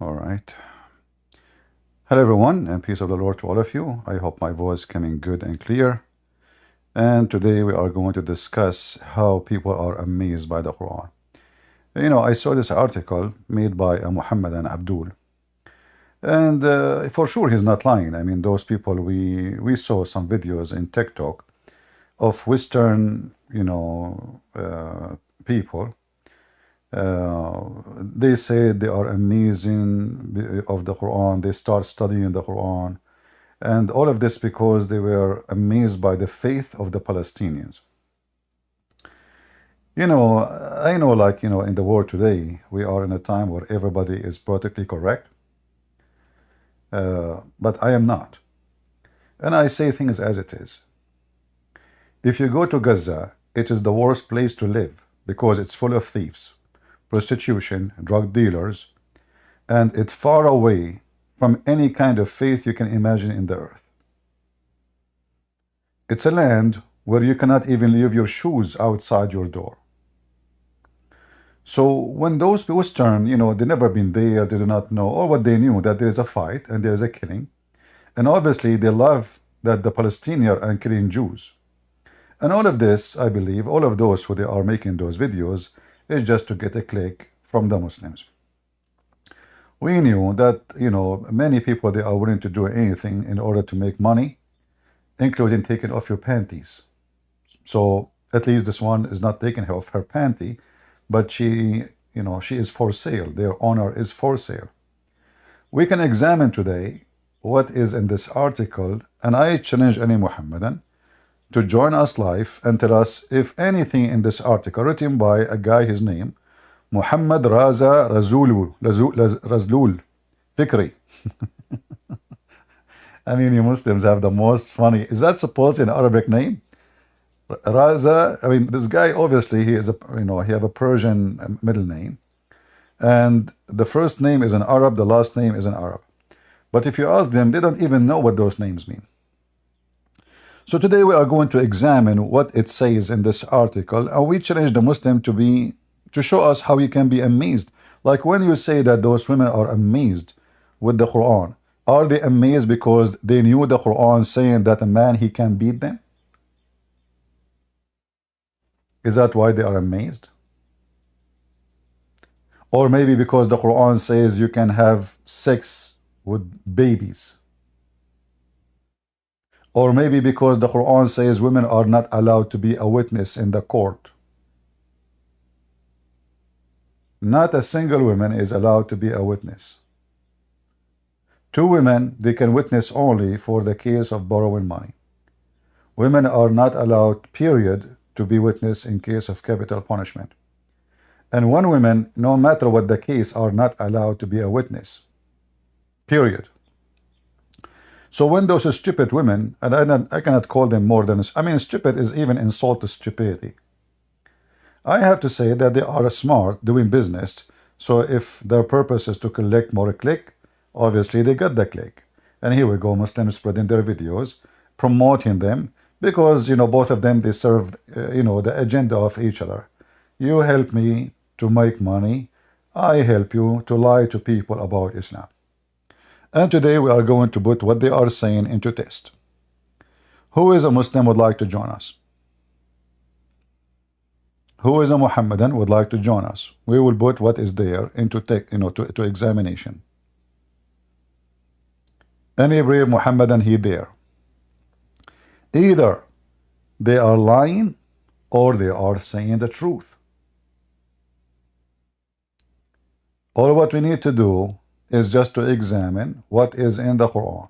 All right. Hello, everyone, and peace of the Lord to all of you. I hope my voice coming good and clear. And today we are going to discuss how people are amazed by the Quran. I saw this article made by Muhammad and Abdul, and for sure he's not lying. I mean, those people we saw some videos in TikTok of Western, people. They say they are amazing of the Quran. They start studying the Quran, and all of this because they were amazed by the faith of the Palestinians. I know, like, in the world today, we are in a time where everybody is politically correct, but I am not. And I say things as it is. If you go to Gaza, it is the worst place to live because it's full of thieves, prostitution, drug dealers, and it's far away from any kind of faith you can imagine in the earth. It's a land where you cannot even leave your shoes outside your door. So when those Western, they never been there, they do not know, or what they knew, that there is a fight and there is a killing, and obviously they love that the Palestinians are killing Jews. And all of this, I believe, all of those who they are making those videos is just to get a click from the Muslims. We knew that, many people, they are willing to do anything in order to make money, including taking off your panties. So at least this one is not taking off her panty, but she is for sale. Their honor is for sale. We can examine today what is in this article, and I challenge any Muhammadan to join us live and tell us if anything in this article written by a guy, his name Muhammad Raza Razlul Fikri. I mean, you Muslims have the most funny. Is that supposed an Arabic name? Raza. I mean, this guy obviously he is he have a Persian middle name, and the first name is an Arab, the last name is an Arab. But if you ask them, they don't even know what those names mean. So today we are going to examine what it says in this article, and we challenge the Muslim to show us how he can be amazed. Like when you say that those women are amazed with the Quran, are they amazed because they knew the Quran saying that a man he can beat them? Is that why they are amazed? Or maybe because the Quran says you can have sex with babies? Or maybe because the Quran says women are not allowed to be a witness in the court? Not a single woman is allowed to be a witness. Two women, they can witness only for the case of borrowing money. Women are not allowed, period, to be witness in case of capital punishment. And one woman, no matter what the case, are not allowed to be a witness, period. So when those stupid women, and I cannot call them more than, I mean, stupid is even insult to stupidity. I have to say that they are smart doing business. So if their purpose is to collect more click, obviously they get the click. And here we go, Muslims spreading their videos, promoting them, because both of them, they serve the agenda of each other. You help me to make money, I help you to lie to people about Islam. And today we are going to put what they are saying into test. Who is a Muslim would like to join us? Who is a Muhammadan would like to join us? We will put what is there into to examination. Any brave Muhammadan he there? Either they are lying or they are saying the truth. All what we need to do is just to examine what is in the Quran.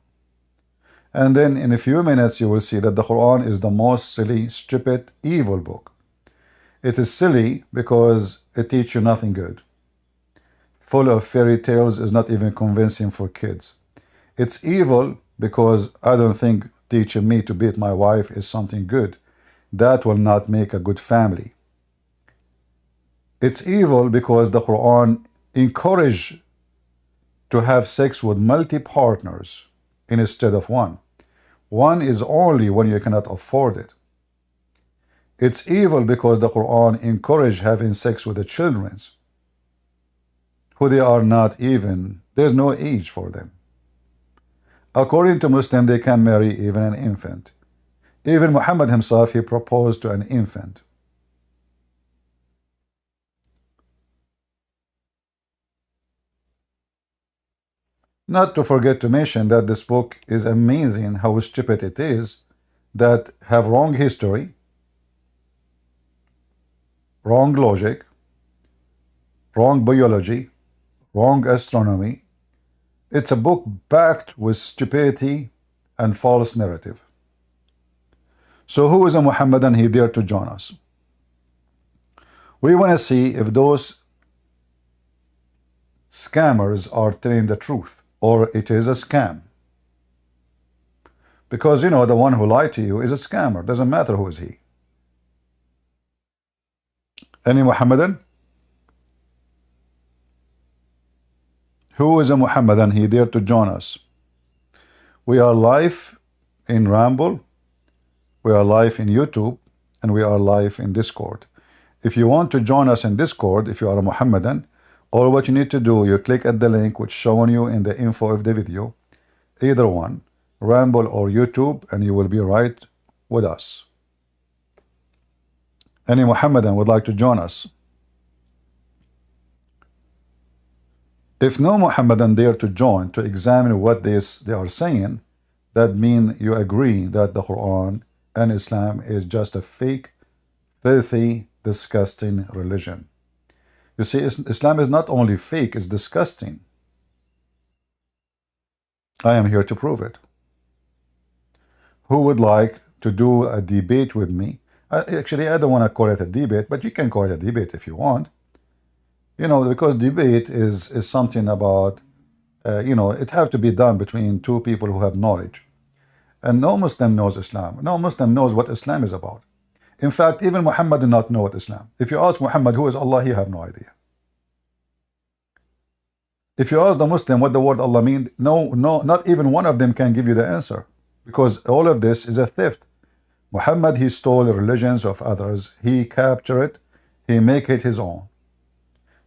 And then in a few minutes you will see that the Quran is the most silly, stupid, evil book. It is silly because it teaches you nothing good. Full of fairy tales, is not even convincing for kids. It's evil because I don't think teaching me to beat my wife is something good. That will not make a good family. It's evil because the Quran encourages to have sex with multi-partners instead of one. One is only when you cannot afford it. It's evil because the Quran encourages having sex with the children, who they are not even, There's no age for them. According to Muslim, they can marry even an infant. Even Muhammad himself, he proposed to an infant. Not to forget to mention that this book is amazing how stupid it is, that have wrong history, wrong logic, wrong biology, wrong astronomy. It's a book packed with stupidity and false narrative. So who is a Muhammadan? He dared to join us. We want to see if those scammers are telling the truth, or it is a scam. Because, you know, the one who lied to you is a scammer. Doesn't matter who is he. Any Muhammadan? Who is a Muhammadan? He dared to join us. We are live in Ramble, we are live in YouTube, and we are live in Discord. If you want to join us in Discord, if you are a Muhammadan, all what you need to do, you click at the link which shown you in the info of the video, either one, Ramble or YouTube, and you will be right with us. Any Muhammadan would like to join us? If no Muhammadan dare to join to examine what they are saying, that means you agree that the Quran and Islam is just a fake, filthy, disgusting religion. You see, Islam is not only fake, it's disgusting. I am here to prove it. Who would like to do a debate with me? Actually, I don't want to call it a debate, but you can call it a debate if you want. You know, because debate is something about, you know, it have to be done between two people who have knowledge. And no Muslim knows Islam. No Muslim knows what Islam is about. In fact, even Muhammad did not know what Islam. If you ask Muhammad who is Allah, he have no idea. If you ask the Muslim what the word Allah means, no, not even one of them can give you the answer. Because all of this is a theft. Muhammad, he stole the religions of others. He captured it. He make it his own.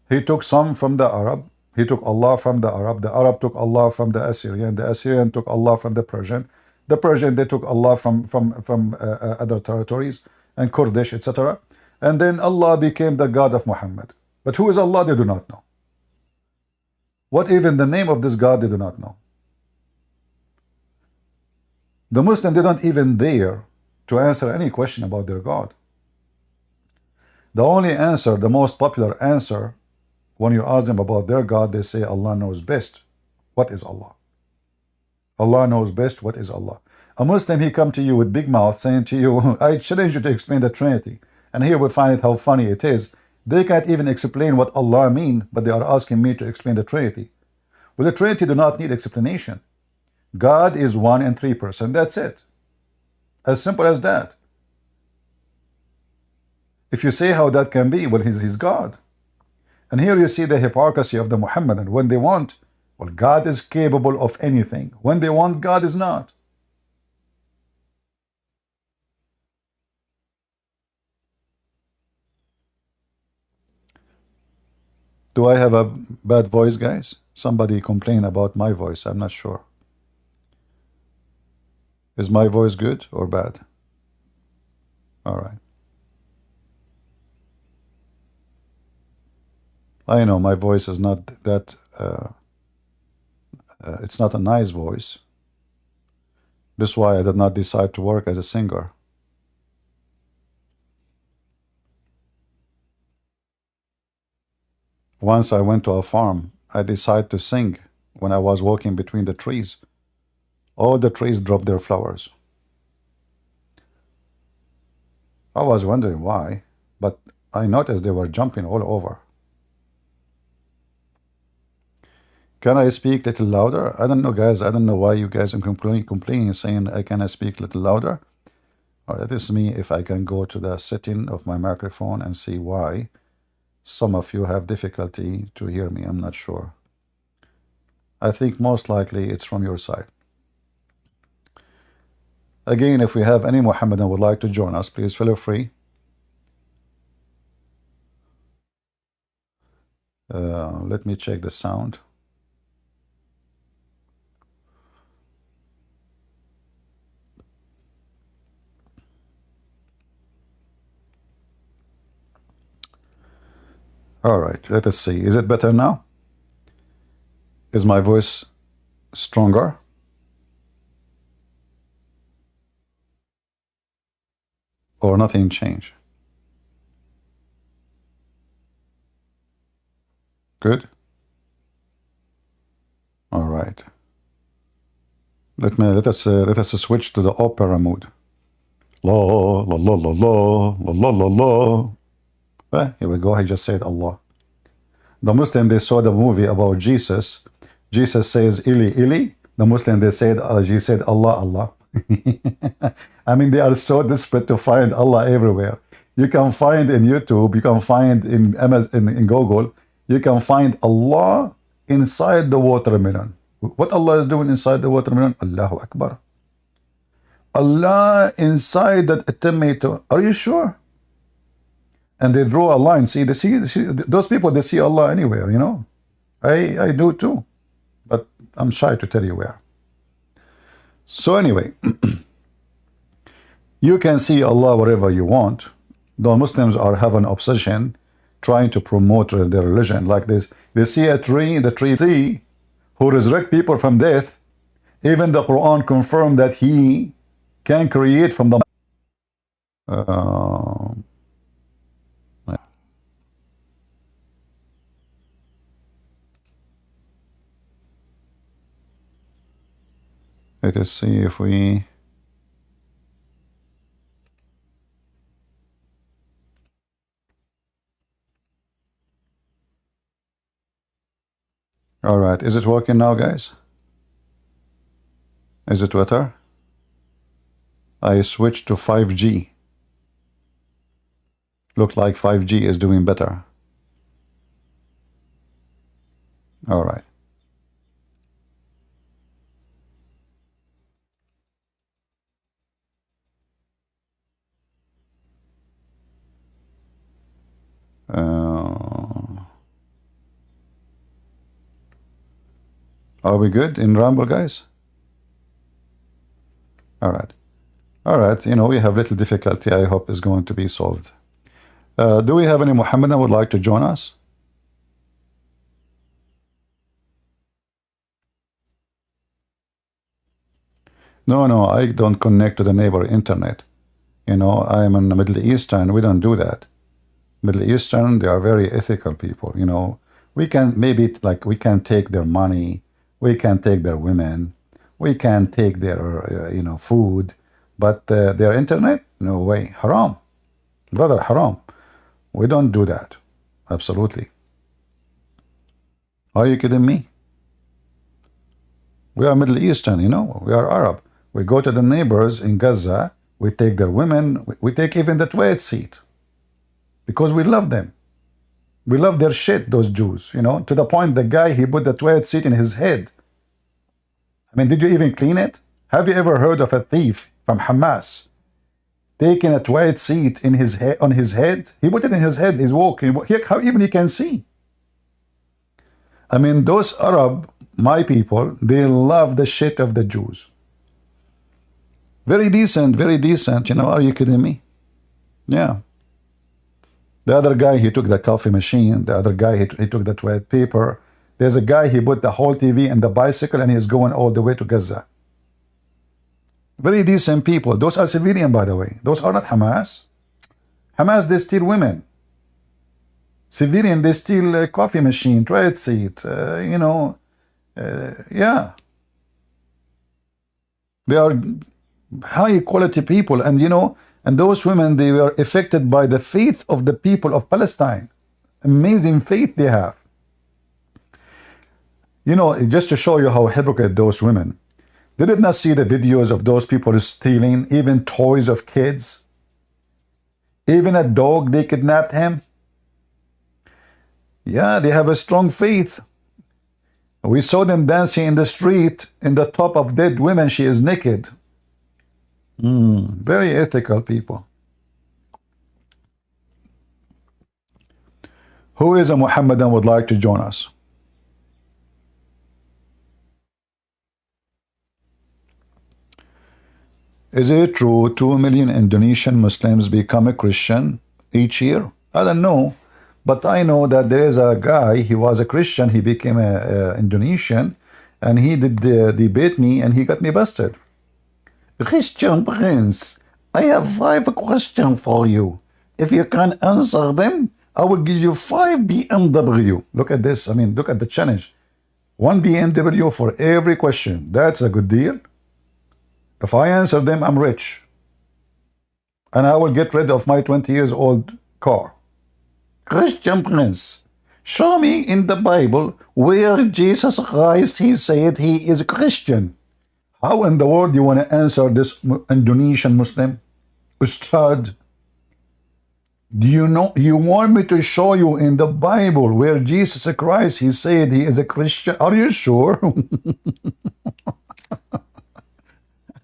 He took some from the Arab. He took Allah from the Arab. The Arab took Allah from the Assyrian. The Assyrian took Allah from the Persian. The Persian, they took Allah from other territories and Kurdish, etc. And then Allah became the God of Muhammad. But who is Allah? They do not know. What even the name of this God? They do not know. The Muslim, they don't even dare to answer any question about their God. The only answer, the most popular answer, when you ask them about their God, they say Allah knows best. What is Allah? Allah knows best. What is Allah? A Muslim, he come to you with big mouth saying to you, I challenge you to explain the Trinity. And here we find how funny it is. They can't even explain what Allah mean, but they are asking me to explain the Trinity. Well, the Trinity do not need explanation. God is one in 3 persons. That's it. As simple as that. If you say how that can be, well, he's God. And here you see the hypocrisy of the Muhammadan. When they want, well, God is capable of anything. When they want, God is not. Do I have a bad voice, guys? Somebody complain about my voice. I'm not sure. Is my voice good or bad? All right. I know my voice is not that, it's not a nice voice. This is why I did not decide to work as a singer. Once I went to a farm, I decided to sing when I was walking between the trees. All the trees dropped their flowers. I was wondering why, but I noticed they were jumping all over. Can I speak a little louder? I don't know, guys. I don't know why you guys are complaining, saying I can speak a little louder. Or that is me if I can go to the setting of my microphone and see why some of you have difficulty to hear me. I'm not sure. I think most likely it's from your side. Again, if we have any Muhammadan would like to join us, please feel free. Let me check the sound. All right, let us see. Is it better now? Is my voice stronger? Or nothing changed? Good. All right. Let us switch to the opera mode. La la la la la la la la la. Here we go. I just said Allah. The Muslim, they saw the movie about Jesus. Jesus says Ili Ili. The Muslim, they said he said Allah Allah. I mean, they are so desperate to find Allah everywhere. You can find in YouTube, you can find in Amazon, in Google, you can find Allah inside the watermelon. What Allah is doing inside the watermelon? Allahu Akbar. Allah inside that tomato. Are you sure? And they draw a line. See, those people, they see Allah anywhere, you know. I do too. But I'm shy to tell you where. So anyway, you can see Allah wherever you want. The Muslims have an obsession trying to promote their religion like this. They see a tree, the tree see who resurrect people from death. Even the Quran confirmed that he can create from the let us see if we all right, is it working now, guys? Is it better? I switched to 5G. Look like 5G is doing better. All right. Are we good in Rumble, guys? All right. All right. You know, we have little difficulty. I hope is going to be solved. Do we have any Muhammadan would like to join us? No, I don't connect to the neighbor internet. You know, I'm in the Middle Eastern. We don't do that. Middle Eastern, they are very ethical people. You know, we can maybe like we can take their money, we can take their women, we can take their you know, food, but their internet, no way, haram, brother, haram. We don't do that. Absolutely. Are you kidding me? We are Middle Eastern, you know, we are Arab. We go to the neighbors in Gaza, we take their women, we take even the toilet seat. Because we love them. We love their shit, those Jews, you know, to the point the guy, he put the toilet seat in his head. I mean, did you even clean it? Have you ever heard of a thief from Hamas taking a toilet seat in his head, on his head? He put it in his head, he's walking, how even he can see. I mean, those Arab, my people, they love the shit of the Jews. Very decent, you know, are you kidding me? Yeah. The other guy, he took the coffee machine. The other guy, he took the toilet paper. There's a guy, he put the whole TV in the bicycle and he's going all the way to Gaza. Very decent people. Those are civilian, by the way. Those are not Hamas. Hamas, they steal women. Civilian, they steal a coffee machine, toilet seat, you know. Yeah. They are high quality people. And, you know, and those women, they were affected by the faith of the people of Palestine. Amazing faith they have. You know, just to show you how hypocrite those women. They did not see the videos of those people stealing, even toys of kids. Even a dog, they kidnapped him. Yeah, they have a strong faith. We saw them dancing in the street, in the top of dead women, she is naked. Very ethical people. Who is a Muhammadan would like to join us? Is it true 2 million Indonesian Muslims become a Christian each year? I don't know, But I know that there is a guy, he was a Christian, he became a Indonesian, and he did debate me, and he got me busted. Christian Prince, I have 5 questions for you. If you can answer them, I will give you 5 BMW. Look at this. I mean, look at the challenge. 1 BMW for every question. That's a good deal. If I answer them, I'm rich. And I will get rid of my 20 years old car. Christian Prince, show me in the Bible where Jesus Christ, he said he is a Christian. How in the world do you want to answer this Indonesian Muslim? Ustad, do you know, you want me to show you in the Bible where Jesus Christ, he said he is a Christian? Are you sure?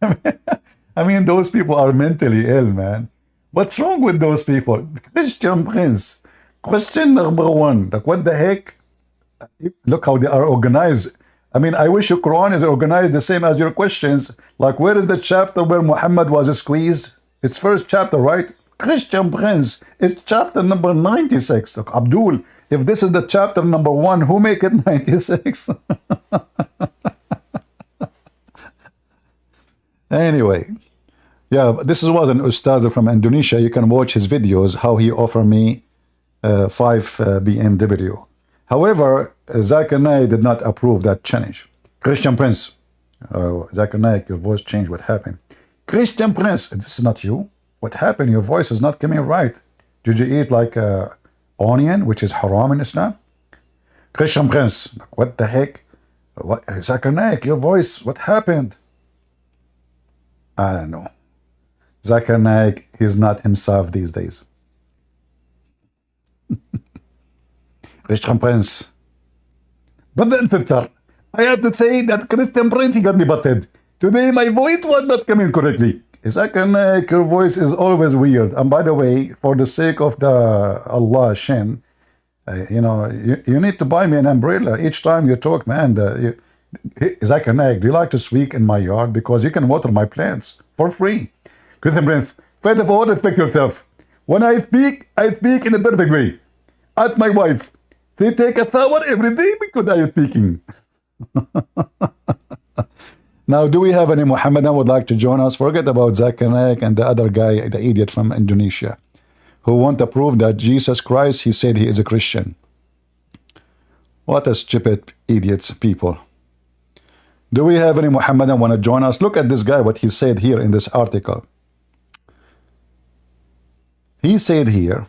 I mean, those people are mentally ill, man. What's wrong with those people? Christian Prince, question number 1, like what the heck? Look how they are organized. I mean, I wish your Quran is organized the same as your questions. Like, where is the chapter where Muhammad was squeezed? It's first chapter, right? Christian Prince, it's chapter number 96. Look, Abdul, if this is the chapter number 1, who make it 96? Anyway, yeah, this was an Ustaz from Indonesia. You can watch his videos, how he offered me 5 BMW. However, Zakir Naik did not approve that challenge. Christian Prince, Zakir Naik, your voice changed. What happened? Christian Prince, this is not you. What happened? Your voice is not coming right. Did you eat like onion, which is haram in Islam? Christian Prince, what the heck? What, Zakir Naik, your voice, what happened? I don't know. Zakir Naik, he's not himself these days. Christian Prince. But the interpreter, I have to say that Christian Prince, he got me butted. Today my voice was not coming correctly. Zakir Naik, your voice is always weird. And by the way, for the sake of the Allah Shin, you know, you need to buy me an umbrella each time you talk, man. Zakir Naik, do you like to speak in my yard? Because you can water my plants for free. Christian Prince, first of all, respect yourself. When I speak in a perfect way. Ask my wife. They take a shower every day because I am speaking. Now, do we have any Muhammadan would like to join us? Forget about Zakir Naik and the other guy, the idiot from Indonesia, who want to prove that Jesus Christ, he said he is a Christian. What a stupid idiots people. Do we have any Muhammadan want to join us? Look at this guy, what he said here in this article. He said here,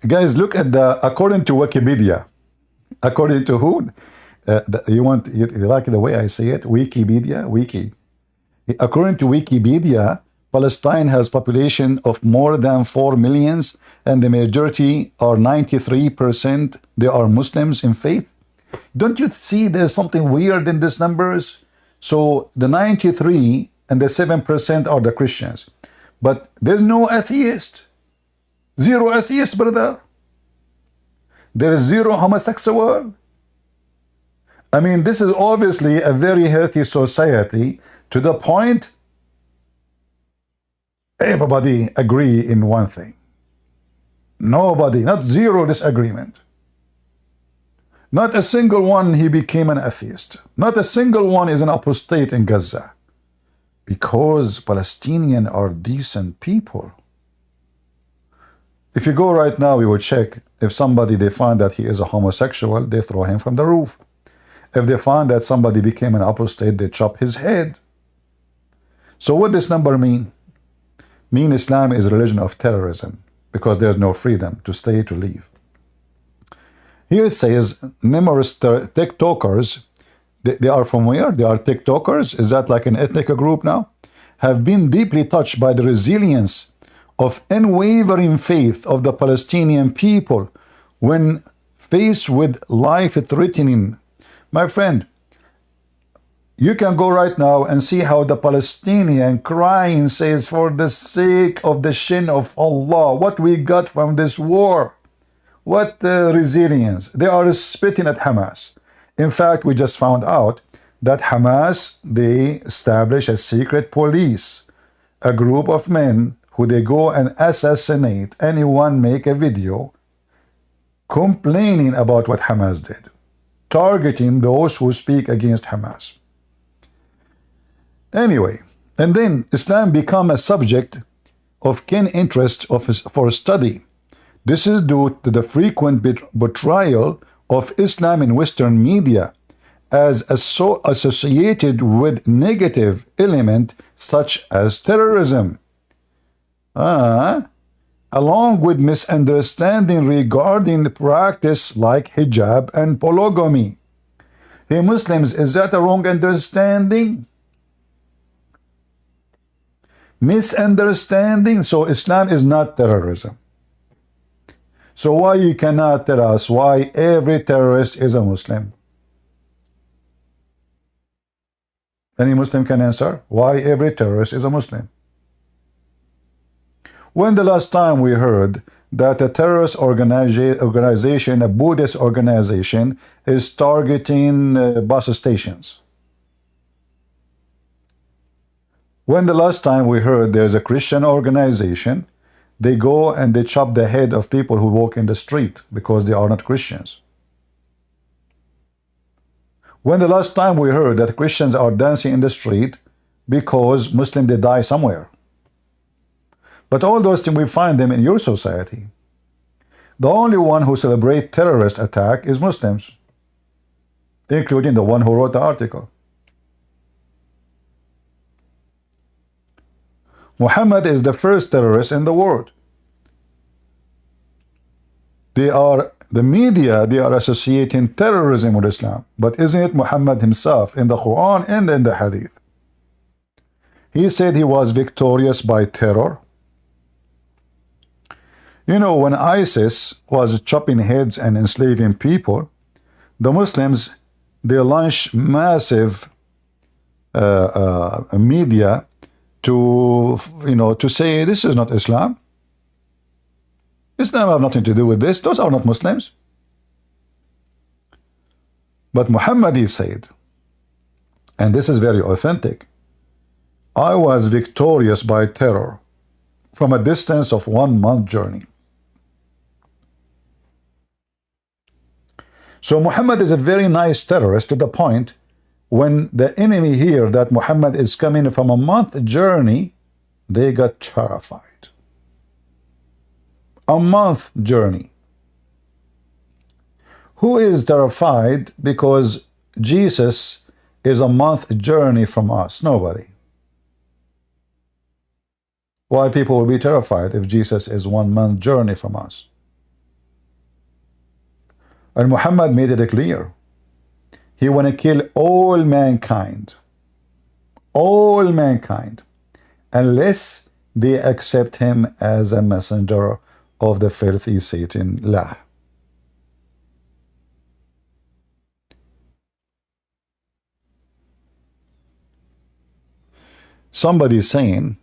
guys, look at according to Wikipedia. According to who? You like the way I say it? Wikipedia? Wiki. According to Wikipedia, Palestine has population of more than 4 millions, and the majority are 93%. They are Muslims in faith. Don't you see there's something weird in these numbers? So the 93 and the 7% are the Christians. But there's no atheist. 0 atheist, brother. There is 0 homosexual. I mean, this is obviously a very healthy society to the point everybody agree in one thing. Nobody, not 0 disagreement. Not a single one he became an atheist. Not a single one is an apostate in Gaza. Because Palestinians are decent people. If you go right now, you would check if somebody, they find that he is a homosexual, they throw him from the roof. If they find that somebody became an apostate, they chop his head. So what does this number mean? Mean Islam is a religion of terrorism because there's no freedom to stay, to leave. Here it says numerous TikTokers, they are from where? They are TikTokers. Is that like an ethnic group now? Have been deeply touched by the resilience of unwavering faith of the Palestinian people when faced with life-threatening. My friend, you can go right now and see how the Palestinian crying says, for the sake of the shin of Allah, what we got from this war. What resilience. They are spitting at Hamas. In fact, we just found out that Hamas, they establish a secret police, a group of men who they go and assassinate anyone make a video complaining about what Hamas did, targeting those who speak against Hamas. Anyway, and then Islam become a subject of keen interest for study. This is due to the frequent portrayal of Islam in Western media as associated with negative element such as terrorism, along with misunderstanding regarding the practice like hijab and polygamy. Hey Muslims, is that a wrong understanding? Misunderstanding. So Islam is not terrorism. So why you cannot tell us why every terrorist is a Muslim? Any Muslim can answer why every terrorist is a Muslim. When the last time we heard that a terrorist organization, a Buddhist organization, is targeting bus stations? When the last time we heard there's a Christian organization, they go and they chop the head of people who walk in the street because they are not Christians? When the last time we heard that Christians are dancing in the street because Muslims they die somewhere? But all those things we find them in your society. The only one who celebrates terrorist attack is Muslims, including the one who wrote the article. Muhammad is the first terrorist in the world. The media, they are associating terrorism with Islam. But isn't it Muhammad himself in the Quran and in the Hadith? He said he was victorious by terror. You know, when ISIS was chopping heads and enslaving people, the Muslims, they launched massive media to, to say this is not Islam. Islam have nothing to do with this. Those are not Muslims. But Muhammad, he said, and this is very authentic, I was victorious by terror from a distance of 1 month journey. So Muhammad is a very nice terrorist to the point when the enemy hear that Muhammad is coming from a month journey, they got terrified. A month journey. Who is terrified because Jesus is a month journey from us? Nobody. Why people will be terrified if Jesus is 1 month journey from us? And Muhammad made it clear. He want to kill all mankind. All mankind. Unless they accept him as a messenger of the filthy Satan, La. Somebody saying,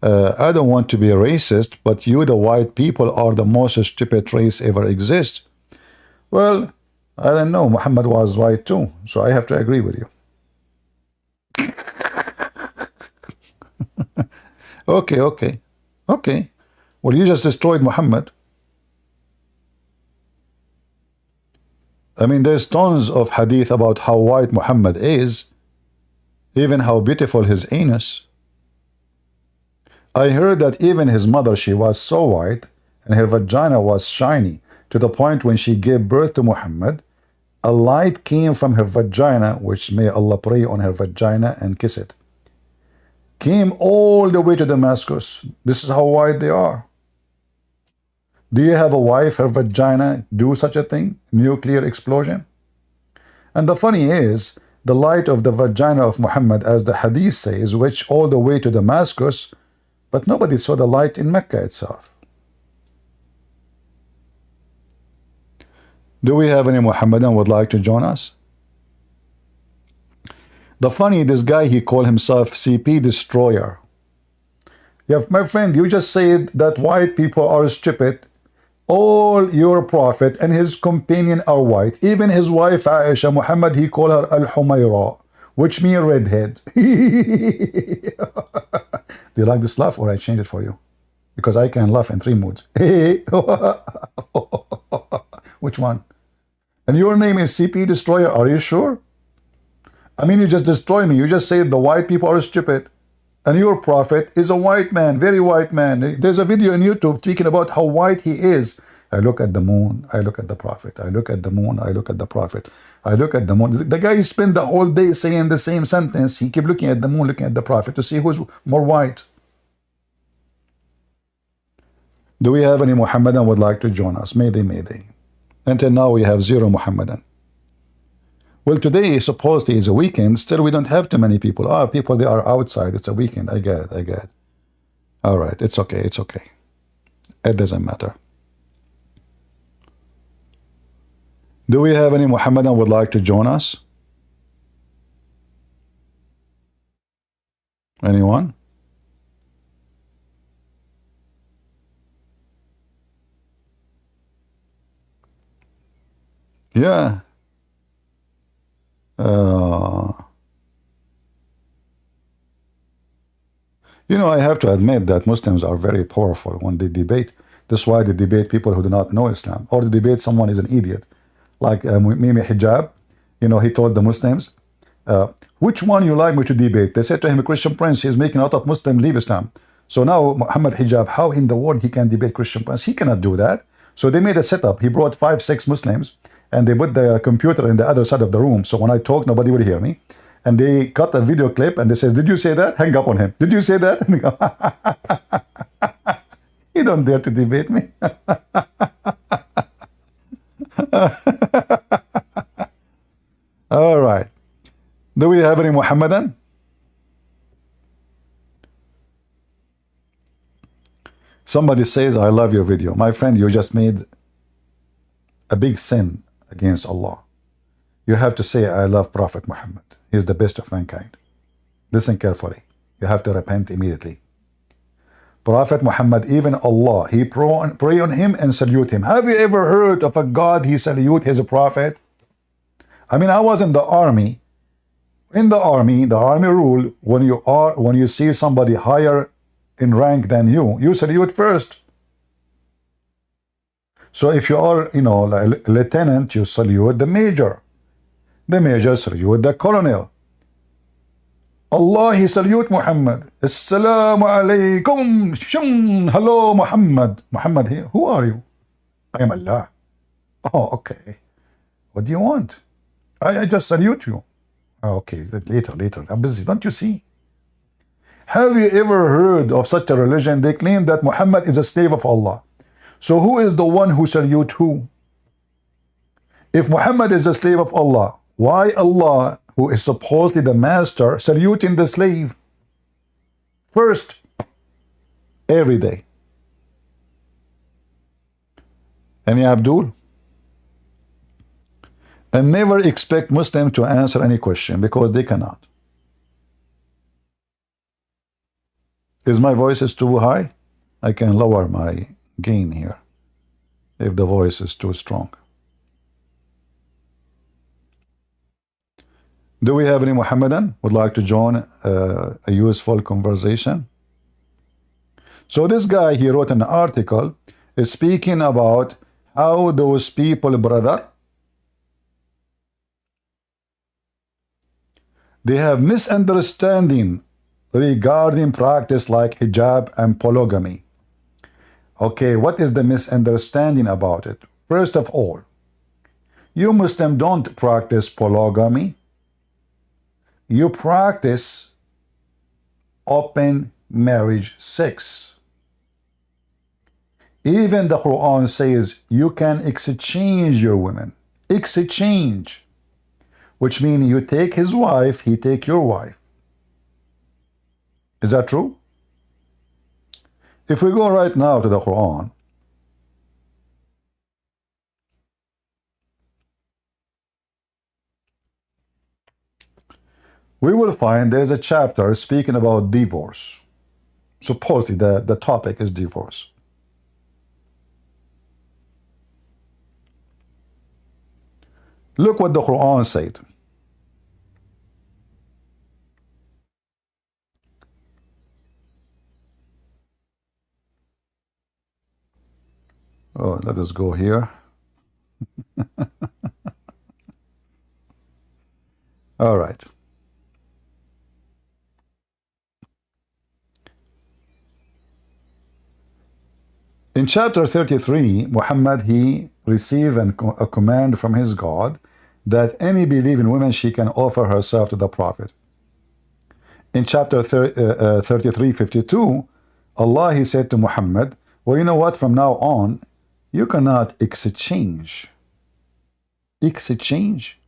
I don't want to be a racist, but you, the white people, are the most stupid race ever exist. Well, I don't know. Muhammad was white too, so I have to agree with you. Okay. Well, you just destroyed Muhammad. I mean, there's tons of hadith about how white Muhammad is, even how beautiful his anus. I heard that even his mother, she was so white, and her vagina was shiny, to the point when she gave birth to Muhammad, a light came from her vagina, which may Allah pray on her vagina and kiss it, came all the way to Damascus. This is how white they are. Do you have a wife, her vagina do such a thing? Nuclear explosion? And the funny is, the light of the vagina of Muhammad, as the hadith says, which all the way to Damascus, but nobody saw the light in Mecca itself. Do we have any Muhammadan would like to join us? The funny, this guy, he called himself CP Destroyer. Yeah, my friend, you just said that white people are stupid. All your prophet and his companion are white. Even his wife Aisha, Muhammad, he called her Al-Humayra, which means redhead. Do you like this laugh, or I change it for you? Because I can laugh in 3 moods. Which one? And your name is CP Destroyer, are you sure? I mean, you just destroy me. You just say the white people are stupid. And your prophet is a white man, very white man. There's a video on YouTube speaking about how white he is. I look at the moon, I look at the prophet. I look at the moon, I look at the prophet. I look at the moon. The guy spent the whole day saying the same sentence. He kept looking at the moon, looking at the prophet to see who's more white. Do we have any Muhammadan would like to join us? Mayday, mayday. Until now we have 0 Muhammadan. Well, today supposedly is a weekend. Still, we don't have too many people. People, they are outside. It's a weekend. I get it. All right, it's okay. It's okay. It doesn't matter. Do we have any Muhammadan would like to join us? Anyone? Yeah. You know, I have to admit that Muslims are very powerful when they debate. That's why they debate people who do not know Islam, or they debate someone is an idiot. Like Mimi Hijab, you know, he told the Muslims, which one you like me to debate? They said to him, a Christian prince, he's making a lot of Muslims leave Islam. So now Muhammad Hijab, how in the world he can debate Christian prince? He cannot do that. So they made a setup. He brought 5, 6 Muslims, and they put the computer in the other side of the room. So when I talk, nobody will hear me. And they cut a video clip, and they says, did you say that? Hang up on him. Did you say that? You don't dare to debate me. All right. Do we have any Muhammadan? Somebody says, I love your video. My friend, you just made a big sin against Allah. You have to say, I love Prophet Muhammad. He is the best of mankind. Listen carefully. You have to repent immediately. Prophet Muhammad, even Allah, he pray on him and salute him. Have you ever heard of a God he salute his prophet? I mean, I was in the army. In the army rule, when you see somebody higher in rank than you salute first. So if you are, you know, like lieutenant, you salute the major. The major salute the colonel. Allah, he salute Muhammad. Assalamu alaikum. Hello, Muhammad. Muhammad here. Who are you? I am Allah. Oh, okay. What do you want? I just salute you. Oh, okay, later. I'm busy. Don't you see? Have you ever heard of such a religion? They claim that Muhammad is a slave of Allah. So who is the one who salute who? If Muhammad is a slave of Allah, why Allah, who is supposedly the master, saluting the slave first every day? Any Abdul? And never expect Muslims to answer any question, because they cannot. Is my voice is too high? I can lower my gain here if the voice is too strong. Do we have any Muhammadan would like to join a useful conversation? So this guy, he wrote an article is speaking about how those people, brother, they have misunderstanding regarding practice like hijab and polygamy. Okay, what is the misunderstanding about it? First of all, you Muslims don't practice polygamy. You practice open marriage sex. Even the Quran says you can exchange your women. Exchange. Which means you take his wife, he take your wife. Is that true? If we go right now to the Quran, we will find there's a chapter speaking about divorce. Supposedly the topic is divorce. Look what the Quran said. Oh, let us go here. All right. In chapter 33, Muhammad, he received a command from his God that any believing woman, she can offer herself to the Prophet. In chapter 33:52, Allah, he said to Muhammad, well, you know what, from now on, you cannot exchange. Exchange.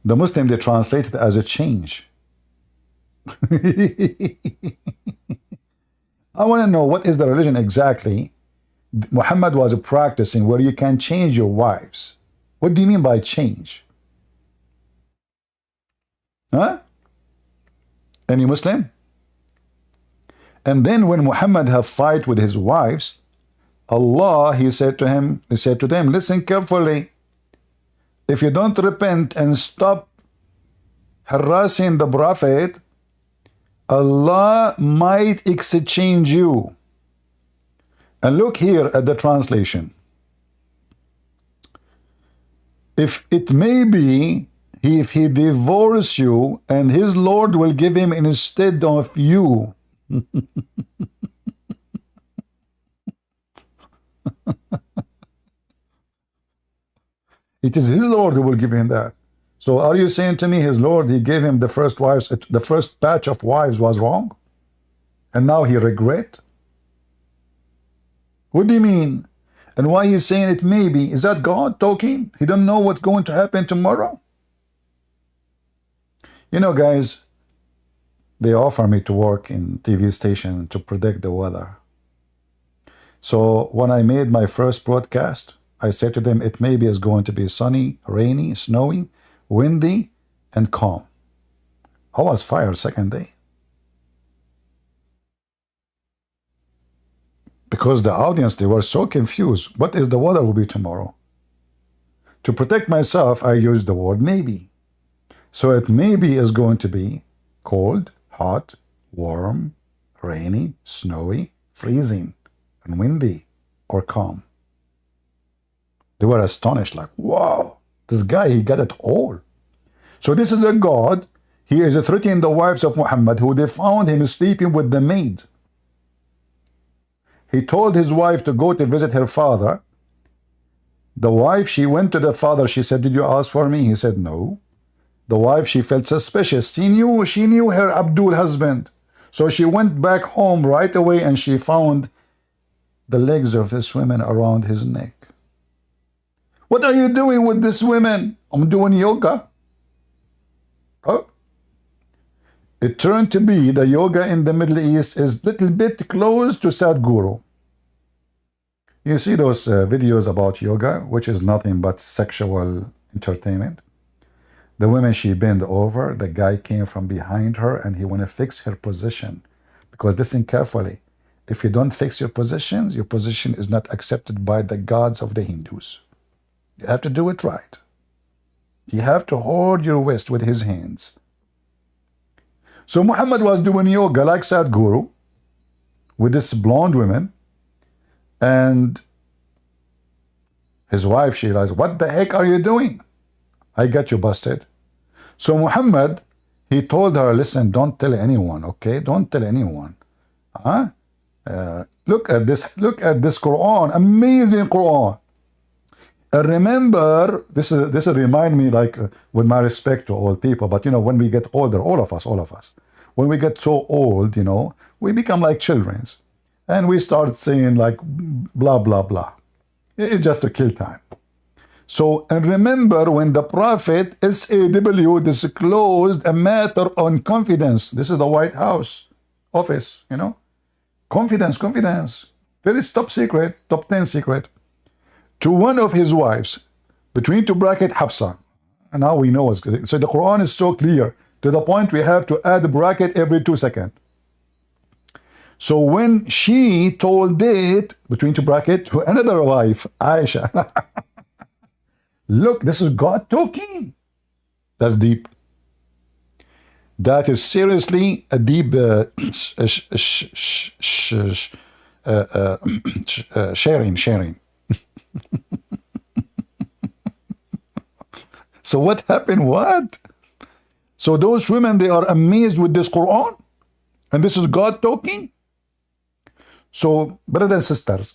The Muslim, they translate it as a change. I want to know what is the religion exactly Muhammad was practicing where you can change your wives. What do you mean by change? Huh? Any Muslim? And then when Muhammad have fight with his wives, Allah, he said to them, listen carefully. If you don't repent and stop harassing the Prophet, Allah might exchange you. And look here at the translation. If it may be, if he divorce you, and his Lord will give him instead of you. It is his Lord who will give him that. So are you saying to me his Lord, he gave him the first wives, the first batch of wives was wrong? And now he regret? What do you mean? And why he's saying it maybe? Is that God talking? He don't know what's going to happen tomorrow? You know, guys, they offer me to work in TV station to predict the weather. So when I made my first broadcast, I said to them, it maybe is going to be sunny, rainy, snowy, windy, and calm. I was fired second day. Because the audience, they were so confused. What is the weather will be tomorrow? To protect myself, I used the word maybe. So it maybe is going to be cold, hot, warm, rainy, snowy, freezing, and windy, or calm. They were astonished, like, wow, this guy, he got it all. So this is a God, he is threatening the wives of Muhammad, who they found him sleeping with the maid. He told his wife to go to visit her father. The wife, she went to the father, she said, did you ask for me? He said, no. The wife, she felt suspicious. She knew her Abdul husband. So she went back home right away and she found the legs of this woman around his neck. What are you doing with this woman? I'm doing yoga. Oh. It turned to be the yoga in the Middle East is a little bit close to Sadhguru. You see those videos about yoga, which is nothing but sexual entertainment. The woman, she bent over, the guy came from behind her and he want to fix her position. Because listen carefully, if you don't fix your position is not accepted by the gods of the Hindus. You have to do it right. You have to hold your waist with his hands. So Muhammad was doing yoga like Sadhguru with this blonde woman, and his wife, she realized, what the heck are you doing? I got you busted. So Muhammad, he told her, listen, don't tell anyone, okay? Don't tell anyone. Huh? Look at this Quran, amazing Quran. Remember, this remind me, like, with my respect to all people, but you know, when we get older, all of us, when we get so old, you know, we become like children, and we start saying like blah blah blah. It's just to kill time. So, and remember when the Prophet SAW disclosed a matter on confidence. This is the White House office, you know, confidence, very top secret, top 10 secret. To one of his wives, between two bracket Hafsa. And now we know what's good. So the Quran is so clear to the point we have to add a bracket every 2 seconds. So when she told it, between two brackets, to another wife, Aisha, look, this is God talking. That's deep. That is seriously a deep sharing. So what happened? What? So those women, they are amazed with this Quran, and this is God talking. So, brothers and sisters,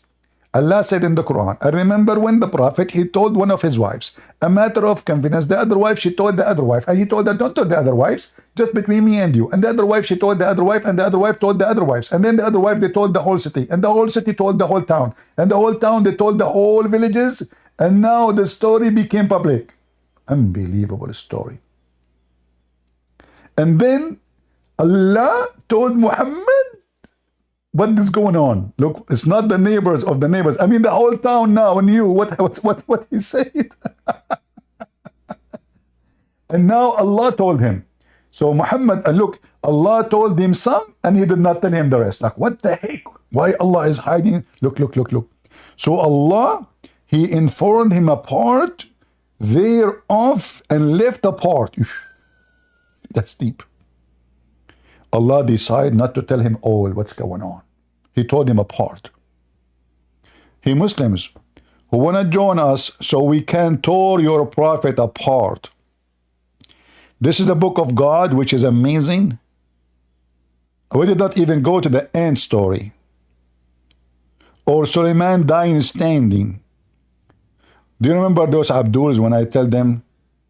Allah said in the Quran, I remember when the Prophet, he told one of his wives, a matter of confidence. The other wife, she told the other wife, and he told her, don't tell the other wives, just between me and you. And the other wife, she told the other wife, and the other wife told the other wives. And then the other wife, they told the whole city. And the whole city told the whole town. And the whole town, they told the whole villages. And now the story became public. Unbelievable story. And then Allah told Muhammad, what is going on? Look, it's not the neighbors of the neighbors. I mean, the whole town now knew what he said. And now Allah told him. So Muhammad, look, Allah told him some, and he did not tell him the rest. Like, what the heck? Why Allah is hiding? Look. So Allah, he informed him a part thereof and left a part. That's deep. Allah decided not to tell him all what's going on. He told him a part. Hey Muslims who want to join us so we can tear your prophet apart. This is the book of God, which is amazing. We did not even go to the end story. Or Suleiman dying standing. Do you remember those Abduls when I tell them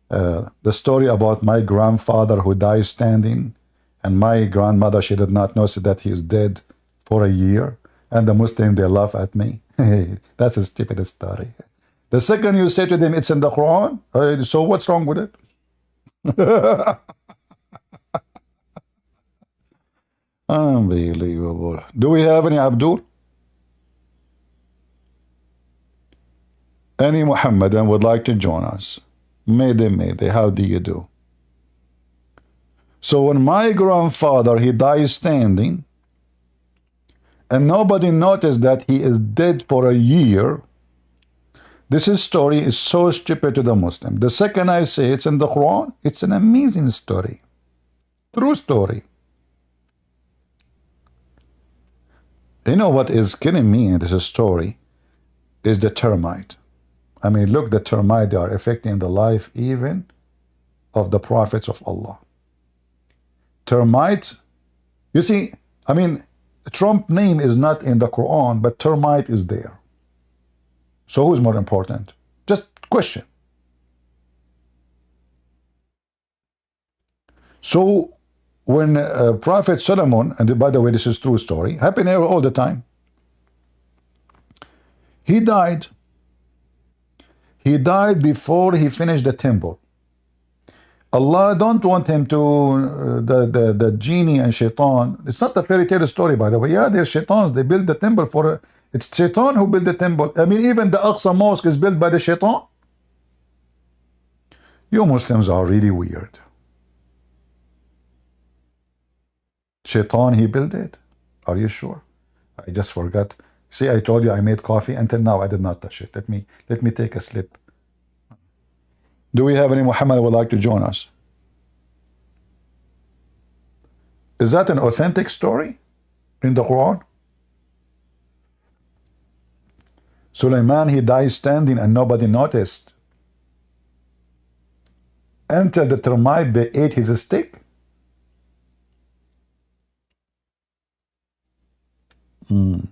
the story about my grandfather who died standing, and my grandmother, she did not know that he is dead for a year, and the Muslim, they laugh at me. That's a stupid story. The second you say to them, it's in the Quran, so what's wrong with it? Unbelievable. Do we have any Abdul? Any Muhammadan would like to join us? Mayday, how do you do? So when my grandfather, he died standing, and nobody noticed that he is dead for a year, this story is so stupid to the Muslim. The second I say it's in the Quran, it's an amazing story. True story. You know what is killing me in this story is the termite. I mean, look, the termite, they are affecting the life even of the prophets of Allah. Termite, you see, I mean, Trump's name is not in the Quran, but termite is there. So who's more important? Just question. So when Prophet Solomon, and by the way, this is true story, happened here all the time. He died. He died before he finished the temple. Allah don't want him to, the genie and shaitan. It's not a fairy tale story, by the way. Yeah, they're shaitans. They build the temple for, it's shaitan who built the temple. I mean, even the Aqsa Mosque is built by the shaitan. You Muslims are really weird. Shaitan, he built it. Are you sure? I just forgot. See, I told you I made coffee. Until now, I did not touch it. Let me take a sip. Do we have any Muhammad who would like to join us? Is that an authentic story in the Quran? Suleiman, he died standing and nobody noticed until the termite, they ate his stick. I'm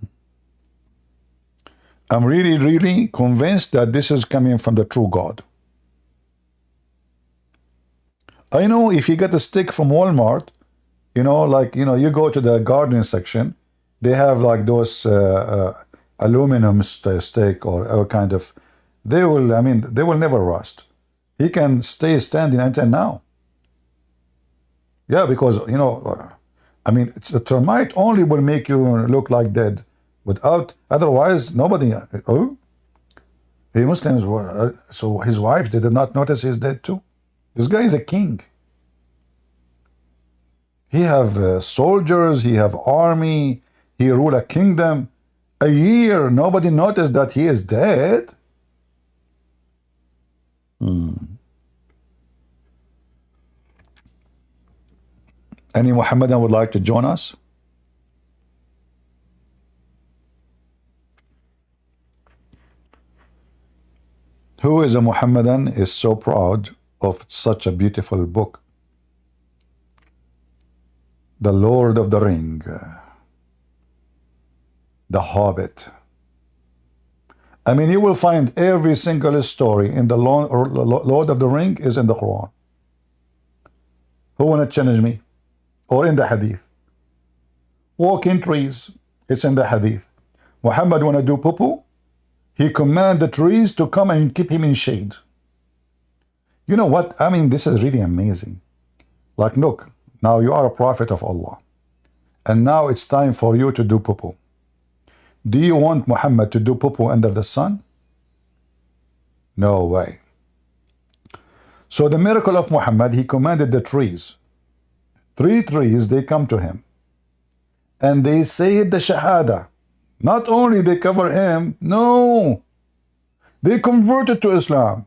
really convinced that this is coming from the true God. I know if you get a stick from Walmart, you know, like, you know, you go to the gardening section, they have like those aluminum stick or kind of, they will, I mean, they will never rust. He can stay standing until now. Yeah, because, you know, I mean, it's a termite only will make you look like dead. Without, otherwise, nobody, oh, the Muslims were, so his wife, they did not notice he's dead too. This guy is a king. He have soldiers, he have army, He ruled a kingdom a year. Nobody noticed that he is dead. Any Muhammadan would like to join us? Who is a Muhammadan is so proud of such a beautiful book? The Lord of the Ring, The Hobbit. I mean, you will find every single story in the Lord of the Ring is in the Quran. Who want to challenge me? Or in the Hadith. Walking trees, it's in the Hadith. Muhammad want to do poo-poo? He command the trees to come and keep him in shade. You know what? I mean, this is really amazing. Like, look, now you are a prophet of Allah. And now it's time for you to do poo-poo. Do you want Muhammad to do poo-poo under the sun? No way. So the miracle of Muhammad, he commanded the trees. 3 trees, they come to him. And they say the Shahada. Not only they cover him, no. They converted to Islam.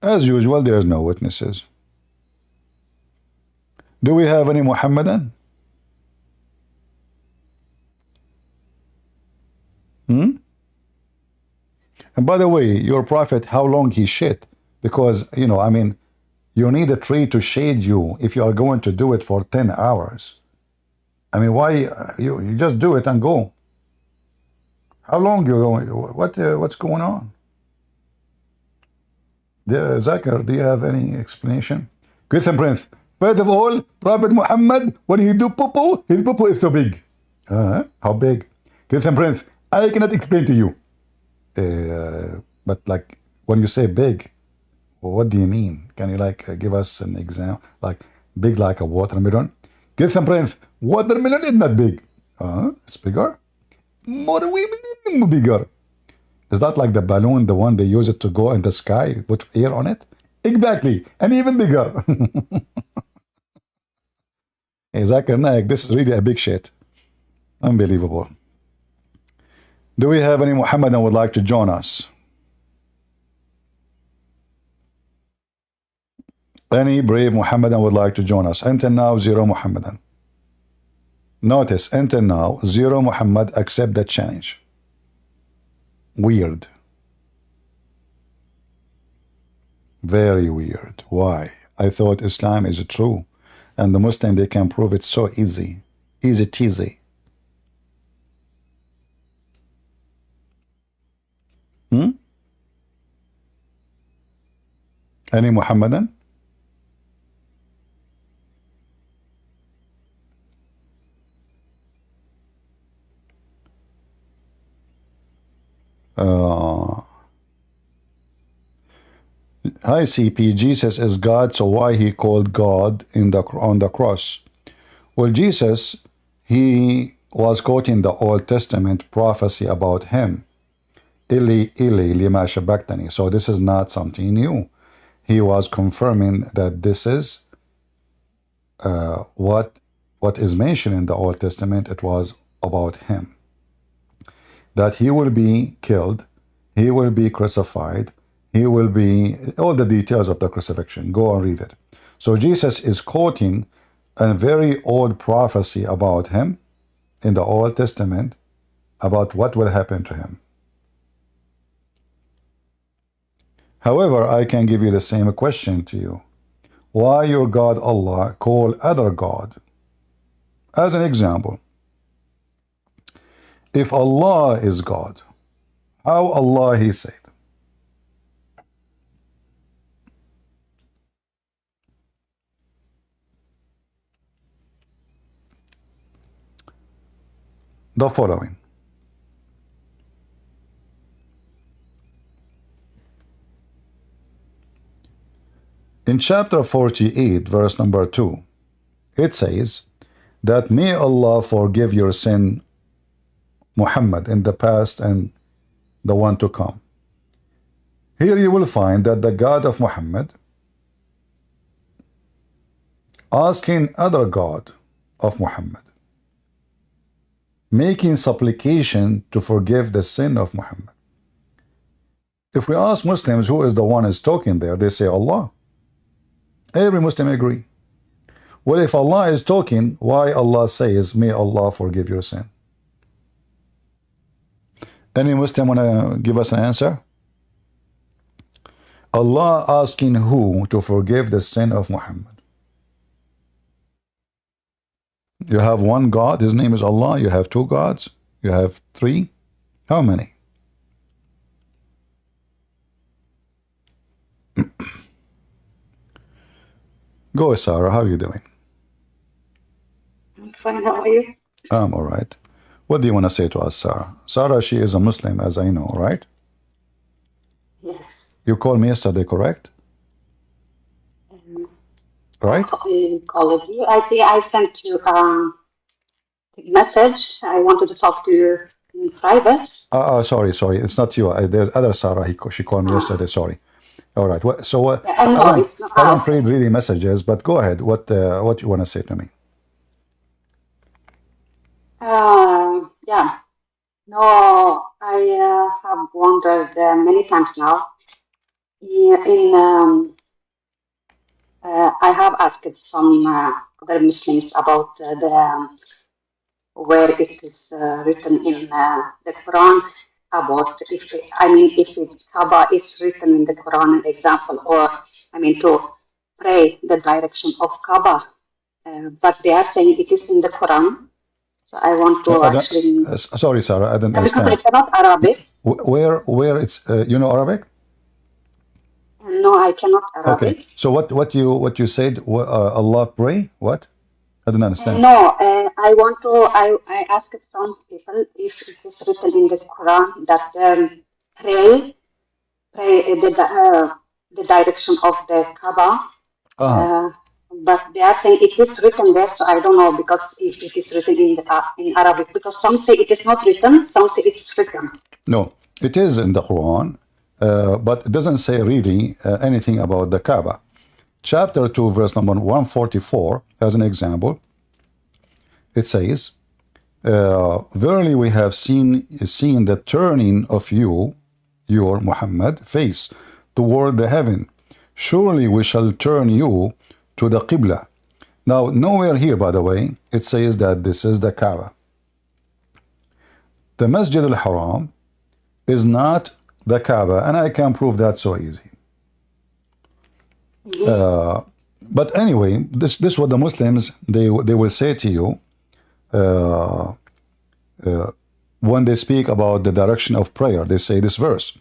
As usual, there is no witnesses. Do we have any Muhammadan? And by the way, your prophet, how long he shit? Because, you know, I mean, you need a tree to shade you if you are going to do it for 10 hours. I mean, why? You just do it and go. How long you going? What's going on? Zakir, do you have any explanation? Question, Prince. First of all, Prophet Muhammad, when he do poo-poo, his poo-poo is so big. How big? Question, Prince. I cannot explain to you. But like, when you say big, what do you mean? Can you like give us an example? Like big like a watermelon? Give some Prince. Watermelon is not big. It's bigger. More bigger. Is that like the balloon, the one they use it to go in the sky, put air on it? Exactly. And even bigger. Hey, Zakir Naik, this is really a big shit. Unbelievable. Do we have any Muhammadan would like to join us? Any brave Muhammadan would like to join us? Until now, 0 Muhammadan. Notice, until now, 0 Muhammad accept that challenge. Weird. Very weird. Why? I thought Islam is true. And the Muslim, they can prove it so easy. Easy teasy. Any Muhammadan? Hi CP, Jesus is God, so why he called God on the cross? Well, Jesus, he was quoting the Old Testament prophecy about him. Ili, Ili, lima shabaktani. So this is not something new. He was confirming that this is what is mentioned in the Old Testament. It was about him. That he will be killed, he will be crucified, he will be, all the details of the crucifixion. Go and read it. So Jesus is quoting a very old prophecy about him in the Old Testament about what will happen to him. However, I can give you the same question to you. Why your God Allah call other God? As an example, if Allah is God, how Allah he said? The following. In chapter 48, verse number 2, it says that may Allah forgive your sin, Muhammad, in the past and the one to come. Here you will find that the God of Muhammad asking other God of Muhammad making supplication to forgive the sin of Muhammad. If we ask Muslims who is the one who is talking there, they say Allah. Every Muslim agree. Well, if Allah is talking, why Allah says, may Allah forgive your sin? Any Muslim want to give us an answer? Allah asking who to forgive the sin of Muhammad? You have one God, his name is Allah. You have two gods. You have three. How many? Go, Sarah. How are you doing? I'm fine. How are you? I'm all right. What do you want to say to us, Sarah? Sarah, she is a Muslim, as I know, right? Yes. You called me yesterday, correct? Right? I called you. I think I sent you a message. I wanted to talk to you in private. Sorry. It's not you. There's other Sarah. She called me yesterday. Sorry. All right. So I don't read really messages, but go ahead. What you want to say to me? Yeah. No, I have wondered many times now. I have asked some other Muslims about where it is written in the Quran about if Kaaba is written in the Quran, an example, or to pray the direction of Kaaba, but they are saying it is in the Quran. So I want to actually. Sorry, Sarah, I didn't understand. Because I cannot Arabic. Where it's you know Arabic? No, I cannot Arabic. Okay. So what you said? Allah pray? What? I didn't understand. No, I want to. I asked some people if it is written in the Quran that pray the direction of the Kaaba. But they are saying it is written there, so I don't know because if it is written in Arabic, because some say it is not written, some say it is written. No, it is in the Quran, but it doesn't say really anything about the Kaaba. Chapter 2, verse number 144, as an example, it says, verily we have seen the turning of your Muhammad face toward the heaven. Surely we shall turn you to the Qibla. Now, nowhere here, by the way, it says that this is the Kaaba. The Masjid al-Haram is not the Kaaba, and I can prove that so easy. But anyway, this is what the Muslims, they will say to you when they speak about the direction of prayer. They say this verse.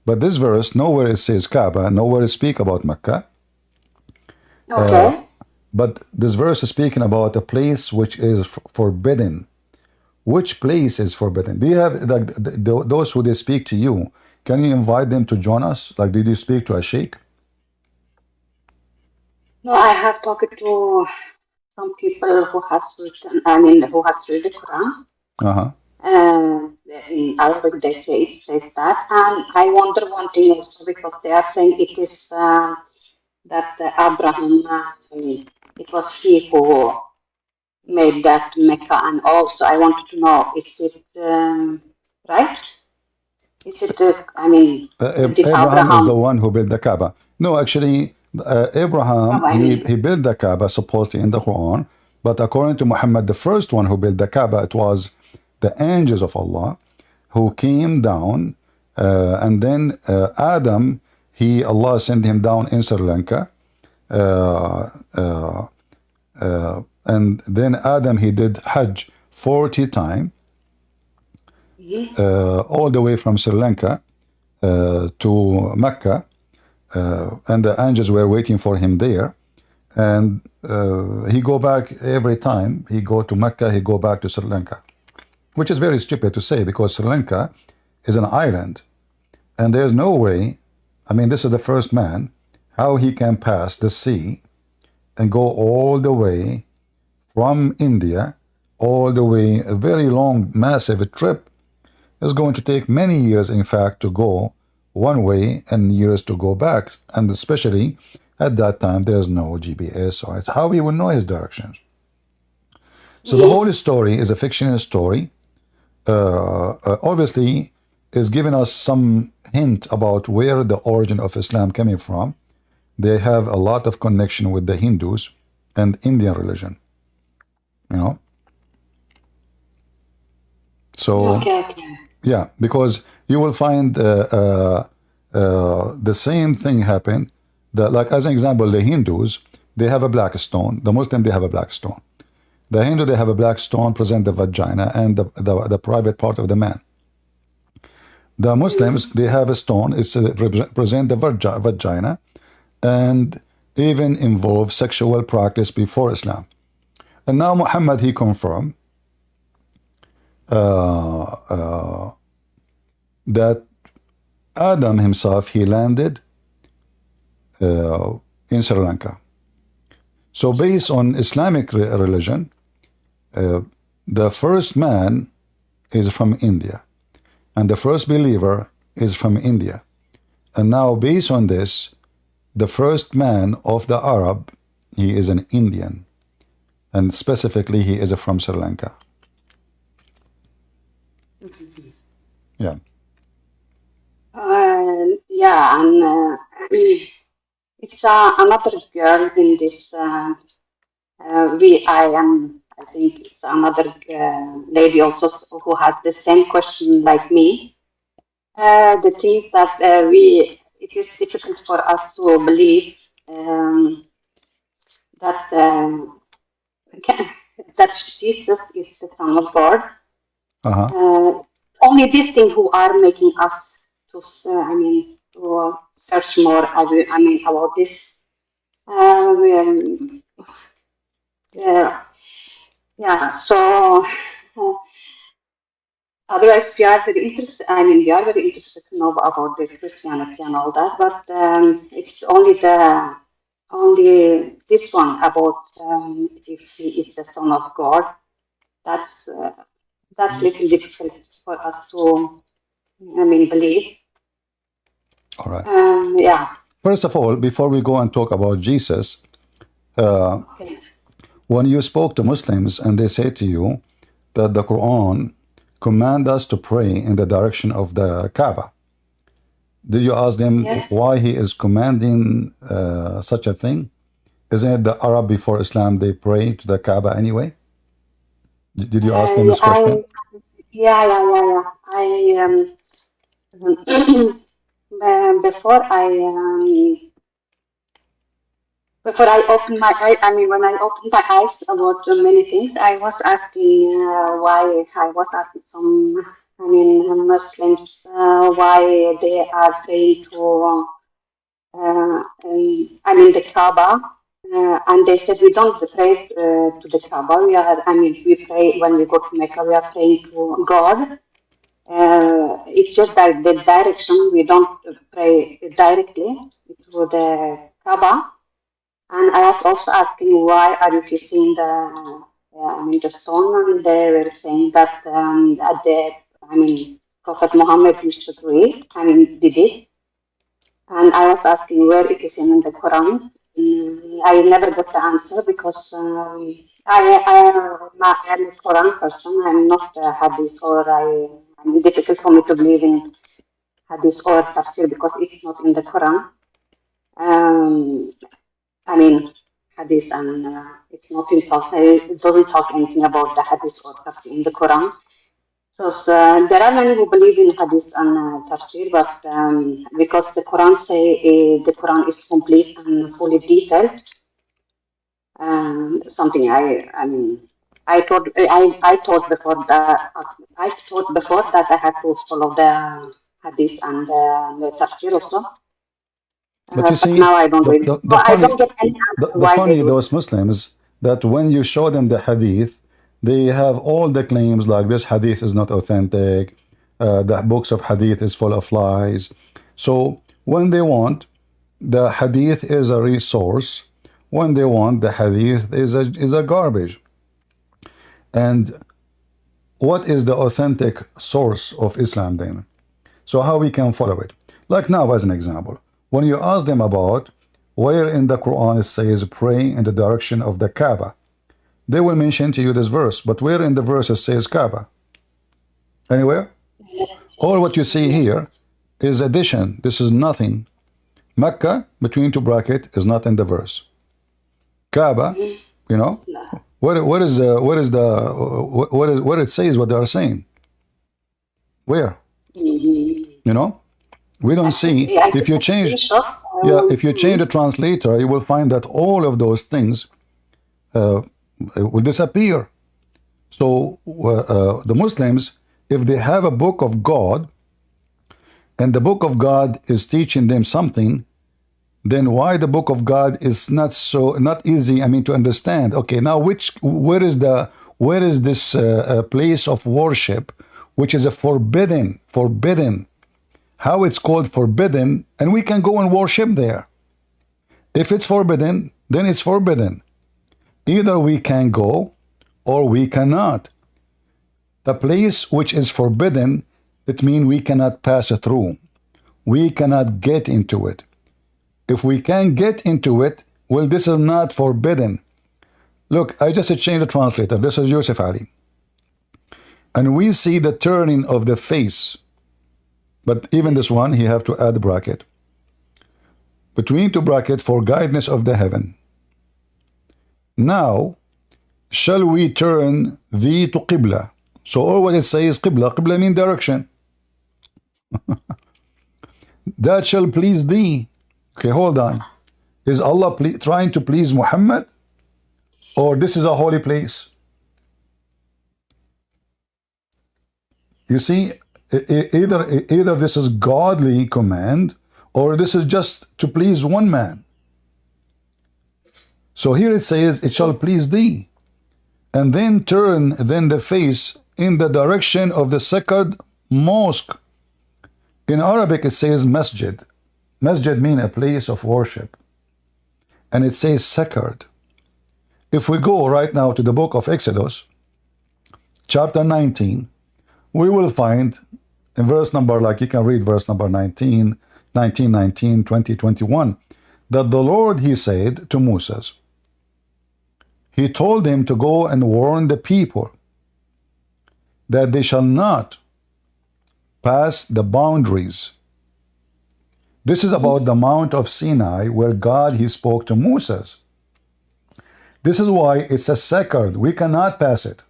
But this verse, nowhere it says Kaaba, nowhere it speaks about Mecca. Okay. But this verse is speaking about a place which is forbidden. Which place is forbidden? Do you have those who they speak to you? Can you invite them to join us? Like, did you speak to a sheikh? No, I have talked to some people who has written. Who has read the Quran. In Arabic, they say it says that, and I wonder one thing also because they are saying it is that Abraham, it was he who made that Mecca, and also I wanted to know, is it right? Is it, Abraham is the one who built the Kaaba. No, actually, Abraham, he built the Kaaba supposedly in the Quran, but according to Muhammad, the first one who built the Kaaba, it was the angels of Allah who came down, and then Adam, Allah sent him down in Sri Lanka, and then Adam, he did Hajj 40 times, all the way from Sri Lanka to Mecca, and the angels were waiting for him there, and he go back every time he go to Mecca, he go back to Sri Lanka, which is very stupid to say because Sri Lanka is an island, and there's no way, this is the first man, how he can pass the sea and go all the way from India, all the way, a very long, massive trip. It's going to take many years, in fact, to go one way and years to go back. And especially at that time, there's no GPS, or it's how he will know his directions. So the whole story is a fictional story. obviously is giving us some hint about where the origin of Islam coming from. They have a lot of connection with the Hindus and Indian religion, you know. So yeah, because you will find the same thing happen. That, like as an example, the Hindus, they have a black stone. The Muslim, they have a black stone. The Hindu, they have a black stone, present the vagina and the private part of the man. The Muslims, they have a stone, it's represent the vagina, and even involve sexual practice before Islam. And now Muhammad, he confirmed that Adam himself, he landed in Sri Lanka. So based on Islamic religion, the first man is from India, and the first believer is from India. And now based on this, the first man of the Arab, he is an Indian, and specifically he is from Sri Lanka. Yeah. Yeah, and it's another girl in this. I think it's another lady also who has the same question like me. The things that it is difficult for us to believe that that Jesus is the Son of God. Only these things who are making us to search more. About this. So otherwise, we are very interested. We are very interested to know about the Christianity and all that. But it's only this one about if he is the Son of God. That's little difficult for us to believe. All right. Yeah. First of all, before we go and talk about Jesus, when you spoke to Muslims and they say to you that the Quran command us to pray in the direction of the Kaaba, did you ask them why he is commanding such a thing? Isn't it the Arab before Islam, they pray to the Kaaba anyway? Did you ask them this question? Before I opened my eyes, when I opened my eyes about many things, I was asking why. I was asking some, Muslims why they are praying to, the Kaaba, and they said we don't pray to the Kaaba. We pray when we go to Mecca. We are praying to God. It's just that the direction we don't pray directly to the Kaaba. And I was also asking why are you kissing the stone, and they were saying that Prophet Muhammad used to do it, did it. And I was asking where it is in the Quran. I never got the answer because I am a Quran person. I'm not Hadith, or difficult for me to believe in Hadith or Tafsir because it's not in the Quran. Hadith, and it's not it doesn't talk anything about the Hadith or Tafsir in the Quran. So there are many who believe in Hadith and Tafsir, but because the Quran say the Quran is complete and fully detailed, something I thought before that I had to follow the Hadith and the Tafsir also. But you see, now I don't really. I don't get any answer the funny, those Muslims, that when you show them the hadith, they have all the claims like this hadith is not authentic, the books of hadith is full of lies. So when they want, the hadith is a resource. When they want, the hadith is a garbage. And what is the authentic source of Islam then? So how we can follow it? Like now, as an example, when you ask them about where in the Quran it says pray in the direction of the Kaaba, they will mention to you this verse, but where in the verse it says Kaaba? Anywhere? All what you see here is addition. This is nothing. Mecca, between two brackets, is not in the verse. Kaaba, you know, what it says, what they are saying. Where? You know, we don't see. If you change, if you change the translator, you will find that all of those things will disappear. So the Muslims, if they have a book of God, and the book of God is teaching them something, then why the book of God is not easy, I mean, to understand? Okay, now where is this place of worship which is a forbidden? How it's called forbidden, and we can go and worship there. If it's forbidden, then it's forbidden. Either we can go or we cannot. The place which is forbidden, it means we cannot pass it through. We cannot get into it. If we can get into it, well, this is not forbidden. Look, I just changed the translator. This is Yusuf Ali. And we see the turning of the face. But even this one, he have to add bracket. Between two brackets, for guidance of the heaven. Now, shall we turn thee to Qibla? So all what it says is Qibla. Qibla means direction. That shall please thee. Okay, hold on. Is Allah trying to please Muhammad? Or this is a holy place? You see, either this is godly command, or this is just to please one man. So here it says, it shall please thee. And then turn then the face in the direction of the sacred mosque. In Arabic it says masjid. Masjid means a place of worship. And it says sacred. If we go right now to the book of Exodus, chapter 19, we will find in verse number, like you can read verse number 19, 20, 21, that the Lord, he said to Moses, he told him to go and warn the people that they shall not pass the boundaries. This is about the Mount of Sinai, where God, he spoke to Moses. This is why it's a sacred. We cannot pass it.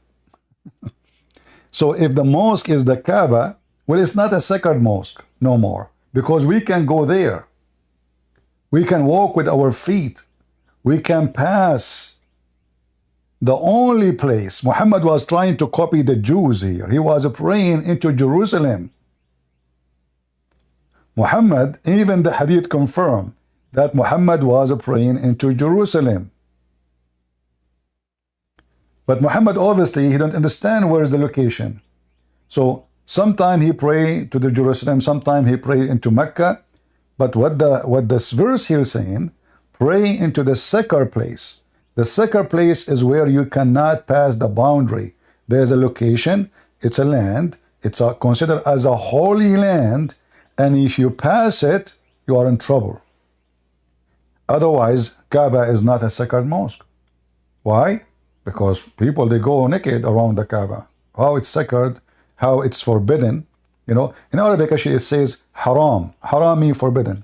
So if the mosque is the Kaaba, well, it's not a sacred mosque no more, because we can go there. We can walk with our feet. We can pass. The only place Muhammad was trying to copy the Jews here. He was praying into Jerusalem. Muhammad, even the hadith confirm that Muhammad was praying into Jerusalem. But Muhammad, obviously, he don't understand where is the location. So sometime he pray to the Jerusalem, sometime he pray into Mecca. But what this verse here is saying, pray into the sacred place. The sacred place is where you cannot pass the boundary. There's a location, it's a land, it's considered as a holy land, and if you pass it, you are in trouble. Otherwise, Kaaba is not a sacred mosque. Why? Because people, they go naked around the Kaaba. How it's sacred, how it's forbidden. You know, in Arabic actually it says haram. Haram means forbidden.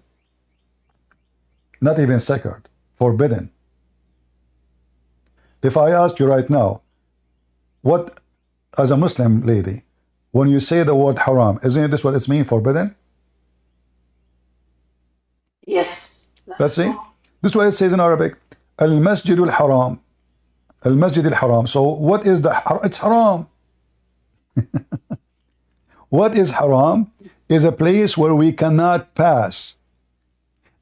Not even sacred, forbidden. If I ask you right now, what, as a Muslim lady, when you say the word haram, isn't this what it means, forbidden? Yes. Let's see. This is what it says in Arabic. Al-Masjid al-Haram. Al-Masjid al-Haram. So what is it's haram. What is haram? Is a place where we cannot pass.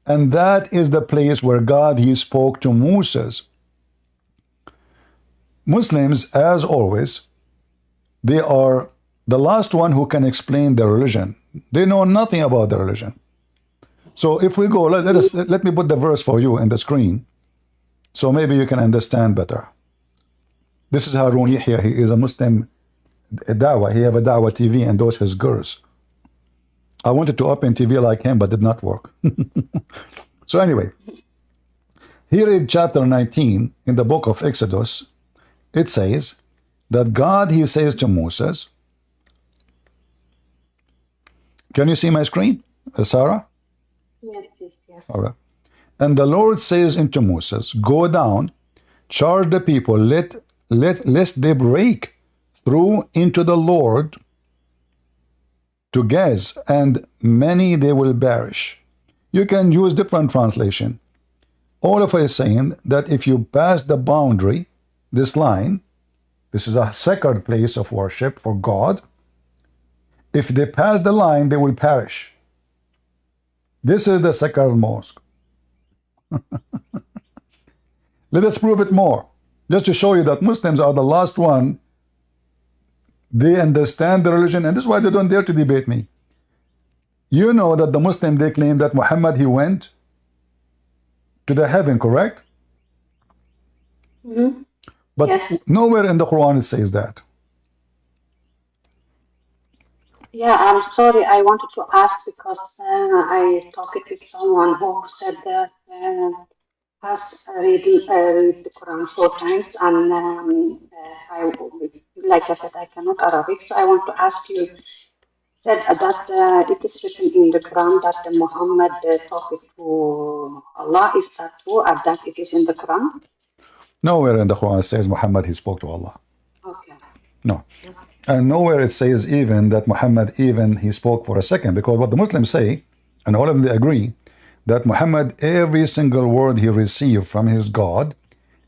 And that is the place where God, he spoke to Moses. Muslims, as always, they are the last one who can explain their religion. They know nothing about the religion. So if we go, let me put the verse for you in the screen, so maybe you can understand better. This is Harun Yahya. He is a Muslim Dawah. He have a Dawah TV and those his girls. I wanted to open TV like him, but did not work. So anyway, here in chapter 19 in the book of Exodus, it says that God, he says to Moses, Can you see my screen, Sarah? Yes, yes, yes. All right. And the Lord says unto Moses, go down, charge the people, lest they break through into the Lord to Gaz, and many they will perish. You can use different translation. All of us is saying that if you pass the boundary, this line, this is a sacred place of worship for God. If they pass the line, they will perish. This is the sacred mosque. Let us prove it more. Just to show you that Muslims are the last one. They understand the religion, and this is why they don't dare to debate me. You know that the Muslim, they claim that Muhammad, he went to the heaven, correct? Mm-hmm. But yes. Nowhere in the Quran it says that. Yeah, I'm sorry. I wanted to ask because I talked with someone who said that has read the Quran 4 times, and like I said, I cannot Arabic, so I want to ask you. Said that it is written in the Quran that Muhammad talked to Allah. Is that true? And that it is in the Quran? Nowhere in the Quran it says Muhammad, he spoke to Allah. Okay. No. And nowhere it says even that Muhammad, even he spoke for a second, because what the Muslims say, and all of them they agree, that Muhammad, every single word he received from his God,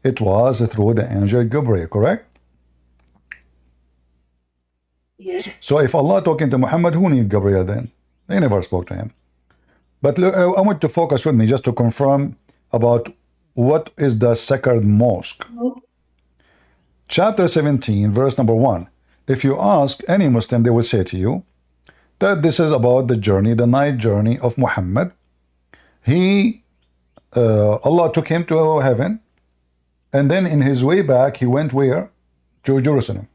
it was through the angel Gabriel, correct? Yes. So if Allah talking to Muhammad, who need Gabriel then? They never spoke to him. But I want to focus with me just to confirm about what is the sacred mosque. Chapter 17, verse number 1. If you ask any Muslim, they will say to you that this is about the journey, the night journey of Muhammad. Allah took him to heaven, and then in his way back, he went where? To Jerusalem.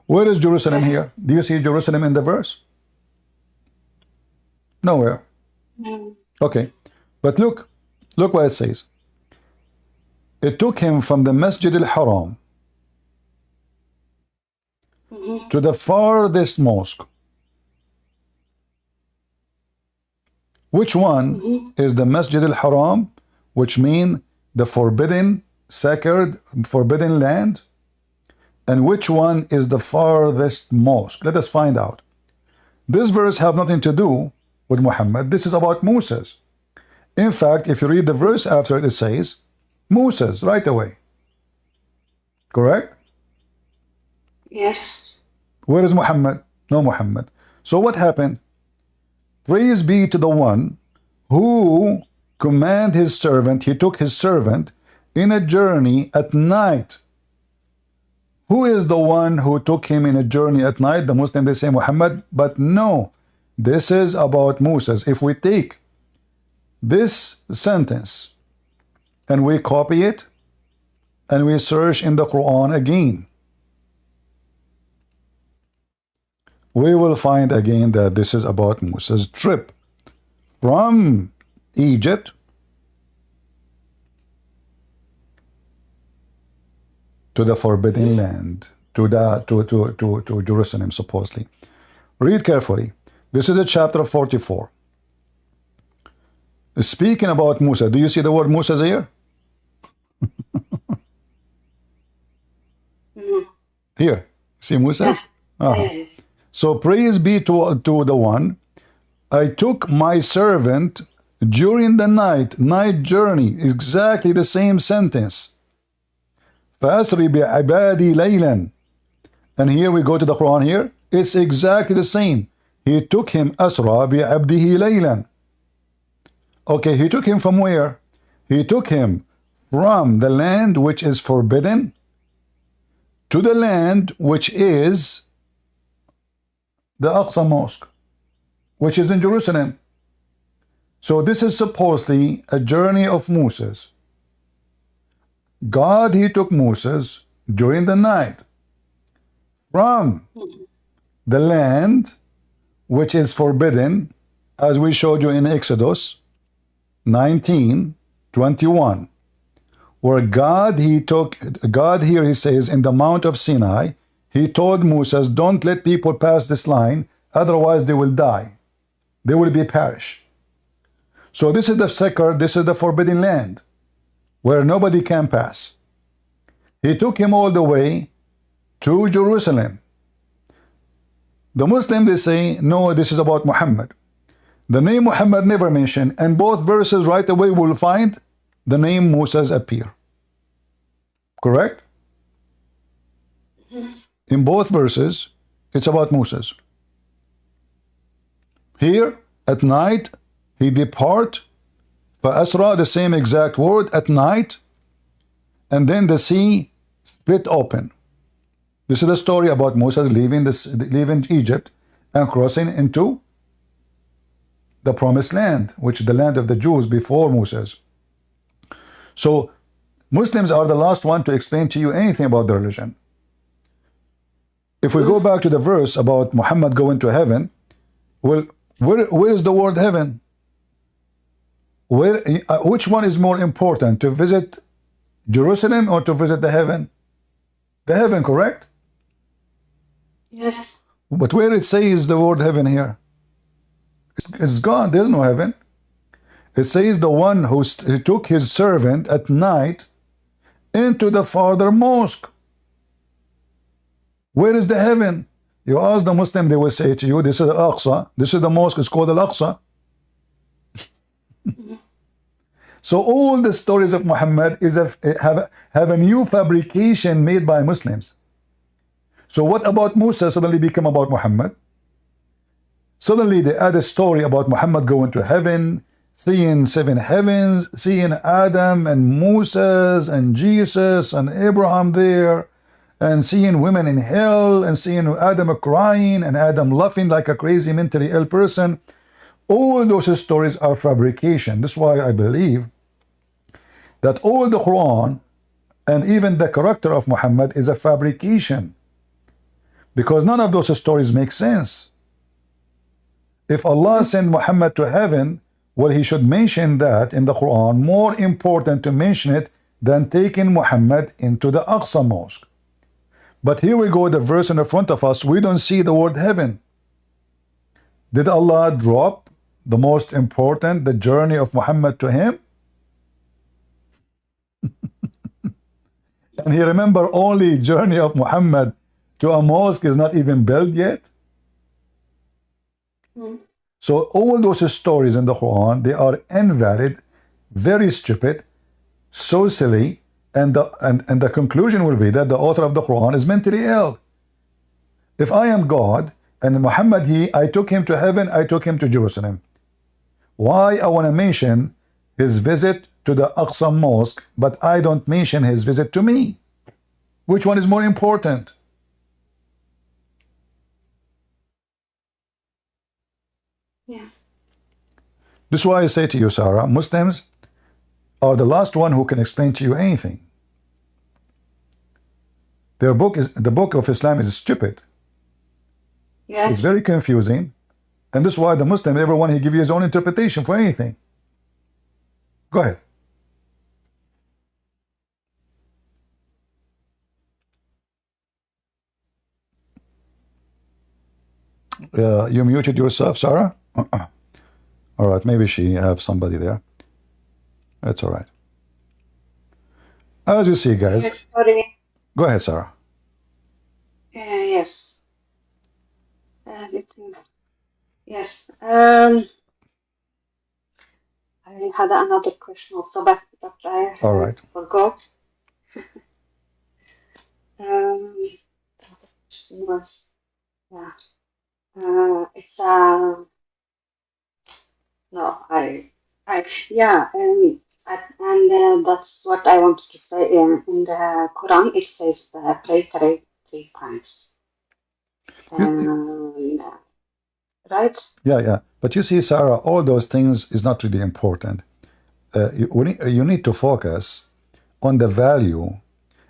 Where is Jerusalem here? Do you see Jerusalem in the verse? Nowhere. Okay. But look what it says. It took him from the Masjid al-Haram to the farthest mosque. Which one is the Masjid al-Haram, which means the forbidden, sacred, forbidden land? And which one is the farthest mosque? Let us find out. This verse have nothing to do with Muhammad. This is about Moses. In fact, if you read the verse after it, it says Moses right away. Correct? Yes. Where is Muhammad? No Muhammad. So what happened? Praise be to the one who commanded his servant. He took his servant in a journey at night. Who is the one who took him in a journey at night? The Muslim, they say Muhammad, but no, this is about Moses. If we take this sentence and we copy it and we search in the Quran again, we will find again that this is about Moses' trip from Egypt to the forbidden land, to Jerusalem, supposedly. Read carefully. This is the chapter 44. Speaking about Musa, do you see the word Musa here? Here, see Musa? So praise be to the one. I took my servant during the night journey, exactly the same sentence. فَأَسْرِ بِعِبَادِي لَيْلًا. And here we go to the Quran here. It's exactly the same. He took him أَسْرَ بِعَبْدِهِ لَيْلًا. Okay, he took him from where? He took him from the land which is forbidden to the land which is the Aqsa Mosque, which is in Jerusalem. So this is supposedly a journey of Moses. God, he took Moses during the night from the land which is forbidden, as we showed you in Exodus 19:21, where God here he says in the Mount of Sinai, he told Moses, don't let people pass this line Otherwise, they will die. They will be perish. So this is the second, this is the forbidden land where nobody can pass. He took him all the way to Jerusalem. The Muslims, they say, no, this is about Muhammad. The name Muhammad never mentioned, and both verses right away will find the name Moses appear. Correct? In both verses, it's about Moses. Here, at night, he depart, فَأَسْرَى, the same exact word, at night, and then the sea split open. This is the story about Moses leaving Egypt and crossing into the promised land, which is the land of the Jews before Moses. So Muslims are the last one to explain to you anything about the religion. If we go back to the verse about Muhammad going to heaven, well, where is the word heaven? Which one is more important, to visit Jerusalem or to visit the heaven? The heaven, correct? Yes. But where it says the word heaven here? It's gone. There's no heaven. It says the one who took his servant at night into the farther mosque. Where is the heaven? You ask the Muslim, they will say to you, this is Al-Aqsa. This is the mosque, it's called Al-Aqsa. So all the stories of Muhammad have a new fabrication made by Muslims. So what about Musa suddenly become about Muhammad? Suddenly they add a story about Muhammad going to heaven, seeing 7 heavens, seeing Adam and Moses and Jesus and Abraham there, and seeing women in hell, and seeing Adam crying and Adam laughing like a crazy mentally ill person. All those stories are fabrication. That's why I believe that all the Quran and even the character of Muhammad is a fabrication, because none of those stories make sense. If Allah sent Muhammad to heaven, well, he should mention that in the Quran. More important to mention it than taking Muhammad into the Aqsa Mosque. But here we go, the verse in the front of us, we don't see the word heaven. Did Allah drop the most important, the journey of Muhammad to him? And he remember only journey of Muhammad to a mosque is not even built yet. So all those stories in the Quran, they are invalid, very stupid, so silly, and the conclusion will be that the author of the Quran is mentally ill. If I am God and Muhammad, I took him to heaven, I took him to Jerusalem. Why I want to mention his visit to the Aqsa Mosque, but I don't mention his visit to me? Which one is more important? Yeah. This is why I say to you, Sarah, Muslims are the last one who can explain to you anything. The book of Islam is stupid. Yeah. It's very confusing. And this is why the Muslim, everyone, he give you his own interpretation for anything. Go ahead. You muted yourself, Sarah? All right, maybe she have somebody there. That's all right. As you see, guys. Yes, sorry. Go ahead, Sarah. Yes. Yes. I had another question also, but I All right. forgot. The other question was, yeah. It's no, yeah, and that's what I wanted to say. In the Quran, it says pray three times. Right? Yeah. But you see, Sarah, all those things is not really important. You need to focus on the value.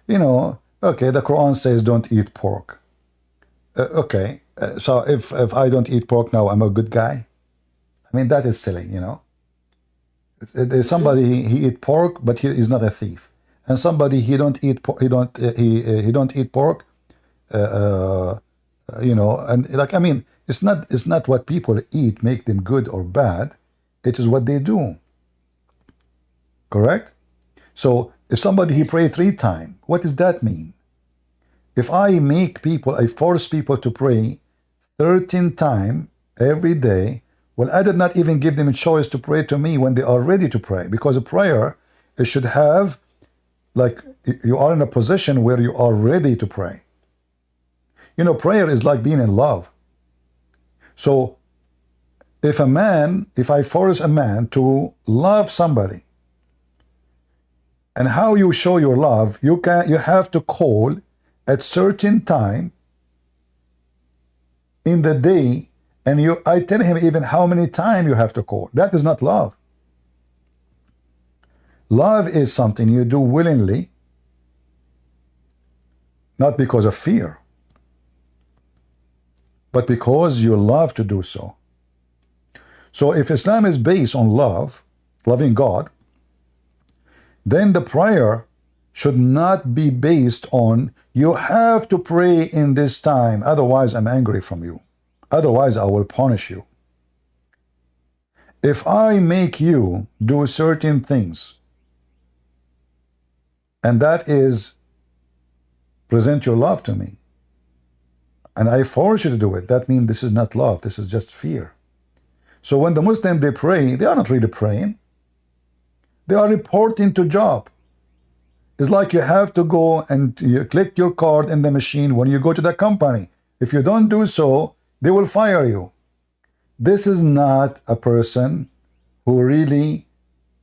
You know, okay, the Quran says don't eat pork. Okay, so if I don't eat pork now, I'm a good guy. I mean, that is silly, you know. There's somebody he eat pork, but he is not a thief, and somebody he don't eat pork. He don't eat pork. You know, and like, I mean, It's not what people eat make them good or bad. It is what they do. Correct? So if somebody he pray 3 times, what does that mean? If I force people to pray 13 times every day, well, I did not even give them a choice to pray to me when they are ready to pray, because a prayer, it should have, like, you are in a position where you are ready to pray. You know, prayer is like being in love. So if I force a man to love somebody, and how you show your love, you have to call at certain time in the day, and I tell him even how many times you have to call. That is not love. Love is something you do willingly, not because of fear, but because you love to do so. So if Islam is based on love, loving God, then the prayer should not be based on you have to pray in this time, otherwise I'm angry from you. Otherwise I will punish you. If I make you do certain things, and that is present your love to me, and I force you to do it, that means this is not love, this is just fear. So when the Muslims, they pray, they are not really praying. They are reporting to job. It's like you have to go and you click your card in the machine when you go to the company. If you don't do so, they will fire you. This is not a person who really,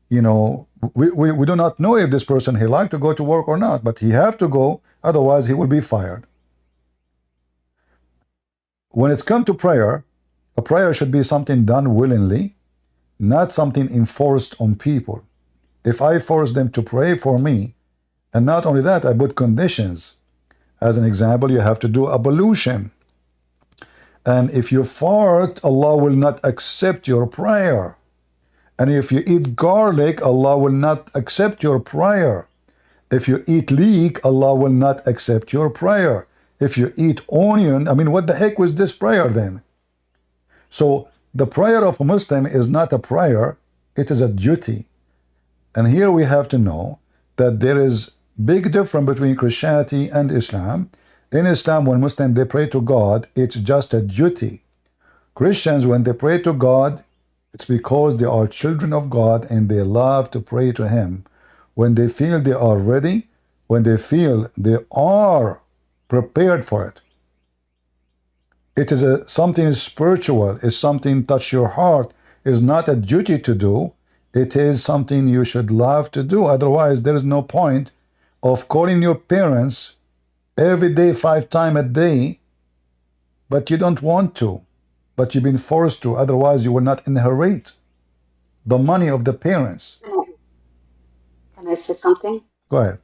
you know, we do not know if this person, he like to go to work or not, but he have to go, otherwise he will be fired. When it's come to prayer, a prayer should be something done willingly, not something enforced on people. If I force them to pray for me, and not only that, I put conditions. As an example, you have to do ablution. And if you fart, Allah will not accept your prayer. And if you eat garlic, Allah will not accept your prayer. If you eat leek, Allah will not accept your prayer. If you eat onion, I mean, what the heck was this prayer then? So the prayer of a Muslim is not a prayer, it is a duty. And here we have to know that there is big difference between Christianity and Islam. In Islam, when Muslims, they pray to God, it's just a duty. Christians, when they pray to God, it's because they are children of God and they love to pray to Him. When they feel they are ready, when they feel they are prepared for it. It is something spiritual, it's something touch your heart, it's not a duty to do, it is something you should love to do. Otherwise, there is no point of calling your parents every day, 5 times a day, but you don't want to, but you've been forced to, otherwise you will not inherit the money of the parents. Can I say something? Go ahead.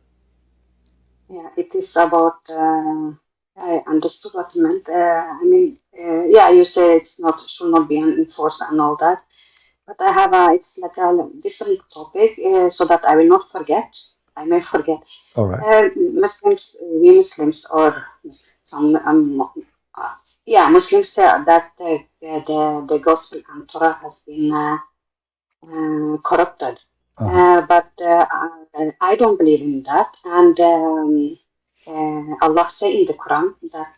Yeah, it is about, I understood what you meant. I mean, yeah, you say it's not, should not be enforced and all that. But I have it's like a different topic, so that I will not forget. I may forget. All right. Muslims, we Muslims, or some, yeah, Muslims say that the gospel and Torah has been corrupted. But I don't believe in that. And Allah say in the Quran that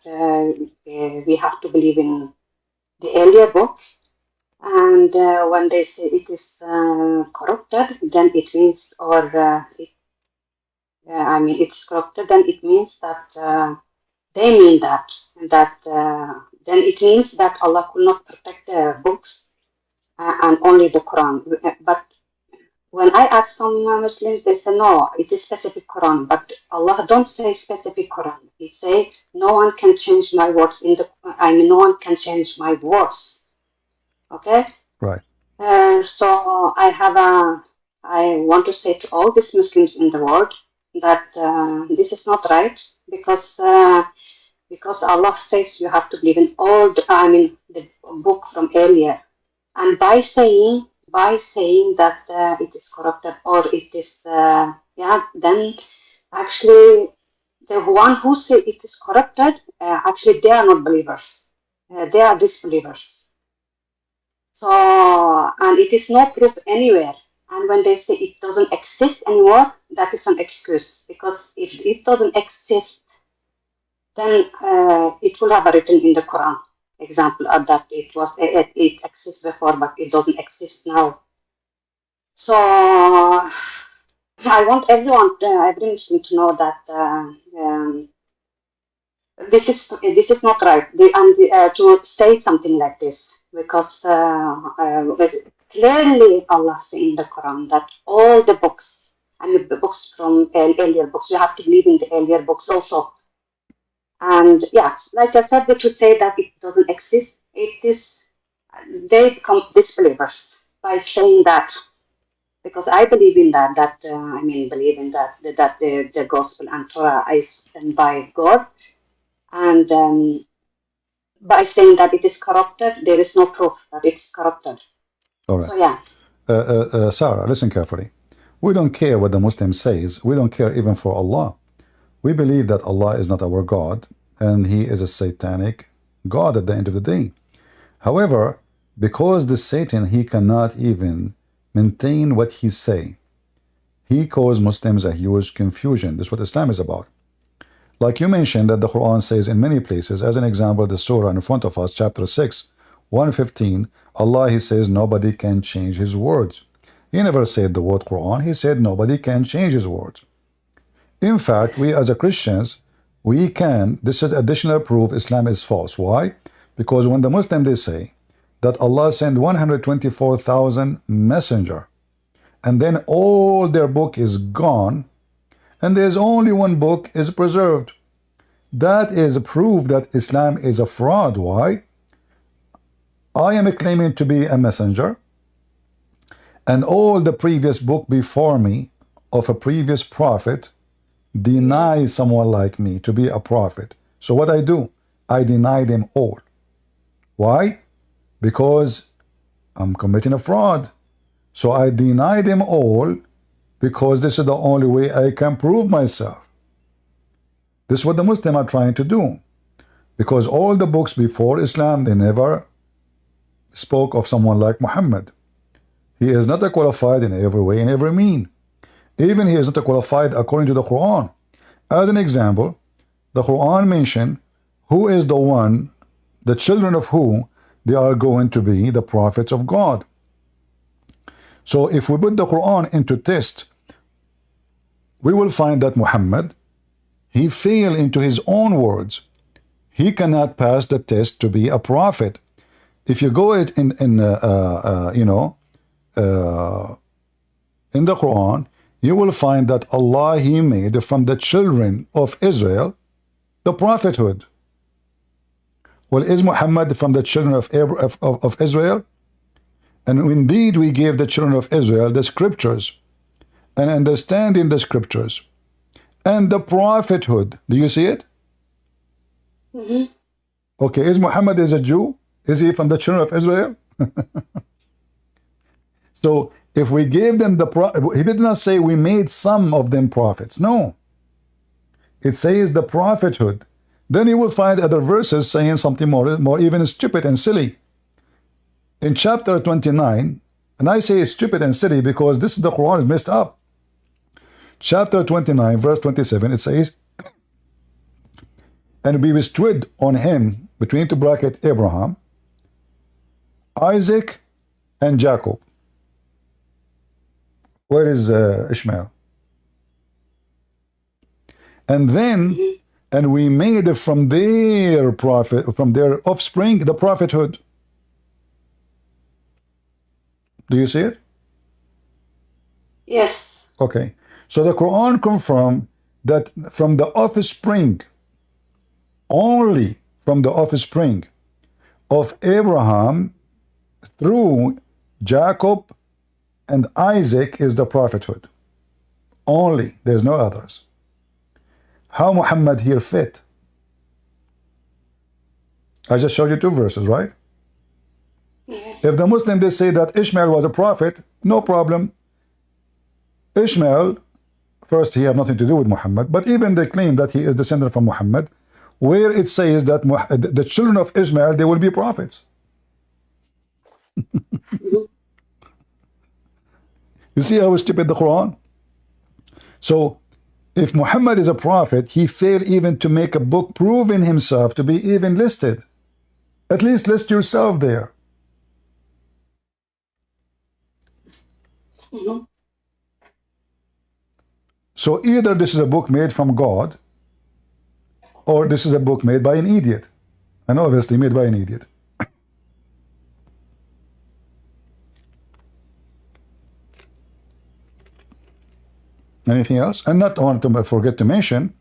we have to believe in the earlier book. And when they say it is corrupted, then it means, I mean, it's corrupted, then it means that they mean that then it means that Allah could not protect the books and only the Quran. But when I ask some Muslims, they say, no, it is specific Quran. But Allah don't say specific Quran. He say, no one can change my words no one can change my words. Okay? Right. So I want to say to all these Muslims in the world that this is not right, because Allah says you have to believe in the book from earlier, and by saying that it is corrupted or it is then actually the one who say it is corrupted, actually they are not believers. they are disbelievers. So, and it is not proof anywhere. And when they say it doesn't exist anymore, that is an excuse, because if it doesn't exist, then it will have written in the Quran, example, that it exists before, but it doesn't exist now. So I want every Muslim to know that this is not right. To say something like this, because clearly Allah says in the Quran that all the books, and the books from earlier books, you have to believe in the earlier books also. And yeah, like I said, to say that it doesn't exist, they become disbelievers by saying that. Because I believe in that. Believe in that the gospel and Torah is sent by God, and by saying that it is corrupted, there is no proof that it's corrupted. All right. So yeah. Sarah, listen carefully. We don't care what the Muslim says. We don't care even for Allah. We believe that Allah is not our God, and He is a satanic God at the end of the day. However, because the Satan, he cannot even maintain what he say, he caused Muslims a huge confusion. That's what Islam is about. Like you mentioned that the Quran says in many places, as an example, the surah in front of us, chapter 6, 115, Allah, He says nobody can change His words. He never said the word Quran. He said nobody can change His words. In fact, we as a Christians, we can, this is additional proof Islam is false. Why? Because when the Muslims, they say that Allah sent 124,000 messenger, and then all their book is gone, and there's only one book is preserved. That is a proof that Islam is a fraud. Why? I am claiming to be a messenger, and all the previous book before me of a previous prophet deny someone like me to be a prophet. So what I do? I deny them all. Why? Because I'm committing a fraud. So I deny them all because this is the only way I can prove myself. This is what the Muslims are trying to do. Because all the books before Islam, they never spoke of someone like Muhammad. He is not qualified in every way, in every mean. Even he is not qualified according to the Quran. As an example, the Quran mentioned who is the one, the children of who they are going to be the prophets of God. So if we put the Quran into test, we will find that Muhammad, he failed into his own words. He cannot pass the test to be a prophet. If you go it in the Quran, you will find that Allah, He made from the children of Israel the prophethood. Well, is Muhammad from the children of Israel? And indeed, we gave the children of Israel the scriptures and understanding the scriptures and the prophethood. Do you see it? Mm-hmm. Okay, is Muhammad is a Jew? Is he from the children of Israel? So if we gave them he did not say we made some of them prophets. No. It says the prophethood. Then you will find other verses saying something more even stupid and silly. In chapter 29, and I say it's stupid and silly because this is the Quran is messed up. Chapter 29, verse 27, it says, and we bestowed on him, between two brackets, Abraham, Isaac, and Jacob. Where is Ishmael? And then, and we made from their prophet, from their offspring, the prophethood. Do you see it? Yes. Okay. So the Quran confirms that from the offspring, only from the offspring of Abraham through Jacob and Isaac is the prophethood. Only. There's no others. How Muhammad here fit? I just showed you two verses, right? Yes. If the Muslim they say that Ishmael was a prophet, no problem. Ishmael, first he had nothing to do with Muhammad, but even they claim that he is descended from Muhammad. where it says that the children of Ishmael, they will be prophets. You see how stupid the Quran? So if Muhammad is a prophet, he failed even to make a book proving himself to be even listed. At least list yourself there. So either this is a book made from God, or this is a book made by an idiot. And obviously made by an idiot. Anything else? And not want to forget to mention,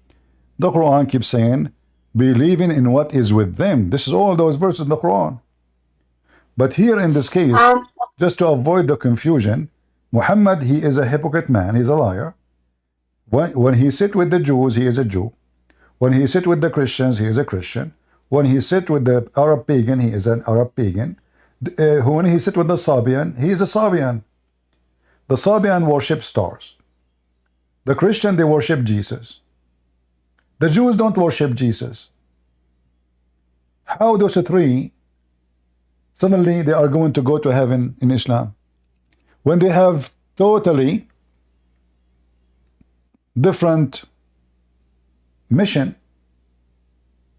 the Quran keeps saying, believing in what is with them. This is all those verses in the Quran. But here in this case, just to avoid the confusion, Muhammad, he is a hypocrite man. He's a liar. When he sit with the Jews, he is a Jew. When he sit with the Christians, he is a Christian. When he sit with the Arab pagan, he is an Arab pagan. When he sit with the Sabian, he is a Sabian. The Sabian worship stars. The Christian, they worship Jesus. The Jews don't worship Jesus. How those three suddenly they are going to go to heaven in Islam when they have totally different mission?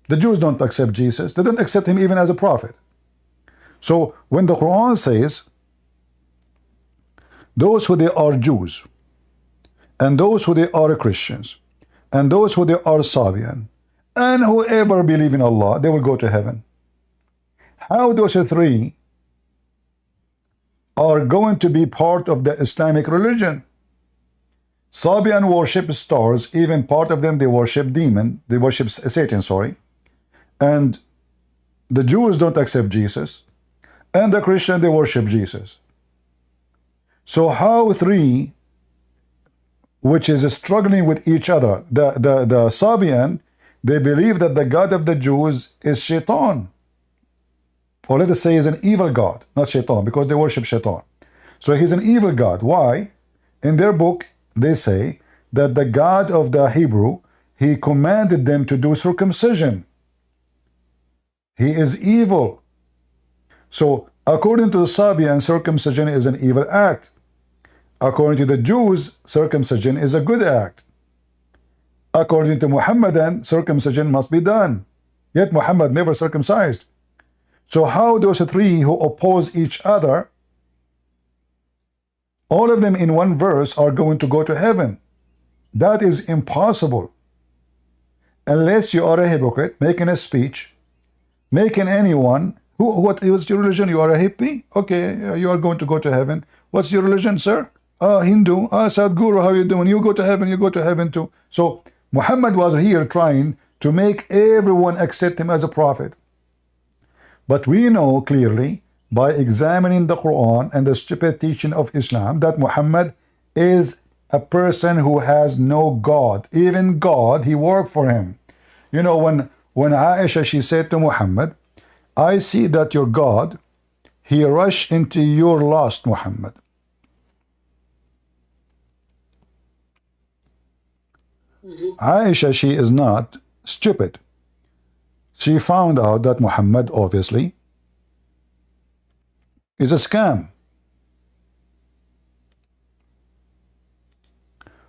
The Jews don't accept Jesus. They don't accept him even as a prophet. So when the Quran says those who they are Jews, and those who they are Christians, and those who they are Sabian, and whoever believe in Allah, they will go to heaven. How those three are going to be part of the Islamic religion? Sabian worship stars, even part of them, they worship they worship Satan, sorry. And the Jews don't accept Jesus, and the Christian, they worship Jesus. So how three, which is struggling with each other, the Sabian, they believe that the God of the Jews is Shaitan, or let us say is an evil God, not Shaitan, because they worship Shaitan. So he's an evil God. Why? In their book, they say that the God of the Hebrew, he commanded them to do circumcision. He is evil. So according to the Sabian, circumcision is an evil act. According to the Jews, circumcision is a good act. According to Muhammadan, circumcision must be done. Yet Muhammad never circumcised. So how those three who oppose each other, all of them in one verse, are going to go to heaven? That is impossible. Unless you are a hypocrite, making a speech, making anyone, what is your religion? You are a hippie? Okay, you are going to go to heaven. What's your religion, sir? Hindu. Sadhguru, how you doing? You go to heaven too. So Muhammad was here trying to make everyone accept him as a prophet. But we know clearly by examining the Quran and the stupid teaching of Islam that Muhammad is a person who has no God. Even God, he worked for him. You know, when Aisha, she said to Muhammad, I see that your God, he rushed into your lust, Muhammad. Aisha, she is not stupid. She found out that Muhammad obviously is a scam.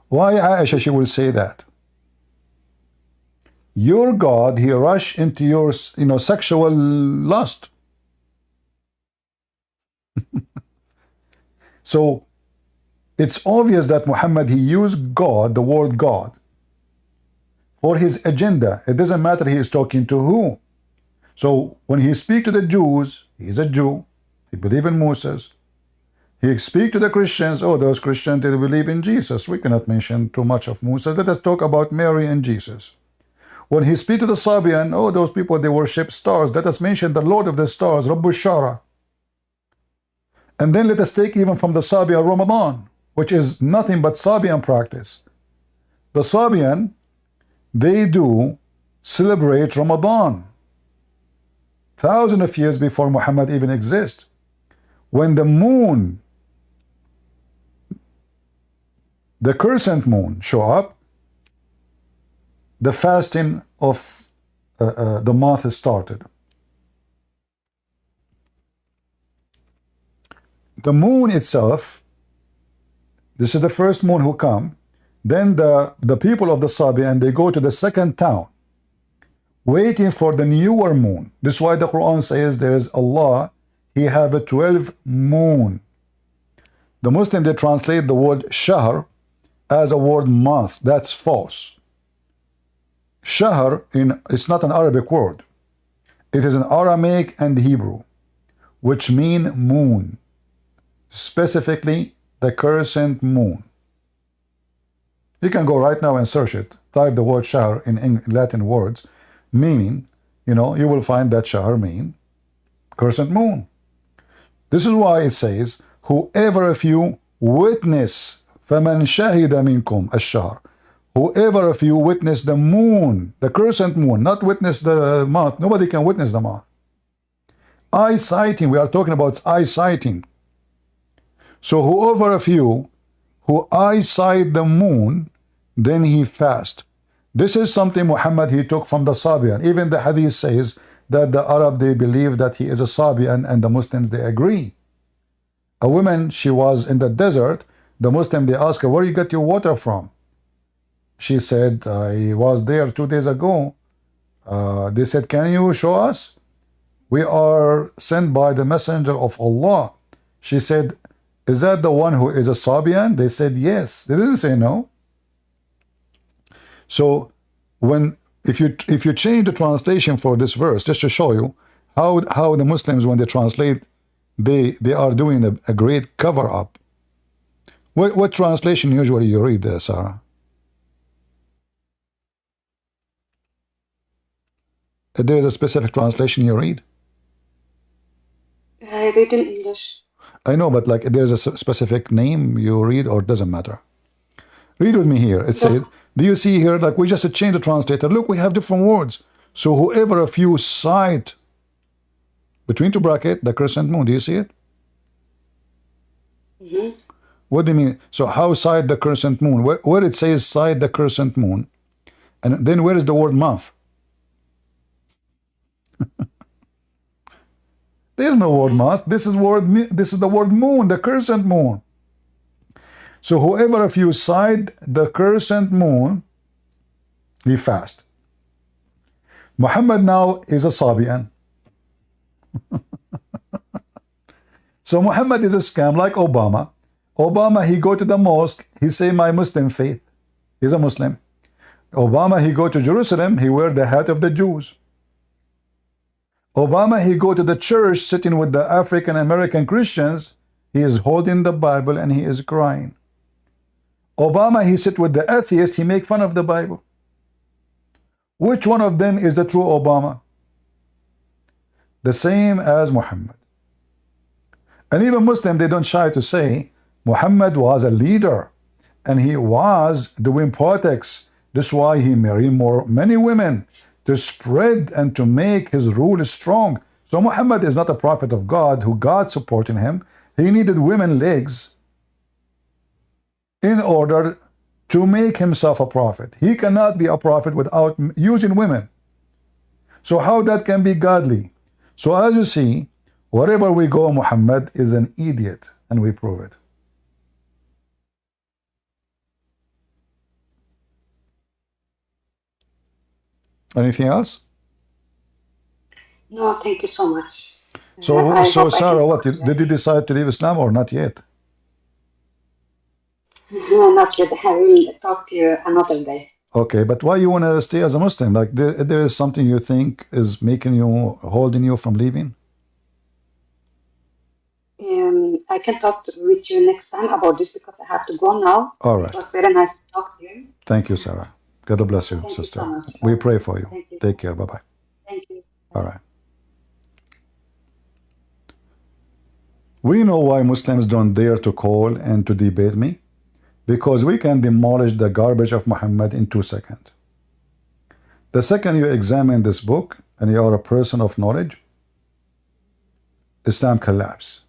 Why Aisha, she will say that? Your God, he rushed into your, sexual lust. So it's obvious that Muhammad, he used God, the word God, for his agenda. It doesn't matter he is talking to who. So when he speaks to the Jews, he's a Jew. He believes in Moses. He speaks to the Christians. Oh, those Christians, they believe in Jesus. We cannot mention too much of Moses. Let us talk about Mary and Jesus. When he speaks to the Sabian, oh, those people, they worship stars. Let us mention the Lord of the stars, Rabbu Shara. And then let us take even from the Sabian Ramadan, which is nothing but Sabian practice. The Sabian, they do celebrate Ramadan thousands of years before Muhammad even exists. When the moon, the crescent moon, show up, the fasting of the month started. The moon itself, this is the first moon who come. Then the people of the Sabian, they go to the second town, waiting for the newer moon. This is why the Quran says there is Allah, He have a 12 moon. The Muslim, they translate the word shahr as a word month. That's false. Shahr, it's not an Arabic word. It is an Aramaic and Hebrew, which mean moon. Specifically, the crescent moon. You can go right now and search it. Type the word shahr in Latin words, meaning, you will find that shahr mean crescent moon. This is why it says, whoever of you witness, فَمَنْ شَهِدَ مِنْكُمْ الشَّهْرِ, whoever of you witness the moon, the crescent moon, not witness the month. Nobody can witness the month. Eye sighting, we are talking about eye sighting. So whoever of you who eyesight the moon, then he fast. This is something Muhammad, he took from the Sabian. Even the hadith says that the Arab, they believe that he is a Sabian, and the Muslims, they agree. A woman, she was in the desert. The Muslim, they asked her, where you get your water from? She said, I was there 2 days ago. They said, can you show us? We are sent by the messenger of Allah. She said, is that the one who is a Sabian? They said yes. They didn't say no. So if you change the translation for this verse, just to show you how the Muslims, when they translate, they are doing a great cover up. What translation usually you read there, Sarah? There is a specific translation you read? I read in English. I know, but like there's a specific name you read, or it doesn't matter. Read with me here. It says, do you see here, like we just changed the translator. Look, we have different words. So whoever of you sight, between two bracket, the crescent moon, do you see it? Mm-hmm. What do you mean? So how sight the crescent moon? Where it says sight the crescent moon, and then where is the word month? There's no word month. This is the word moon, the crescent moon. So whoever of you sight the crescent moon, he fast. Muhammad now is a Sabian. So Muhammad is a scam like Obama. Obama, he go to the mosque, he say my Muslim faith. He's a Muslim. Obama, he go to Jerusalem, he wear the hat of the Jews. Obama, he go to the church sitting with the African American Christians, he is holding the Bible and he is crying. Obama, he sit with the atheist, he make fun of the Bible. Which one of them is the true Obama? The same as Muhammad. And even Muslim, they don't shy to say Muhammad was a leader and he was doing politics. This is why he married many women, to spread and to make his rule strong. So Muhammad is not a prophet of God who God supporting him. He needed women legs in order to make himself a prophet. He cannot be a prophet without using women. So how that can be godly? So as you see, wherever we go, Muhammad is an idiot, and we prove it. Anything else? No, thank you so much. So Sarah, what did you decide to leave Islam or not yet? Not yet. I will talk to you another day. Okay, but why you want to stay as a Muslim? Like there is something you think is making you, holding you from leaving? I can talk with you next time about this because I have to go now. All right. It was very nice to talk to you. Thank you, Sarah. God bless you, Thank sister. you so much. We pray for you. Thank you. Take care. Bye-bye. Thank you. All right. We know why Muslims don't dare to call and to debate me. Because we can demolish the garbage of Muhammad in 2 seconds. The second you examine this book and you are a person of knowledge, Islam collapse.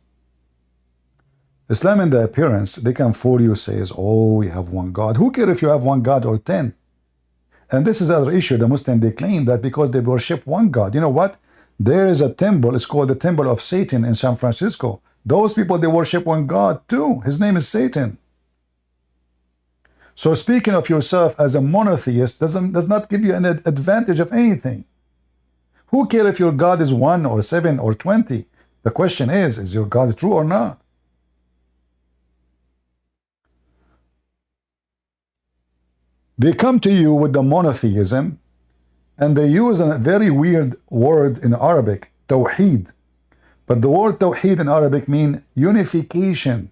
Islam in the appearance, they can fool you, says, oh, we have one God. Who cares if you have one God or 10? And this is the other issue. The Muslim, they claim that because they worship one God. You know what? There is a temple. It's called the Temple of Satan in San Francisco. Those people, they worship one God too. His name is Satan. So speaking of yourself as a monotheist does not give you an advantage of anything. Who cares if your God is 1 or 7 or 20? The question is your God true or not? They come to you with the monotheism, and they use a very weird word in Arabic, tawheed. But the word tawheed in Arabic means unification.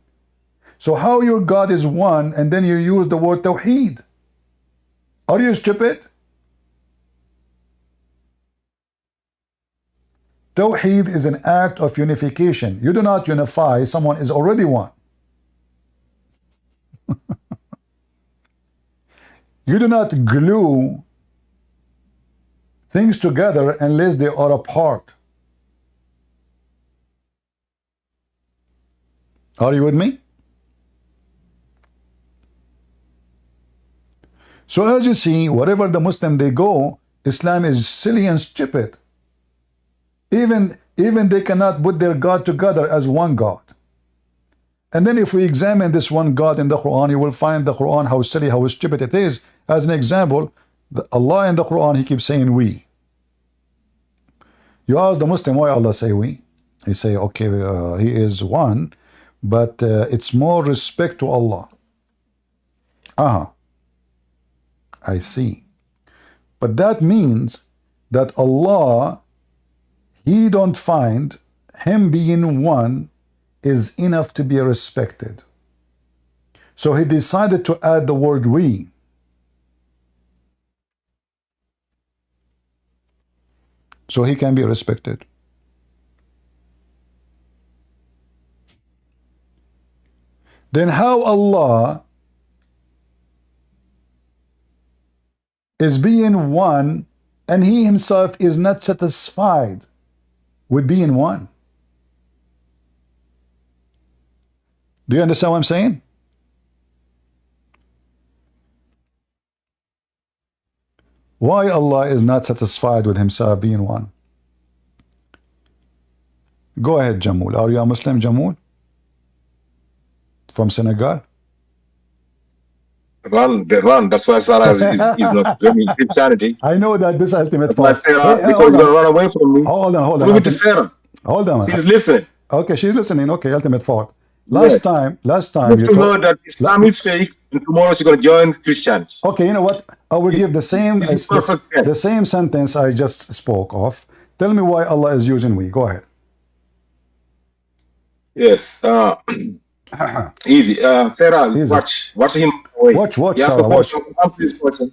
So how your God is one, and then you use the word tawheed? Are you stupid? Tawheed is an act of unification. You do not unify, someone is already one. You do not glue things together unless they are apart. Are you with me? So as you see, wherever the Muslim they go, Islam is silly and stupid. Even they cannot put their God together as one God. And then if we examine this one God in the Quran, you will find the Quran, how silly, how stupid it is. As an example, Allah in the Quran, he keeps saying we. You ask the Muslim, why Allah say we? He say, okay, he is one, but it's more respect to Allah. I see. But that means that Allah, he don't find him being one is enough to be respected. So he decided to add the word we. So he can be respected. Then how Allah is being one and he himself is not satisfied with being one? Do you understand what I'm saying? Why Allah is not satisfied with himself being one? Go ahead, Jamul. Are you a Muslim, Jamul? From Senegal? Run. That's why Sarah is not doing Christianity. I know that this ultimate part. Sarah, because he's going to run away from me. Hold on. Prove it to Sarah. Hold on. She's listening. Okay, she's listening. Okay, ultimate fault. Last time you told her that Islam is fake, and tomorrow she's going to join Christianity. Okay, you know what? I will give the same sentence I just spoke of. Tell me why Allah is using we. Go ahead. Yes. Easy. Sarah, easy. Watch him. Watch, Sarah, watch. Answer this question.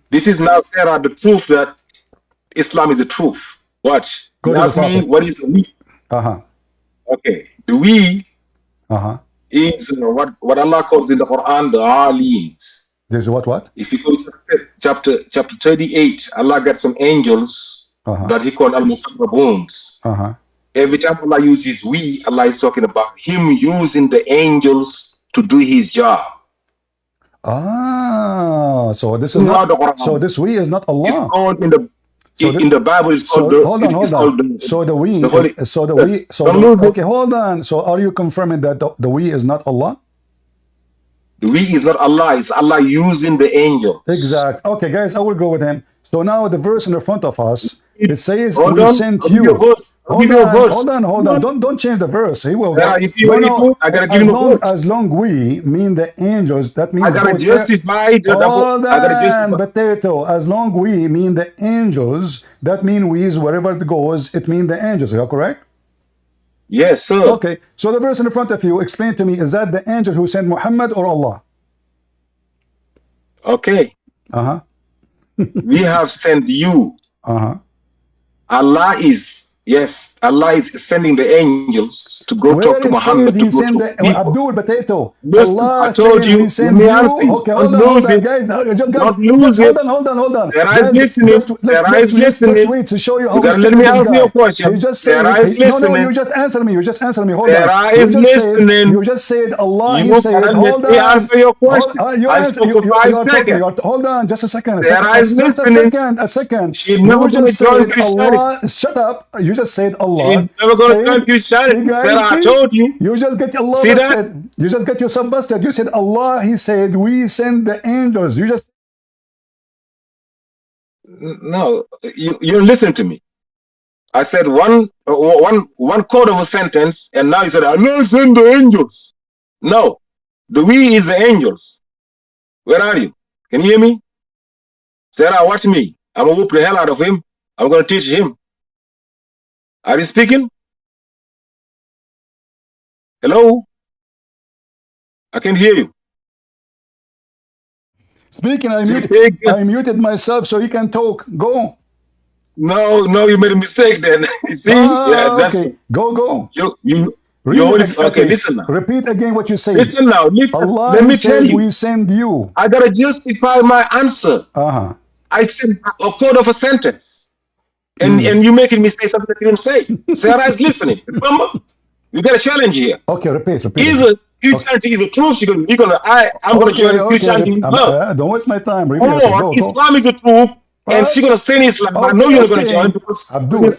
This is now, Sarah, the proof that Islam is the truth. Watch. Ask me, what is the we? Okay. The we is what Allah calls in the Quran the Alins. There's what? If you go to chapter 38, Allah got some angels that he called Al-Muqarrabuns. Every time Allah uses we, Allah is talking about him using the angels to do his job. So this is not. So this we is not Allah. It's called in the Bible. It's called hold on. So the we. Okay, hold on. So are you confirming that the we is not Allah? The we is not Allah. It's Allah using the angels. Exact. Okay, guys, I will go with him. So now the verse in the front of us, it says we sent you. Hold on. Don't change the verse. He will. You see what I gotta give him a verse. As long we mean the angels, that means I gotta justify the potato. As long we mean the angels, that means we is wherever it goes, it means the angels. Are you correct? Yes, sir. Okay. So the verse in front of you, explain to me, is that the angel who sent Muhammad or Allah? Okay. We have sent you. Allah is Yes, Allah is sending the angels to go talk to Muhammad. To go to Abdul potato. Listen, Allah I told you. let me answer you. Okay, hold on, guys. Don't lose it. Hold on. Sarah is listening. Sarah is listening. Just wait to show you how. You gotta let me answer your question. You just said, Sarah is listening. No, you just answer me. Hold Sarah on. is listening. You just said Allah. You said, hold on. Let me answer your question. I spoke for 5 seconds. Hold on, just a second. Sarah is listening. A second. She's never going to join Christianity. Shut up. You just said Allah. She's never going to join Christianity. Sarah, I told you. You just get Allah. See that? You just get yourself busted. You said Allah. He said we send the angels. You just. No, you listen to me. I said one quarter of a sentence, and now you said Allah send the angels. No, the we is the angels. Where are you? Can you hear me? Sarah, watch me. I'm gonna whoop the hell out of him. I'm gonna teach him. Are you speaking? Hello? I can hear you. Speaking, I muted myself so you can talk. Go. No, you made a mistake then. See? Yeah, that's okay. Go. You okay, listen now. Repeat again what you say. Listen now, listen. Allah Let me tell you. We send you. I gotta justify my answer. I said a quarter of a sentence. And you making me say something that you didn't say. Sarah is listening. Remember? You got a challenge here. Okay, repeat. Christianity is a truth. I'm gonna join Christianity. Don't waste my time. Islam is a truth, and she's gonna say Islam. I know you're gonna join because Abdul,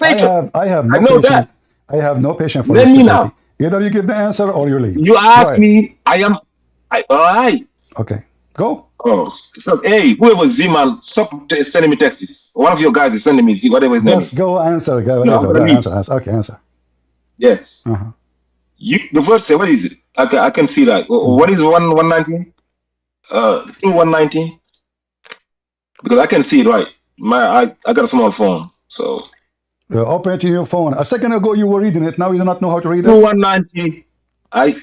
I have no patience. That. I have no patience for Let this. Me now. Either you give the answer or you leave. You ask me. All right. Okay. Go. Oh, because hey, whoever Zeman, stop sending me texts. One of your guys is sending me whatever his name is. Go answer. Go answer. Okay, answer. Yes. The verse say, what is it? I can see that. What is 119? 119? Because I can see it right. I got a small phone, so. Open it to your phone. A second ago you were reading it. Now you do not know how to read it. 119. I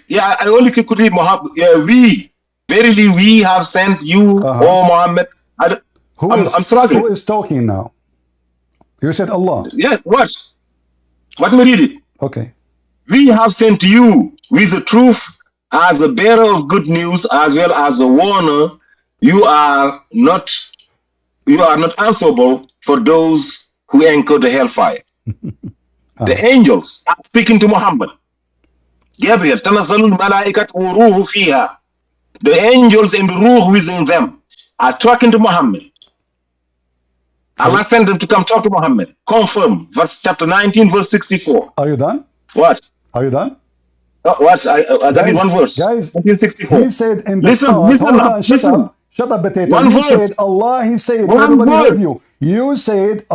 only could read Muhammad. Verily we have sent you, O Muhammad. I'm struggling. Who is talking now? You said Allah. Yes, watch. Let me read it. Okay. We have sent you with the truth as a bearer of good news as well as a warner. You are not answerable for those who anchor the hellfire. The angels are speaking to Muhammad. Gabriel, tanazzalul malaikat wa ruhu fiha. The angels and the ruh within them are talking to Muhammad. Allah sent them to come talk to Muhammad. Confirm. Chapter 19, verse 64. Are you done? What? Are you done? What? I got one verse. Guys, 1964. He said in the Listen. Shut up, potato. One verse. Said Allah, he said. One verse. You said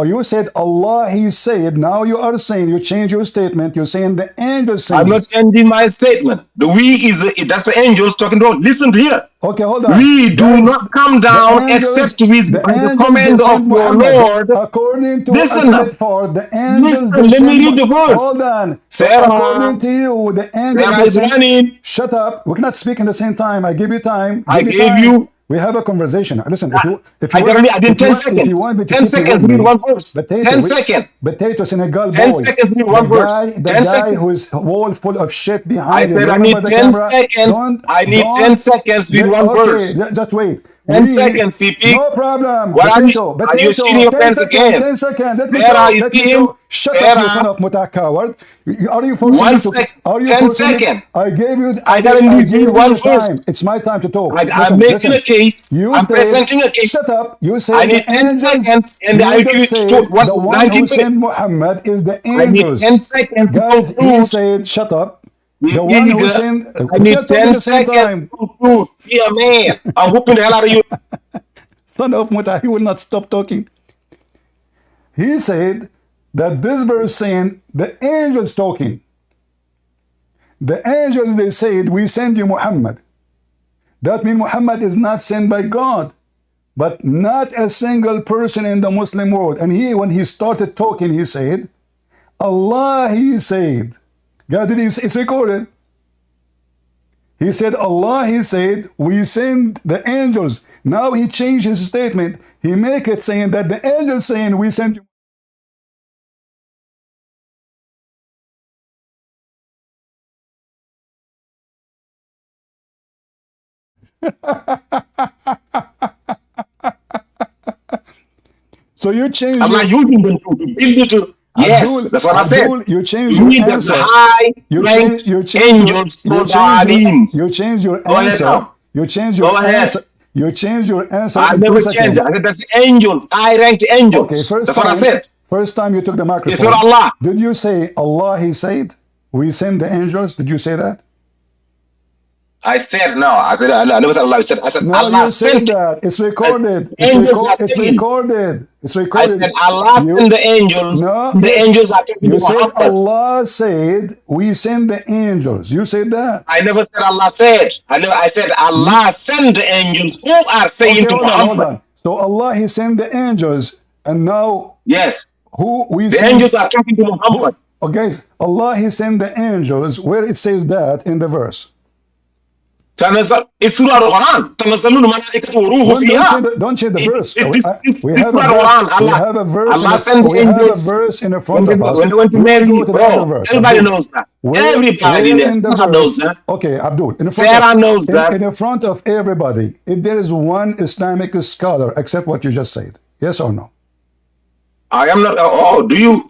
Allah, he said. Now you are saying, you change your statement. You're saying the angels saying. I'm not changing my statement. The we is, that's the angels talking about. Listen here. Okay, hold on. We do not come down except with the command of your Lord. According to listen now. The angels listen, let me read the verse. Hold on. Sarah. According to you, the angels. Sarah is running. Shut up. We cannot speak in the same time. I give you time. I gave you. We have a conversation. Listen, if I did 10 seconds. 10 seconds, read one verse. 10 seconds. Potato Senegal 10 seconds, read one verse. The guy who is wall full of shit behind I said I need 10 seconds. I need 10 seconds, read one verse. Just wait. 10 seconds, CP. No problem. What are you shitting your pants again? 10 seconds. Let me Sarah, you see him? Shut up, you son of Muta coward. Are you forcing me to... 10 seconds. I gave you... I gotta need you one verse. It's my time to talk. I'm making a case. I'm presenting a case. Shut up. You said I need 10 seconds and I give you 90 minutes. Muhammad is the I need angels. 10 seconds to Guys, conclude. he said, shut up. The one who sent... I need 10 seconds to conclude. Be a man. I'm whooping the hell out of you. Son of Muta, he will not stop talking. He said that this verse saying the angels talking. The angels, they said, we send you Muhammad. That means Muhammad is not sent by God. But not a single person in the Muslim world. And when he started talking, he said, Allah, he said. God, it's recorded. He said, Allah, he said, we send the angels. Now he changed his statement. He make it saying that the angels saying we send you. So you change. I'm not using them to build it to. Yes, that's what I said. You change your answer. You change your answer. You change your answer. You change your answer. I never changed. I said that's angels. I ranked angels. Okay, that's what I said. First time you took the microphone. It's not Allah. Did you say Allah? He said, "We send the angels." Did you say that? I said no. I said I never said Allah. I said no, Allah you said sent. That. It's recorded. It's recorded. It's recorded. I said Allah sent the angels. No, the angels are taking you said Allah said we send the angels. You said that. I never said Allah said. I said Allah sent the angels who are saying to Muhammad. Hold on. So Allah He sent the angels, and now yes, the angels are talking to Muhammad. Okay, Allah He sent the angels. Where it says that in the verse? It's through the Quran. Don't change the verse. We have a verse. Allah sent the angels. We have a verse in front of us. When they went to Mary, everybody knows that. Everybody knows that. Okay, Abdul. Sarah knows that. In front of everybody, if there is one Islamic scholar, accept what you just said. Yes or no? I am not. Do you?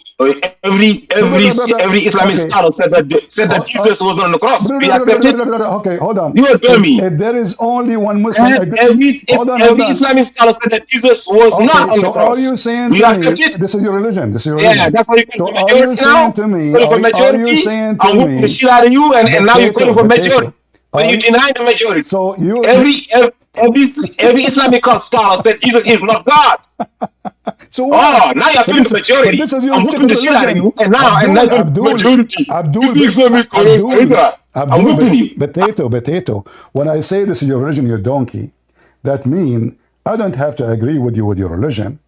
Every Islamic scholar said that Jesus was on the cross. We accept it. Okay, hold on. You tell me. If there is only one Muslim. Every Islamic scholar said that Jesus was not on the cross. Are you saying we accept it? This is your religion. This is your religion. Yeah, that's why you're calling for majority now. Are you saying to me? I'm whooping the shit out of you, and now you're calling for majority. But you deny the majority. So you every Islamic scholar said Jesus is not God. So what? Now you're killing the majority. I'm whooping the shit out of you, and now the majority. This is Islamic scholar. I'm whooping you. Potato. When I say this is your religion, you donkey, that means I don't have to agree with you with your religion,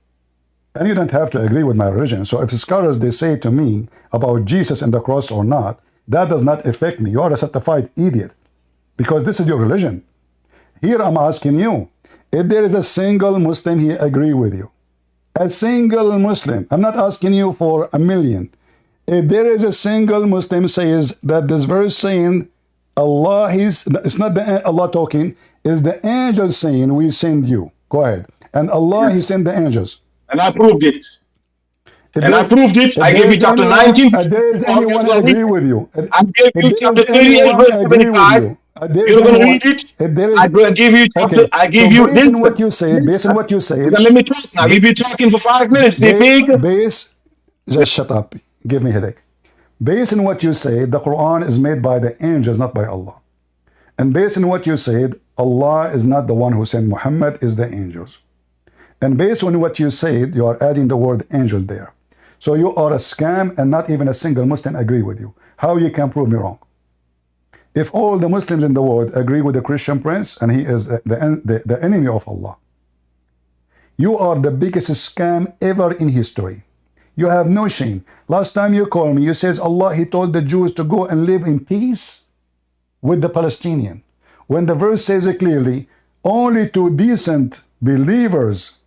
and you don't have to agree with my religion. So if scholars they say to me about Jesus and the cross or not, that does not affect me. You are a certified idiot, because this is your religion. Here I'm asking you, if there is a single Muslim he agree with you, a single Muslim, I'm not asking you for a million. If there is a single Muslim says that this verse saying Allah, it's not the Allah talking, is the angel saying we send you. Go ahead. And Allah, He sent the angels. And I proved it. I gave you chapter 19. There is anyone agree with you. I gave you chapter 38, verse 75. You're going to read it? I give you chapter. I give you based on what you say. Based on what you say. Let me talk now. We've been talking for 5 minutes. Just shut up. Give me a headache. Based on what you say, the Quran is made by the angels, not by Allah. And based on what you said, Allah is not the one who sent Muhammad, is the angels. And based on what you said, you are adding the word angel there. So you are a scam, and not even a single Muslim agree with you. How you can prove me wrong? If all the Muslims in the world agree with the Christian prince, and he is the enemy of Allah, you are the biggest scam ever in history. You have no shame. Last time you called me, you says Allah, He told the Jews to go and live in peace with the Palestinian. When the verse says it clearly, only to decent believers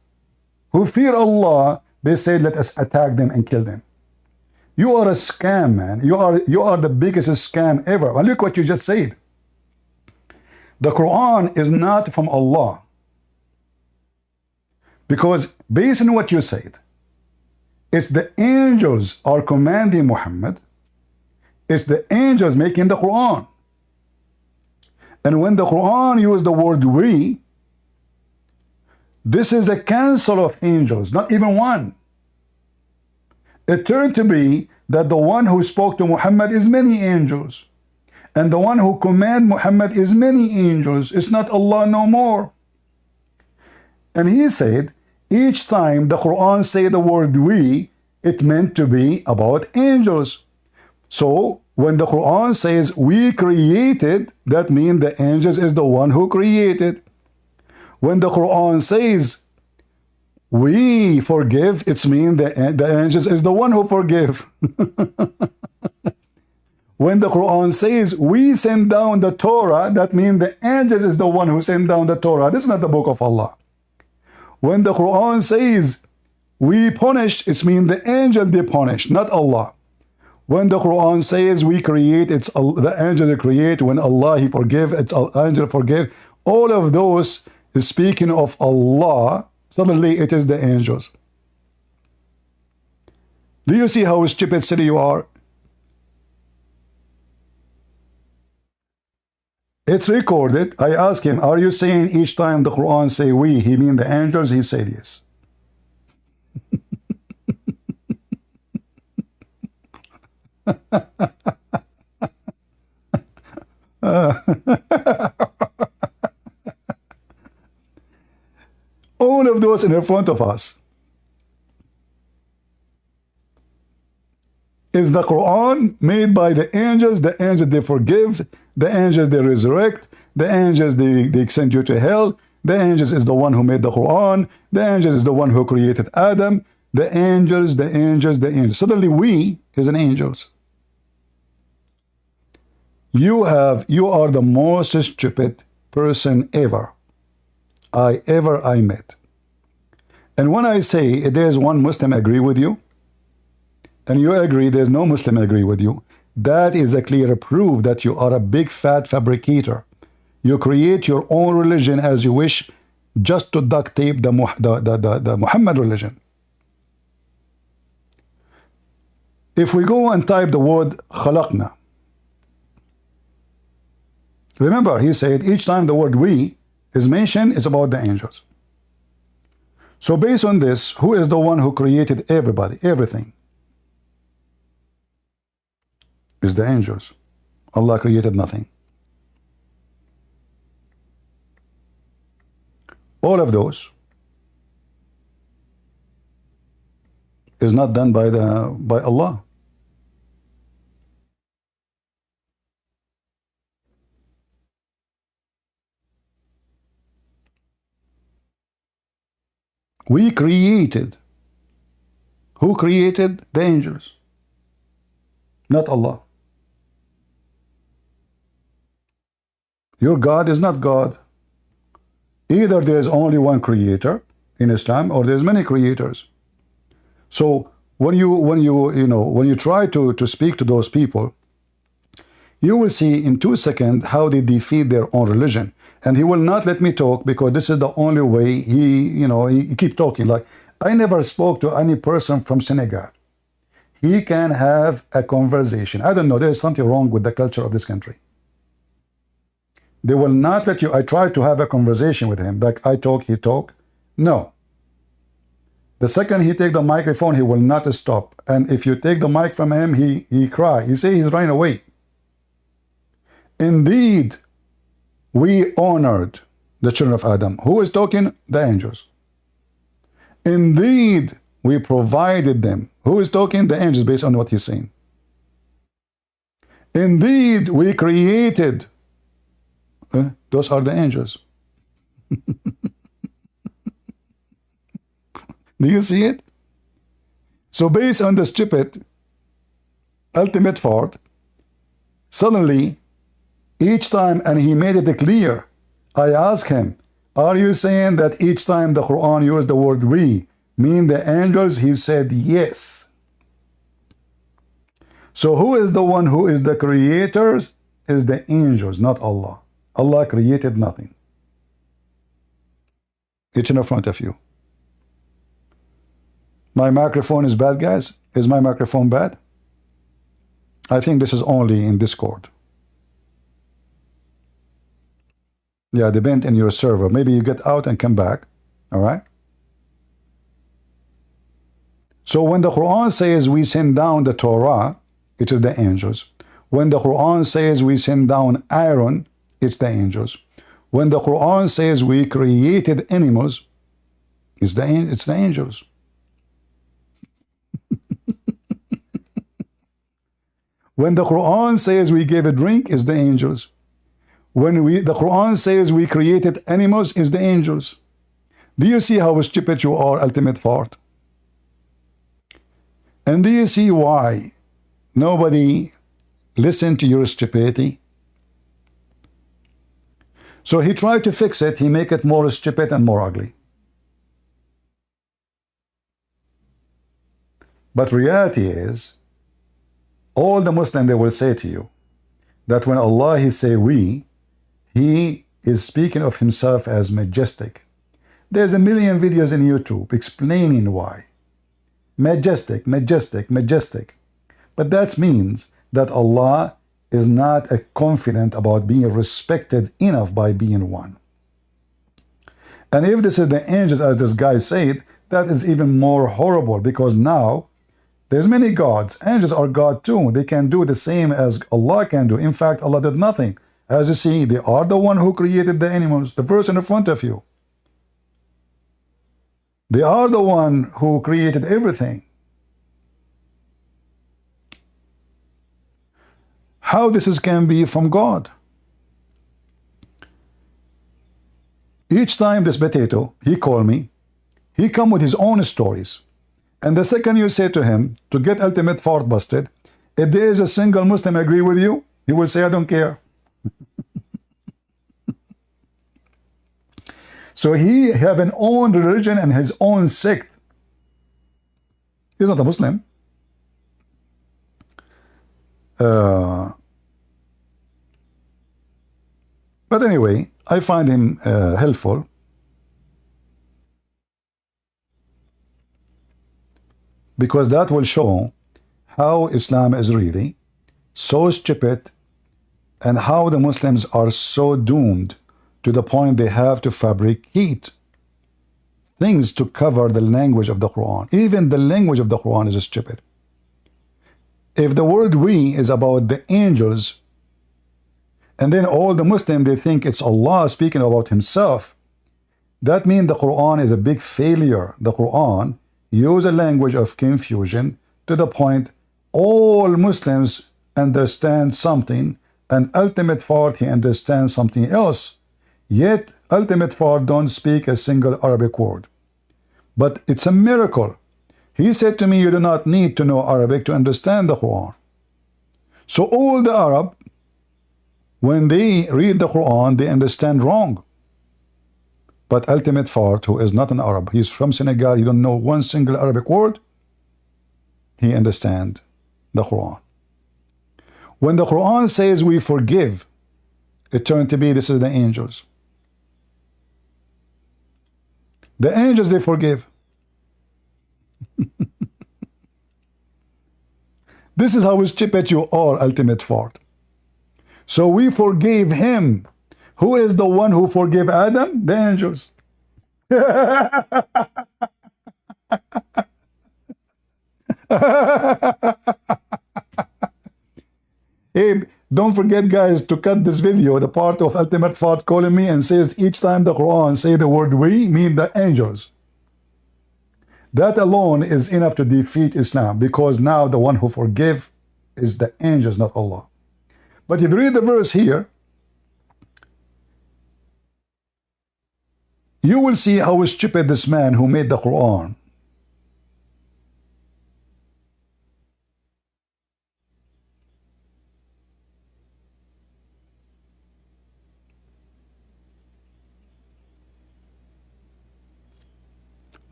who fear Allah, they say, let us attack them and kill them. You are a scam, man. You are the biggest scam ever. And look what you just said. The Quran is not from Allah. Because based on what you said, it's the angels are commanding Muhammad. It's the angels making the Quran. And when the Quran used the word we, this is a council of angels, not even one. It turned to be that the one who spoke to Muhammad is many angels. And the one who command Muhammad is many angels. It's not Allah no more. And he said, each time the Quran say the word we, it meant to be about angels. So when the Quran says we created, that means the angels is the one who created. When the Quran says we forgive, it means the angels is the one who forgive. When the Quran says we send down the Torah, that means the angels is the one who sent down the Torah. This is not the book of Allah. When the Quran says we punish, it means the angel they punish, not Allah. When the Quran says we create, it's the angel create. When Allah He forgive, it's angel forgive. All of those is speaking of Allah. Suddenly it is the angels. Do you see how stupid silly you are? It's recorded. I asked him, are you saying each time the Quran say we, he mean the angels? He said yes. All of those in front of us. Is the Quran made by the angels? The angels, they forgive. The angels, they resurrect. The angels, they send you to hell. The angels is the one who made the Quran. The angels is the one who created Adam. The angels, the angels, the angels. Suddenly we is an angels. You are the most stupid person ever I met. And when I say there's one Muslim agree with you, and you agree there's no Muslim agree with you, that is a clear proof that you are a big fat fabricator. You create your own religion as you wish, just to duct tape the Muhammad religion. If we go and type the word khalaqna, remember he said each time the word we is mentioned is about the angels. So based on this, who is the one who created everybody, everything? Is the angels. Allah created nothing. All of those is not done by Allah. We created. Who created? The angels, not Allah. Your God is not God. Either there is only one creator in Islam, or there's many creators. So when you try to speak to those people, you will see in 2 seconds how they defeat their own religion. And he will not let me talk because this is the only way. He keep talking. Like, I never spoke to any person from Senegal. He can have a conversation. I don't know, there is something wrong with the culture of this country. They will not let you. I tried to have a conversation with him, like I talk, he talk. No. The second he take the microphone, he will not stop. And if you take the mic from him, he cry. He say he's running away. Indeed, we honored the children of Adam. Who is talking? The angels. Indeed, we provided them. Who is talking? The angels, based on what he's saying. Indeed, we created. Those are the angels. Do you see it? So based on the stupid ultimate fault, suddenly each time, and he made it clear, I asked him, are you saying that each time the Quran used the word we mean the angels? He said yes. So who is the one who is the creators? Is the angels, not Allah. Allah created nothing. It's in front of you. My microphone is bad, guys. Is my microphone bad? I think this is only in Discord. Yeah, depend on your server. Maybe you get out and come back. All right? So when the Quran says we send down the Torah, it is the angels. When the Quran says we send down iron, it's the angels. When the Quran says we created animals, it's the angels. When the Quran says we gave a drink, it's the angels. When the Quran says we created animals, it's the angels. Do you see how stupid you are, ultimate fart? And do you see why nobody listened to your stupidity? So he tried to fix it. He make it more stupid and more ugly. But reality is, all the Muslims, they will say to you that when Allah, he say we, he is speaking of himself as majestic. There's a million videos in YouTube explaining why. Majestic, majestic, majestic. But that means that Allah is not confident about being respected enough by being one. And if this is the angels, as this guy said, that is even more horrible, because now there's many gods. Angels are God too. They can do the same as Allah can do. In fact, Allah did nothing. As you see, they are the one who created the animals, the person in front of you. They are the one who created everything. How this can be from God? Each time this potato, he called me, he come with his own stories. And the second you say to him, to get ultimate fart busted, if there is a single Muslim agree with you, he will say, I don't care. So he have an own religion and his own sect. He's not a Muslim. But anyway, I find him helpful. Because that will show how Islam is really so stupid and how the Muslims are so doomed to the point they have to fabricate things to cover the language of the Quran. Even the language of the Quran is stupid. If the word we is about the angels, and then all the Muslims, they think it's Allah speaking about himself, that means the Quran is a big failure. The Quran uses a language of confusion to the point all Muslims understand something, and ultimate fart he understands something else. Yet ultimate fart don't speak a single Arabic word. But it's a miracle. He said to me, you do not need to know Arabic to understand the Quran. So all the Arab, when they read the Quran, they understand wrong. But ultimate fart, who is not an Arab, he's from Senegal, he don't know one single Arabic word, he understand the Quran. When the Quran says we forgive, it turned to be this is the angels. The angels, they forgive. This is how stupid you are, ultimate fart. So we forgave him. Who is the one who forgave Adam? The angels. Hey, don't forget, guys, to cut this video, the part of ultimate fart calling me and says each time the Quran say the word we, mean the angels. That alone is enough to defeat Islam, because now the one who forgive is the angels, not Allah. But if you read the verse here, you will see how stupid this man who made the Quran.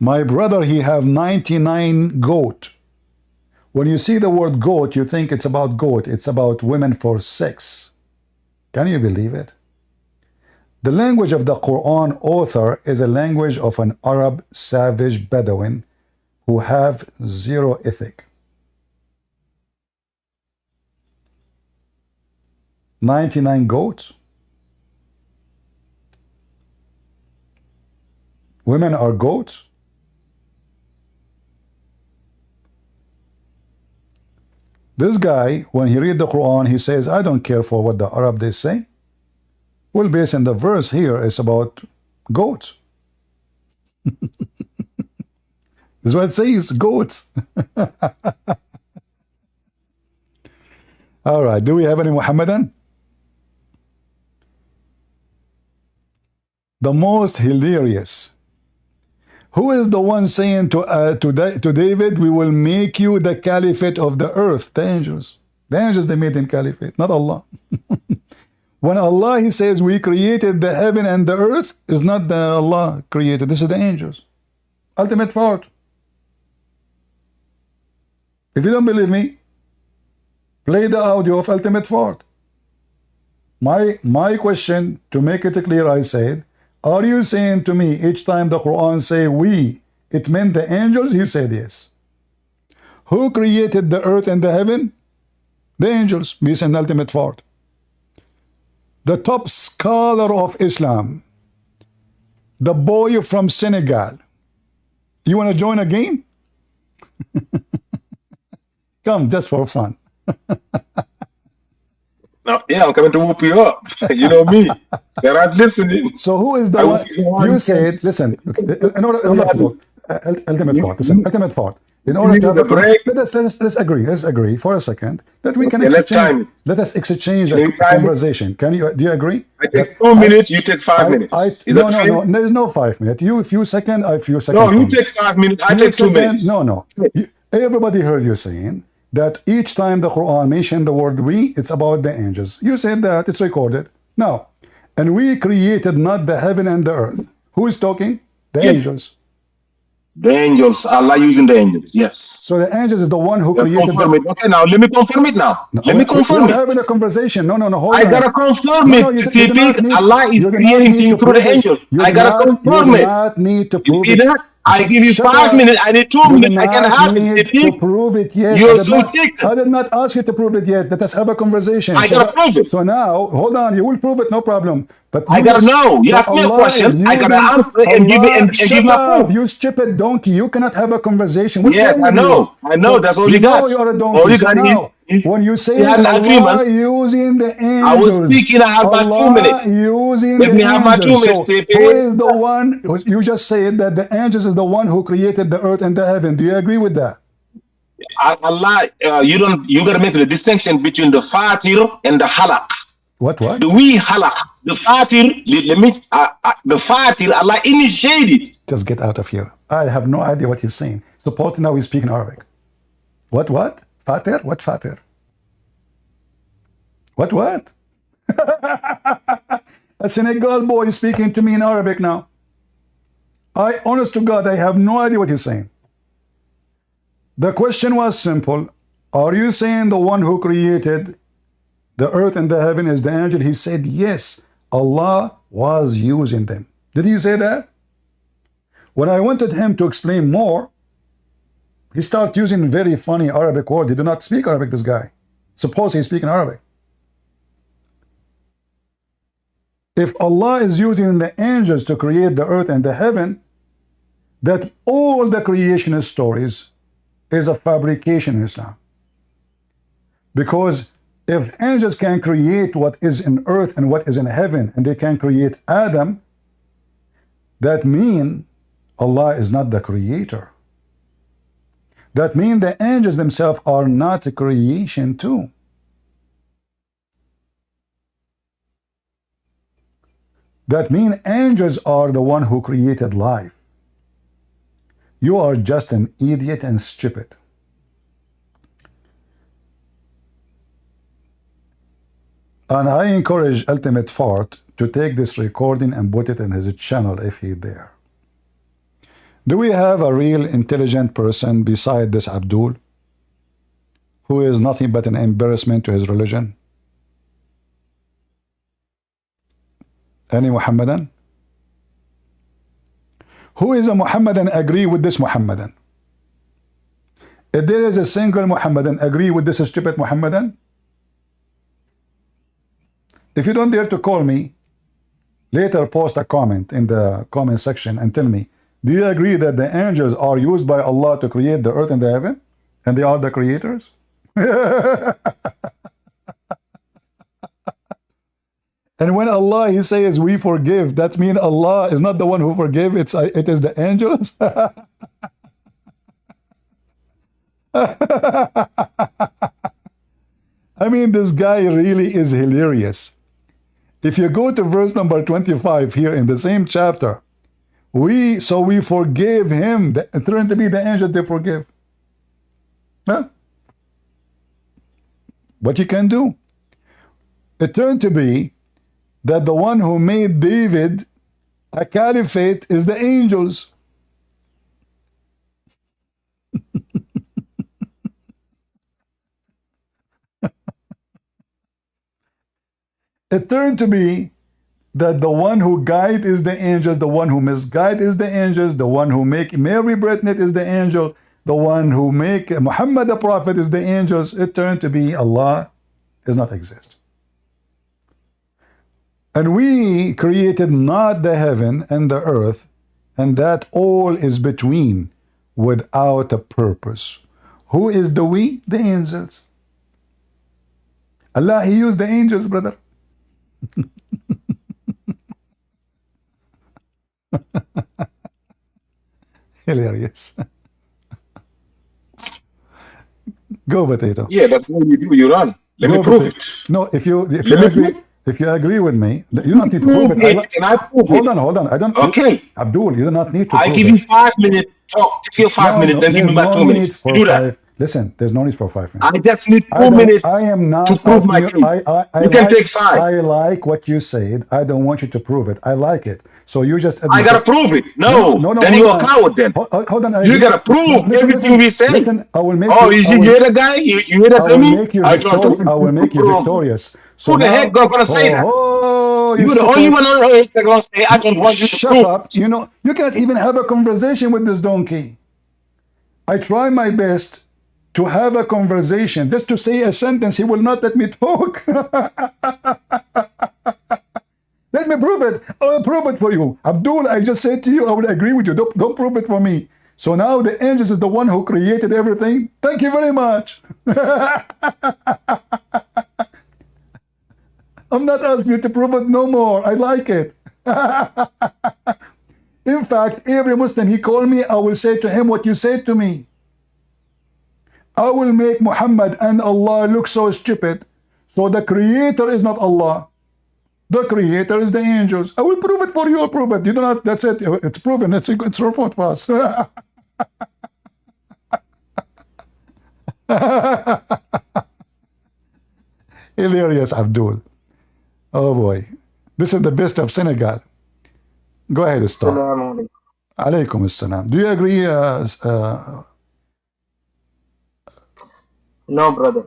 My brother, he have 99 goat. When you see the word goat, you think it's about goat. It's about women for sex. Can you believe it? The language of the Quran author is a language of an Arab savage Bedouin who have zero ethic. 99 goats. Women are goats. This guy, when he read the Quran, he says, I don't care for what the Arab they say. Well, based on the verse here, it's about goats. That's what it says, goats. All right, do we have any Muhammadan? The most hilarious. Who is the one saying to David, we will make you the caliphate of the earth? The angels. The angels, they made him caliphate, not Allah. When Allah, he says, we created the heaven and the earth, is not the Allah created. This is the angels. Ultimate fart. If you don't believe me, play the audio of ultimate fart. My question, to make it clear, I said, are you saying to me each time the Quran say we, it meant the angels? He said yes. Who created the earth and the heaven? The angels. Peace and ultimate fault. The top scholar of Islam, the boy from Senegal. You want to join a game? Come, just for fun. No, yeah, I'm coming to whoop you up. You know me. They're not listening. So who is the one? You said, listen, in order to ultimate thought, listen, ultimate thought. In order to have a break, let's agree for a second that we can exchange. Let us exchange a conversation. Do you agree? I take 2 minutes, you take 5 minutes. No, there is no 5 minutes. You a few seconds, I a few seconds. No, you take 5 minutes, I take 2 minutes. No. Everybody heard you saying that each time the Quran mentioned the word we, it's about the angels. You said that, it's recorded. Now, and we created not the heaven and the earth. Who is talking? The angels. The angels, Allah using the angels, yes. So the angels is the one who created it. Okay, now let me confirm it now. Let me confirm it. We're having a conversation. No, hold on. I gotta confirm it. Allah is creating things through the angels. I gotta confirm it. You do not need to prove it. You see that? I give you 5 minutes. I need 2 minutes. I can have it. To prove it yet. You're so chicken. I did not ask you to prove it yet. Let us have a conversation. I gotta prove it. So now, hold on. You will prove it, no problem. But I gotta know. You ask me a question. I gotta answer and give it and give my proof. You stupid donkey. You cannot have a conversation. Yes, I know. I know. That's all you got. You're a donkey. All you got is when you say Allah using the angels. I was speaking. I have my 2 minutes. Let me have my 2 minutes. Who is the one? You just said that the angels is the one who created the earth and the heaven. Do you agree with that? Allah, you gotta make the distinction between the fatir and the halak. What? The we halak. The fatir, the fatir, Allah initiated. Just get out of here. I have no idea what he's saying. Suppose now he's speaking Arabic. What? Fatir? What fatir? What? A Senegal boy is speaking to me in Arabic now. Honest to God, I have no idea what he's saying. The question was simple. Are you saying the one who created the earth and the heaven is the angel? He said, yes, Allah was using them. Did he say that? When I wanted him to explain more, he started using very funny Arabic word. He did not speak Arabic, this guy. Suppose he's speaking Arabic. If Allah is using the angels to create the earth and the heaven, that all the creation stories is a fabrication in Islam. Because if angels can create what is in earth and what is in heaven, and they can create Adam, that means Allah is not the creator. That means the angels themselves are not a creation too. That means angels are the one who created life. You are just an idiot and stupid. And I encourage Ultimate Fart to take this recording and put it in his channel if he's there. Do we have a real intelligent person beside this Abdul, who is nothing but an embarrassment to his religion? Any Muhammadan? Who is a Muhammadan agree with this Muhammadan? If there is a single Muhammadan agree with this stupid Muhammadan? If you don't dare to call me, later post a comment in the comment section and tell me, do you agree that the angels are used by Allah to create the earth and the heaven? And they are the creators? And when Allah, he says we forgive, that means Allah is not the one who forgive, it is the angels. I mean, this guy really is hilarious. If you go to verse number 25 here in the same chapter, we forgave him. It turned to be the angels they forgive. Huh? What you can do? It turned to be that the one who made David a caliphate is the angels. it turned to be that the one who guide is the angels, the one who misguide is the angels, the one who make Mary pregnant is the angel, the one who make Muhammad the prophet is the angels. It turned to be Allah does not exist. And we created not the heaven and the earth, and that all is between, without a purpose. Who is the we? The angels. Allah, He used the angels, brother. Hilarious. Go, potato. Yeah, that's what you do. You run. Let me prove it. No, if you agree with me, you don't need to prove it. Can I prove it? Hold on. I don't. Okay. Abdul, you do not need to. I give you 5 minutes. Talk. Take your 5 minutes. Then give me back 2 minutes. Do that. Listen, there's no need for 5 minutes. I just need 2 minutes I am not to prove my truth. You can take 5. I like what you said. I don't want you to prove it. I like it. So you just. I gotta prove it. No. Then you're a coward. Then hold on. You gotta prove everything we say. Listen, I will make. Oh, you hear the guy? You hear that? I will make you victorious. So who the heck gonna say that? You're the only one on earth that's gonna say I don't want you to prove. Shut up. You know, you can't even have a conversation with this donkey. I try my best to have a conversation, just to say a sentence. He will not let me talk. Let me prove it. I will prove it for you. Abdul, I just said to you, I will agree with you. Don't prove it for me. So now the angels is the one who created everything. Thank you very much. I'm not asking you to prove it no more. I like it. In fact, every Muslim he called me, I will say to him what you said to me. I will make Muhammad and Allah look so stupid. So the creator is not Allah. The creator is the angels. I will prove it for you. I'll prove it. You do not. That's it. It's proven. It's report pass. Hilarious, Abdul. Oh boy, this is the best of Senegal. Go ahead, start. Alaykum assalam. Do you agree? No, brother.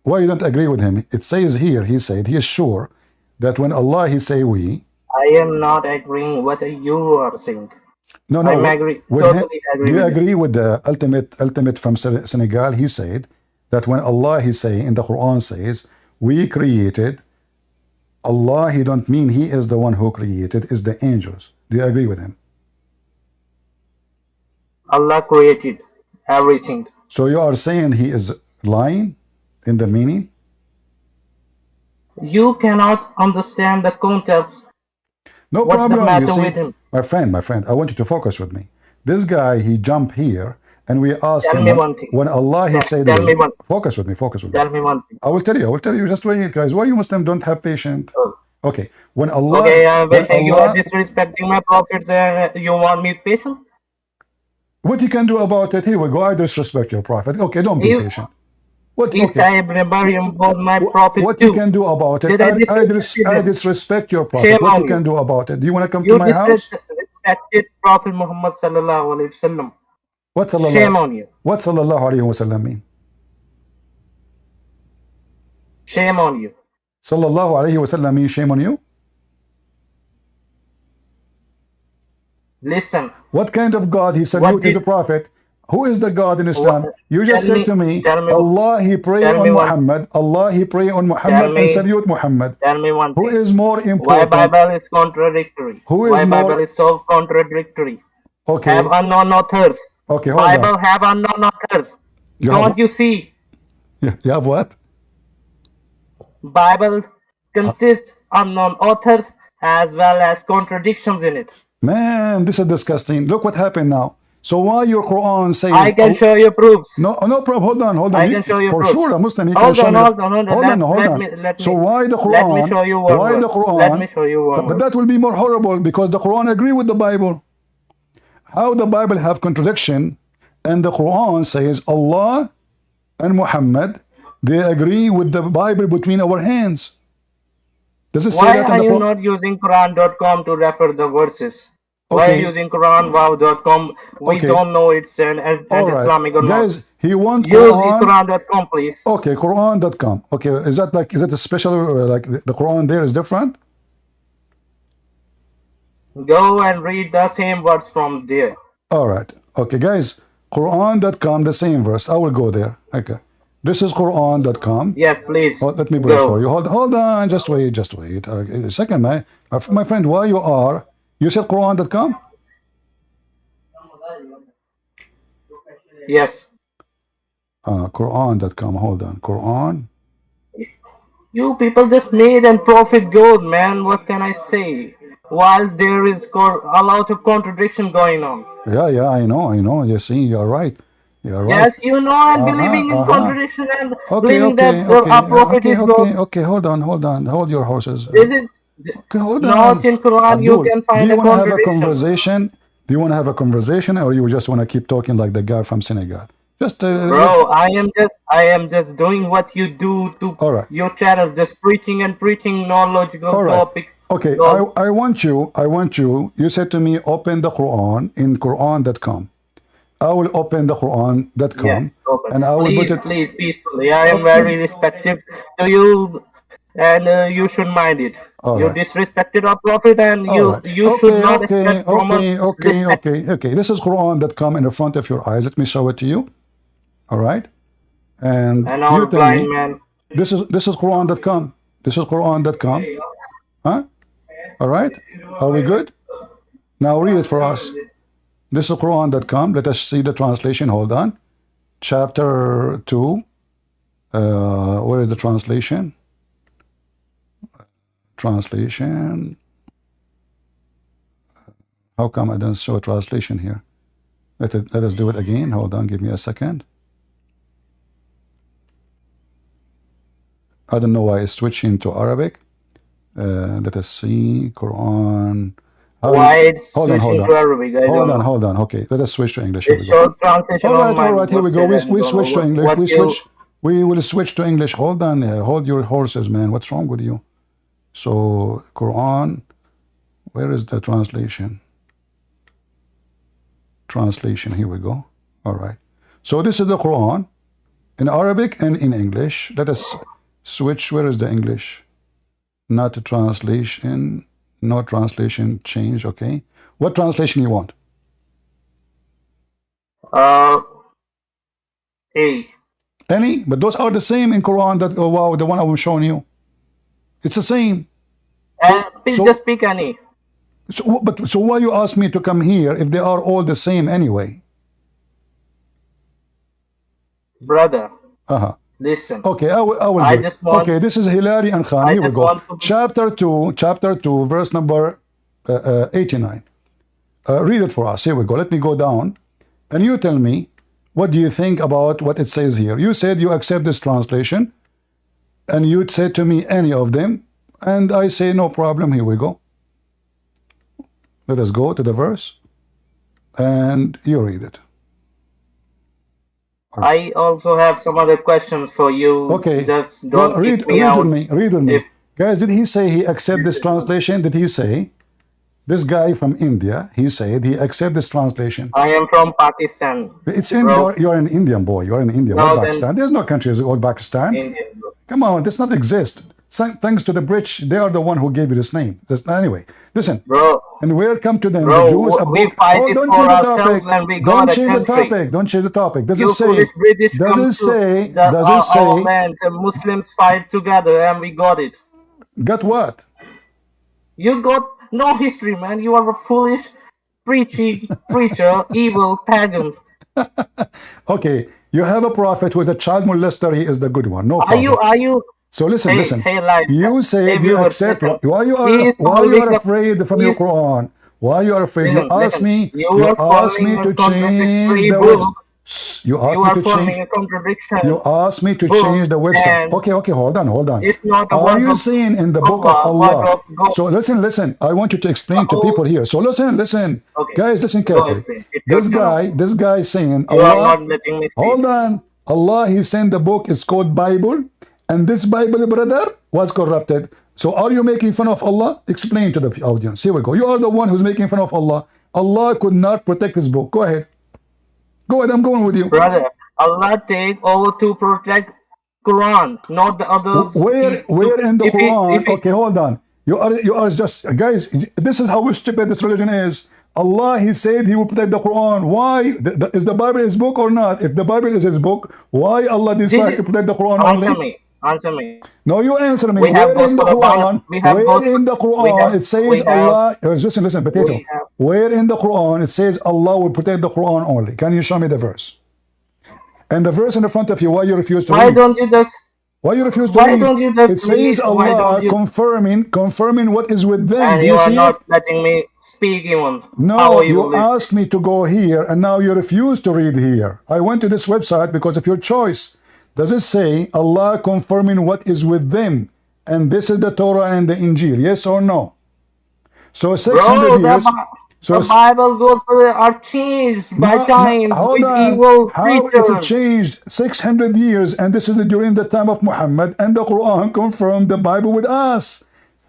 Why you don't agree with him? It says here, he said, he is sure that when Allah, he say we. I am not agreeing what you are saying. No. I'm agree. Totally agree. Do you agree with the ultimate from Senegal? He said that when Allah, he say in the Quran says, we created, Allah, he don't mean he is the one who created, is the angels. Do you agree with him? Allah created everything. So you are saying he is lying in the meaning? You cannot understand the context. No What's problem. The matter you see, with him? my friend, I want you to focus with me. This guy, he jumped here, and we asked him when Allah, he said, focus with me. Tell me one thing. I will tell you. Just wait, guys. Why you Muslims don't have patience? Oh. Okay. When Allah, you are disrespecting my prophets, and you want me patient? What you can do about it? Here we go. I disrespect your prophet. Okay, don't be patient. Isa ibn Maryam was my prophet what too. you can do about it? I disrespect your prophet. What you can do about it? Do you want to come to my house? You disrespected Prophet Muhammad sallallahu alaihi wasallam. Shame on you. What sallallahu alaihi wasallam mean? Shame on you. Sallallahu alaihi wasallam mean shame on you? Listen. What kind of God he salute is a prophet? Who is the God in Islam? You just said to me, Allah, he pray on Muhammad. Allah, he pray on Muhammad and salute Muhammad. Tell me one thing. Who is more important? Why Bible is contradictory? Why Bible is so contradictory? Okay. Have unknown authors. Okay, hold Bible on. have unknown authors. Don't you see? You have what? Bible consists unknown authors as well as contradictions in it. Man, this is disgusting. Look what happened now. So why your Quran says... I can show you proofs. No problem. Hold on. I can show you for proofs. sure, a Muslim, he hold can on, show hold on. Hold on. So why the Quran? Let me show you one why word. the Quran? Let me show you one But that will be more horrible because the Quran agree with the Bible. How the Bible have contradiction and the Quran says Allah and Muhammad, they agree with the Bible between our hands. Does it say that in the Quran? Why are you not using Quran.com to refer the verses? We're using QuranWow.com. We don't know it's an Islamic or not. Guys, he wants Use Quran. Quran.com, please. Okay, Quran.com. Okay, is it a special, like the Quran there is different? Go and read the same words from there. All right. Okay, guys, Quran.com, the same verse. I will go there. Okay. This is Quran.com. Yes, please. Let me put it for you. Hold on. Just wait. A second, my friend, while you said Quran.com? Yes. Quran.com. Hold on. Quran. You people just made and profit good, man. What can I say? While there is a lot of contradiction going on. Yeah, I know. You see, you're right. Yes, you know, and believing in contradiction and believing that our prophet is God. Okay, hold on. Hold your horses. This is not in Quran. Abdul, you can find a contradiction. Do you want to have a conversation, or you just want to keep talking like the guy from Senegal? Bro, I am just doing what you do to your channel, just preaching non-logical topic. Okay, I want you. You said to me, open the Quran in Quran.com. I will open the Quran.com and I will put it. Please, peacefully. I am very respectful to you, and you should mind it. You disrespected our prophet, and you should not expect from us. Okay. This is Quran.com in the front of your eyes. Let me show it to you. All right, and you tell me. Man. This is Quran.com. This is Quran.com. Huh? All right. Are we good? Now read it for us. This is Quran.com. Let us see the translation. Hold on. Chapter 2. Where is the translation? Translation. How come I don't show a translation here? Let us do it again. Hold on. Give me a second. I don't know why it's switching to Arabic. Let us see. Quran. Why it's switching to Arabic? Hold on. Okay, let us switch to English. It's short translation. All right. Here we go. We switch to English. We will switch to English. Hold on. Hold your horses, man. What's wrong with you? So Quran. Where is the translation? Here we go. All right. So this is the Quran in Arabic and in English. Let us switch. Where is the English? Not a translation. No translation change. Okay. What translation you want? Any? But those are the same in Quran. Wow, the one I was showing you. It's the same. Please just pick any. So why you ask me to come here if they are all the same anyway? Brother. Listen. Okay, I will do it. Okay, this is Hilary and Khan. Here we go. Chapter 2, verse number 89. Read it for us. Here we go. Let me go down. And you tell me, what do you think about what it says here? You said you accept this translation. And you said to me any of them. And I say no problem. Here we go. Let us go to the verse. And you read it. I also have some other questions for you. Okay. Just don't read with me. Guys, did he say he accept this translation? Did he say, this guy from India, he said he accept this translation? I am from Pakistan. It's in, you're an Indian boy. You're in India. No, Pakistan. There's no country called Pakistan. Indian, come on, this not exist. Thanks to the British, they are the one who gave you this name. Anyway, listen. Bro. And welcome to them. Bro, the Jews. We fight it for ourselves and we got a country. Don't change the topic. Does it say? Our lands and Muslims fight together and we got it. Got what? You got no history, man. You are a foolish preacher, evil pagan. Okay, you have a prophet who is a child molester. He is the good one. No problem. Are you? So listen. Like, you say you accept. Why you are afraid from your Quran? Why you are afraid? You ask me to change the website. You asked me to change. You asked me to change the website. Okay. Hold on. It's not are you saying in the book of Allah? So listen. I want you to explain to people here. So listen. Okay. Guys, listen carefully. This guy is saying Allah. Hold on. Allah, he sent the book. It's called Bible. And this Bible, brother, was corrupted. So are you making fun of Allah? Explain to the audience. Here we go. You are the one who's making fun of Allah. Allah could not protect his book. Go ahead. Go ahead, I'm going with you. Brother, Allah take over to protect Quran, not the others. Where in the Quran? Okay, hold on. You are just guys. This is how stupid this religion is. Allah, He said He will protect the Quran. Why? Is the Bible His book or not? If the Bible is His book, why Allah decided to protect the Quran only? Answer me. No, you answer me. Where in the Quran? Where in the Quran it says Allah? Listen, potato. Where in the Quran it says Allah will protect the Quran only? Can you show me the verse? And the verse in the front of you, why you refuse to read? Why don't you just? Why you refuse to read? Don't you just it says Allah confirming what is with them. And do you see are not letting me speak even. No, you asked me to go here, and now you refuse to read here. I went to this website because of your choice. Does it say Allah confirming what is with them? And this is the Torah and the Injil, yes or no? So 600 years. So the Bible goes are changed by time with evil How is it changed? 600 years, and this is during the time of Muhammad, and the Quran confirmed the Bible with us.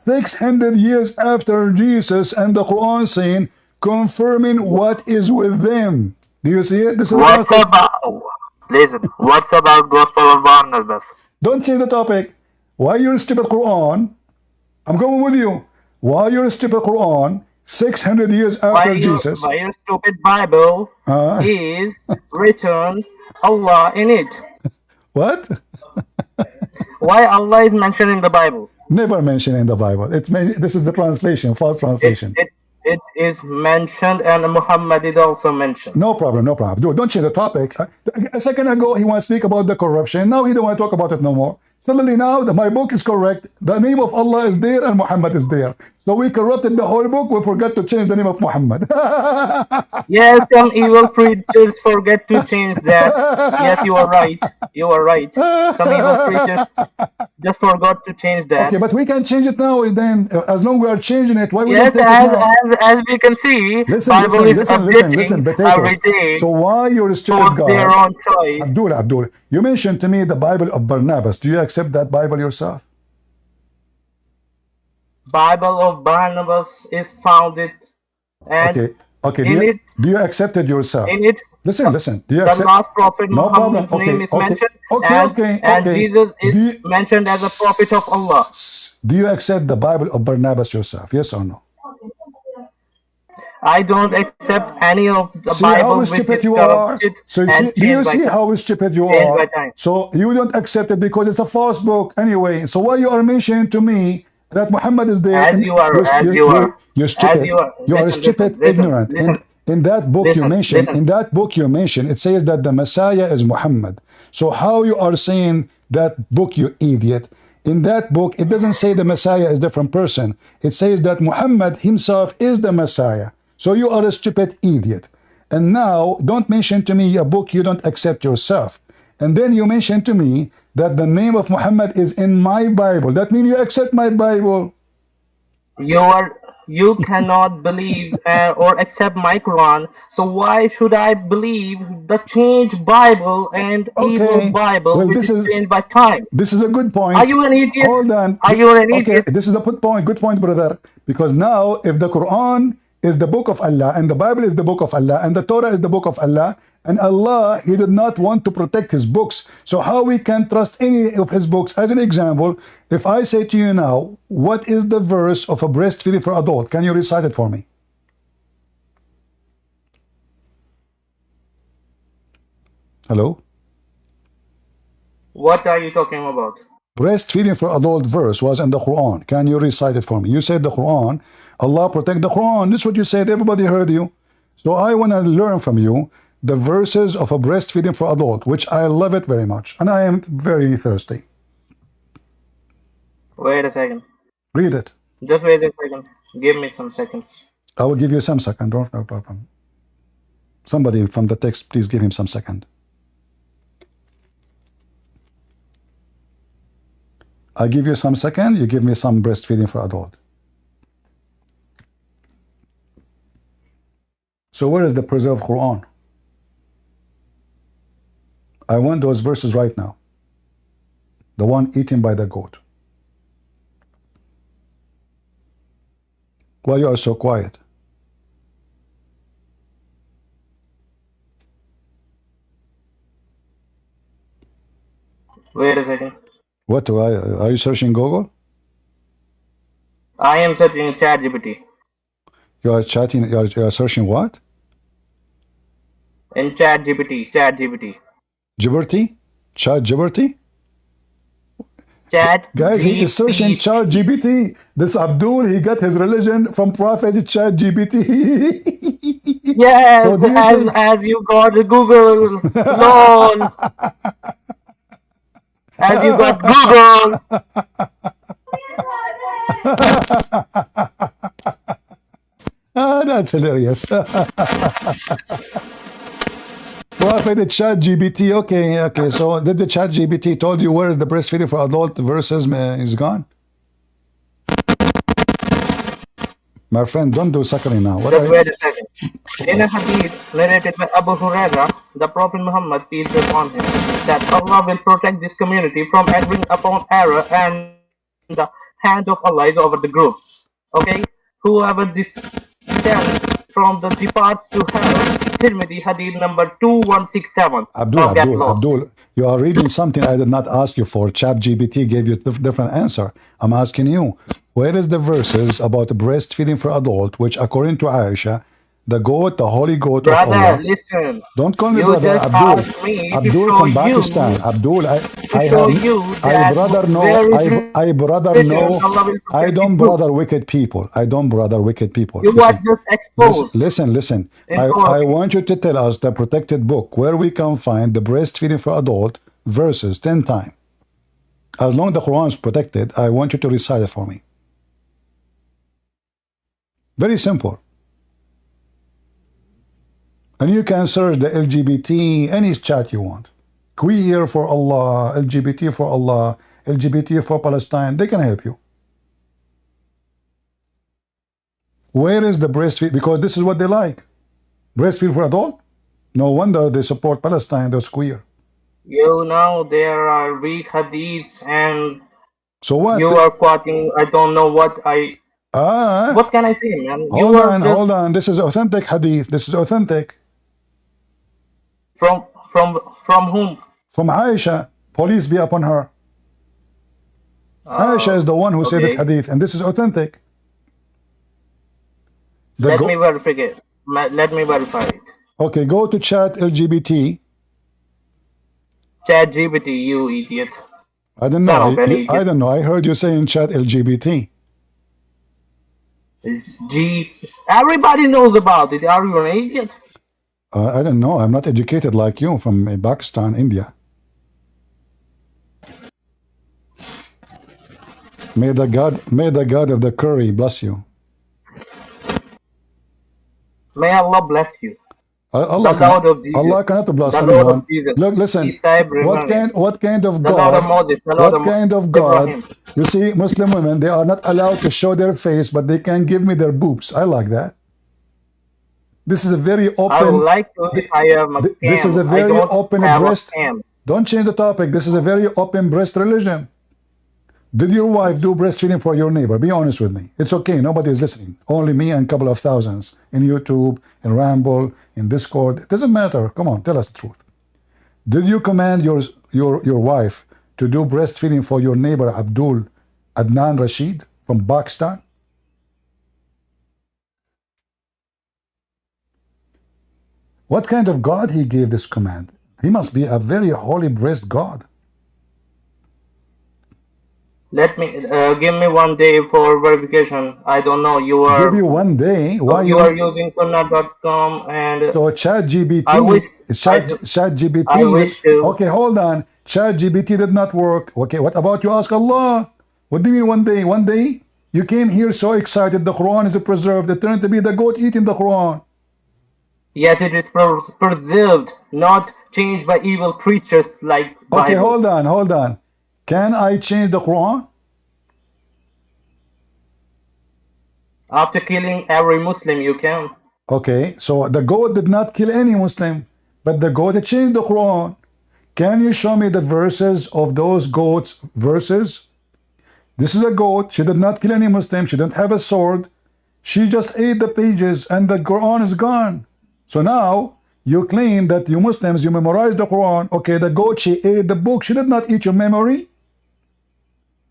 600 years after Jesus, and the Quran saying, confirming what is with them. Do you see it? This is Listen, what's about Gospel of Barnabas? Don't change the topic. Why you're stupid Quran? I'm going with you. Why you're stupid Quran? 600 years after Jesus. Why your stupid Bible is written Allah in it? What? Why Allah is mentioned in the Bible? Never mentioned in the Bible. This is the translation, false translation. It is mentioned, and Muhammad is also mentioned. No problem, no problem. Dude, don't change the topic. A second ago, he wants to speak about the corruption. Now he don't want to talk about it no more. Suddenly now, my book is correct. The name of Allah is there, and Muhammad is there. So we corrupted the whole book. We forgot to change the name of Muhammad. Yes, some evil preachers forget to change that. Yes, you are right. You are right. Some evil preachers just forgot to change that. Okay, but we can change it now. Then, as long as we are changing it, why we yes, don't take it now? As we can see, Bible is updating every day. So why you're a stupid guy? Their own choice. Abdul, you mentioned to me the Bible of Barnabas. Do you accept that Bible yourself? Bible of Barnabas is founded, and okay. Do you accept it yourself? In it, listen. Do you accept? The last prophet Muhammad's name is mentioned, and Jesus is mentioned as a prophet of Allah. Do you accept the Bible of Barnabas yourself? Yes or no? I don't accept any of the Bible which is corrupted. So do you see how stupid you are? So you don't accept it because it's a false book anyway. So why you are mentioning to me that Muhammad is there? You're stupid. You are stupid, ignorant. In that book you mentioned, it says that the Messiah is Muhammad. So how you are saying that book, you idiot? In that book, it doesn't say the Messiah is a different person. It says that Muhammad himself is the Messiah. So you are a stupid idiot. And now, don't mention to me a book you don't accept yourself. And then you mention to me that the name of Muhammad is in my Bible. That means you accept my Bible. You cannot believe or accept my Quran. So why should I believe the changed Bible and evil Bible, which is changed by time? This is a good point. Are you an idiot? Hold on. Are you an idiot? Okay, this is a good point, brother. Because now, if the Quran is the book of Allah, and the Bible is the book of Allah, and the Torah is the book of Allah, and Allah, He did not want to protect His books. So how we can trust any of His books? As an example, if I say to you now, what is the verse of a breastfeeding for adult? Can you recite it for me? Hello? What are you talking about? Breastfeeding for adult verse was in the Quran. Can you recite it for me? You said the Quran, Allah protect the Quran. This is what you said. Everybody heard you. So I want to learn from you the verses of a breastfeeding for adult, which I love it very much. And I am very thirsty. Wait a second. Read it. Just wait a second. Give me some seconds. I will give you some second. No problem. Somebody from the text, please give him some second. I give you some second, you give me some breastfeeding for adult. So where is the preserved Quran? I want those verses right now. The one eaten by the goat. Why you are so quiet? Wait a second. What are you searching Google? I am searching ChatGPT. You are chatting. You are searching what? In ChatGPT. Gibberty? ChatGPT? Guys, he is searching ChatGPT. This Abdul, he got his religion from Prophet ChatGPT. Yes, so as you got Google. LOL. As you got Google. That's hilarious. Prophet ChatGPT. Okay. So did the ChatGPT told you where is the breastfeeding for adult versus is gone? My friend, don't do suckling now. Wait a second. In a hadith narrated by Abu Huraira, the Prophet Muhammad, peace be upon him, that Allah will protect this community from entering upon error, and the hand of Allah is over the group. Okay? Whoever descends from the departs to hell. Tirmidhi hadith number 2167. Abdul, you are reading something I did not ask you for. ChatGPT gave you a different answer. I'm asking you, where is the verses about breastfeeding for adult, which according to Aisha, the goat, the holy goat brother, of Allah. Listen. Don't call me brother. Abdul from Pakistan. Abdul, I brother know. I brother know. I don't brother wicked people. I don't brother wicked people. You are just exposed. Listen. I want you to tell us the protected book where we can find the breastfeeding for adult verses 10 times. As long as the Quran is protected, I want you to recite it for me. Very simple. And you can search the LGBT, any chat you want. Queer for Allah, LGBT for Allah, LGBT for Palestine. They can help you. Where is the breastfeed? Because this is what they like. Breastfeed for adult? No wonder they support Palestine, those queer. You know, there are weak hadiths and so what? You are quoting, I don't know what I... what can I say, man? Hold on. This is authentic hadith. This is authentic. From whom? From Aisha. Police be upon her. Aisha is the one who said this hadith, and this is authentic. Let me verify it. Let me verify it. Okay, go to chat LGBT. Chat GPT, you idiot. I don't know. I don't know. I heard you saying chat LGBT. Everybody knows about it. Are you an idiot? I don't know. I'm not educated like you from Pakistan, India. May the God of the curry bless you. May Allah bless you. Allah cannot bless anyone. Look, listen. What kind of God? What kind of God? You see, Muslim women, they are not allowed to show their face, but they can give me their boobs. I like that. This is a very open. I would like to if I am a This is a very open breast. Don't change the topic. This is a very open breast religion. Did your wife do breastfeeding for your neighbor? Be honest with me. It's okay. Nobody is listening. Only me and a couple of thousands in YouTube, in Ramble, in Discord. It doesn't matter. Come on, tell us the truth. Did you command your wife to do breastfeeding for your neighbor Abdul Adnan Rashid from Pakistan? What kind of God he gave this command? He must be a very holy breast God. Let me give me 1 day for verification. I don't know. You are give you 1 day. Why you are using sunnah.com and so ChatGPT? ChatGPT. I wish to. Okay, hold on. ChatGPT did not work. Okay, what about you ask Allah? What do you mean 1 day? 1 day? You came here so excited. The Quran is preserved. It turned to be the goat eating the Quran. Yes, it is preserved, not changed by evil creatures like Bible. Okay, hold on. Can I change the Quran? After killing every Muslim, you can. Okay, so the goat did not kill any Muslim, but the goat changed the Quran. Can you show me the verses of those goats' verses? This is a goat. She did not kill any Muslim. She didn't have a sword. She just ate the pages and the Quran is gone. So now you claim that you Muslims, you memorized the Quran. Okay, the goat, she ate the book. She did not eat your memory.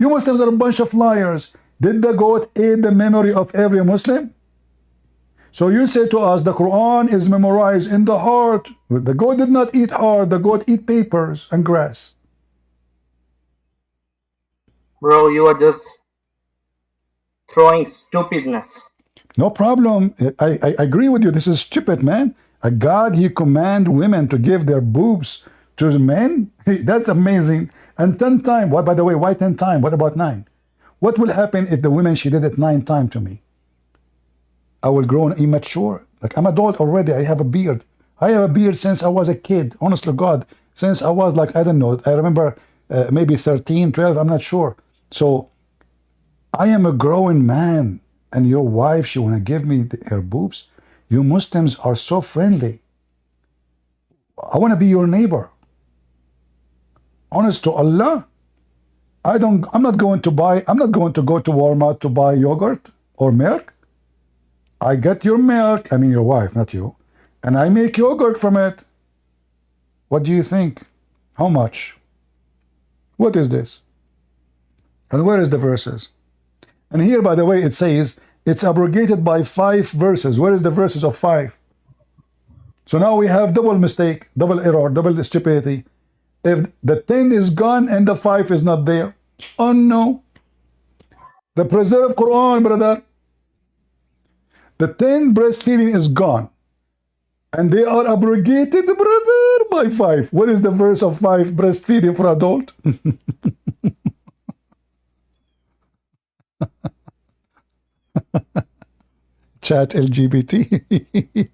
You Muslims are a bunch of liars. Did the goat eat the memory of every Muslim? So you say to us the Quran is memorized in the heart. The goat did not eat heart. The goat eat papers and grass. Bro, you are just throwing stupidness. No problem. I agree with you. This is stupid, man. A God, he command women to give their boobs to men? That's amazing. And 10 times. Why, by the way, why 10 times? What about 9? What will happen if the women, she did it 9 times to me? I will grow immature. Like, I'm adult already. I have a beard. I have a beard since I was a kid. Honestly, God. Since I was like, I don't know. I remember maybe 13, 12. I'm not sure. So I am a growing man. And your wife, she want to give me her boobs. You Muslims are so friendly. I want to be your neighbor. Honest to Allah, I'm not going to go to Walmart to buy yogurt or milk. I get your milk, I mean your wife, not you, and I make yogurt from it. What do you think? How much? What is this? And where is the verses? And here, by the way, it says it's abrogated by 5 verses. Where is the verses of 5? So now we have double mistake, double error, double stupidity. If the 10 is gone and the 5 is not there, oh no. The preserved Quran, brother. The 10 breastfeeding is gone. And they are abrogated, brother, by 5. What is the verse of 5 breastfeeding for adult? Chat LGBT.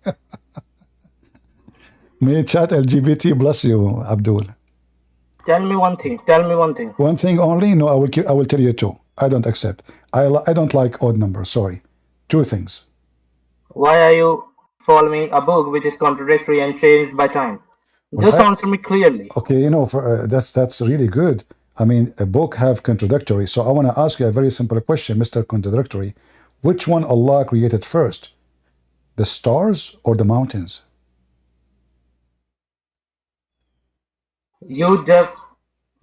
May chat LGBT bless you, Abdul. Tell me one thing. Tell me one thing. One thing only? No, I will tell you 2. I don't accept. I don't like odd numbers. Sorry. 2 things. Why are you following a book which is contradictory and changed by time? Just answer me clearly. Okay, you know, that's really good. I mean, a book have contradictory. So I want to ask you a very simple question, Mr. Contradictory. Which one Allah created first? The stars or the mountains? You just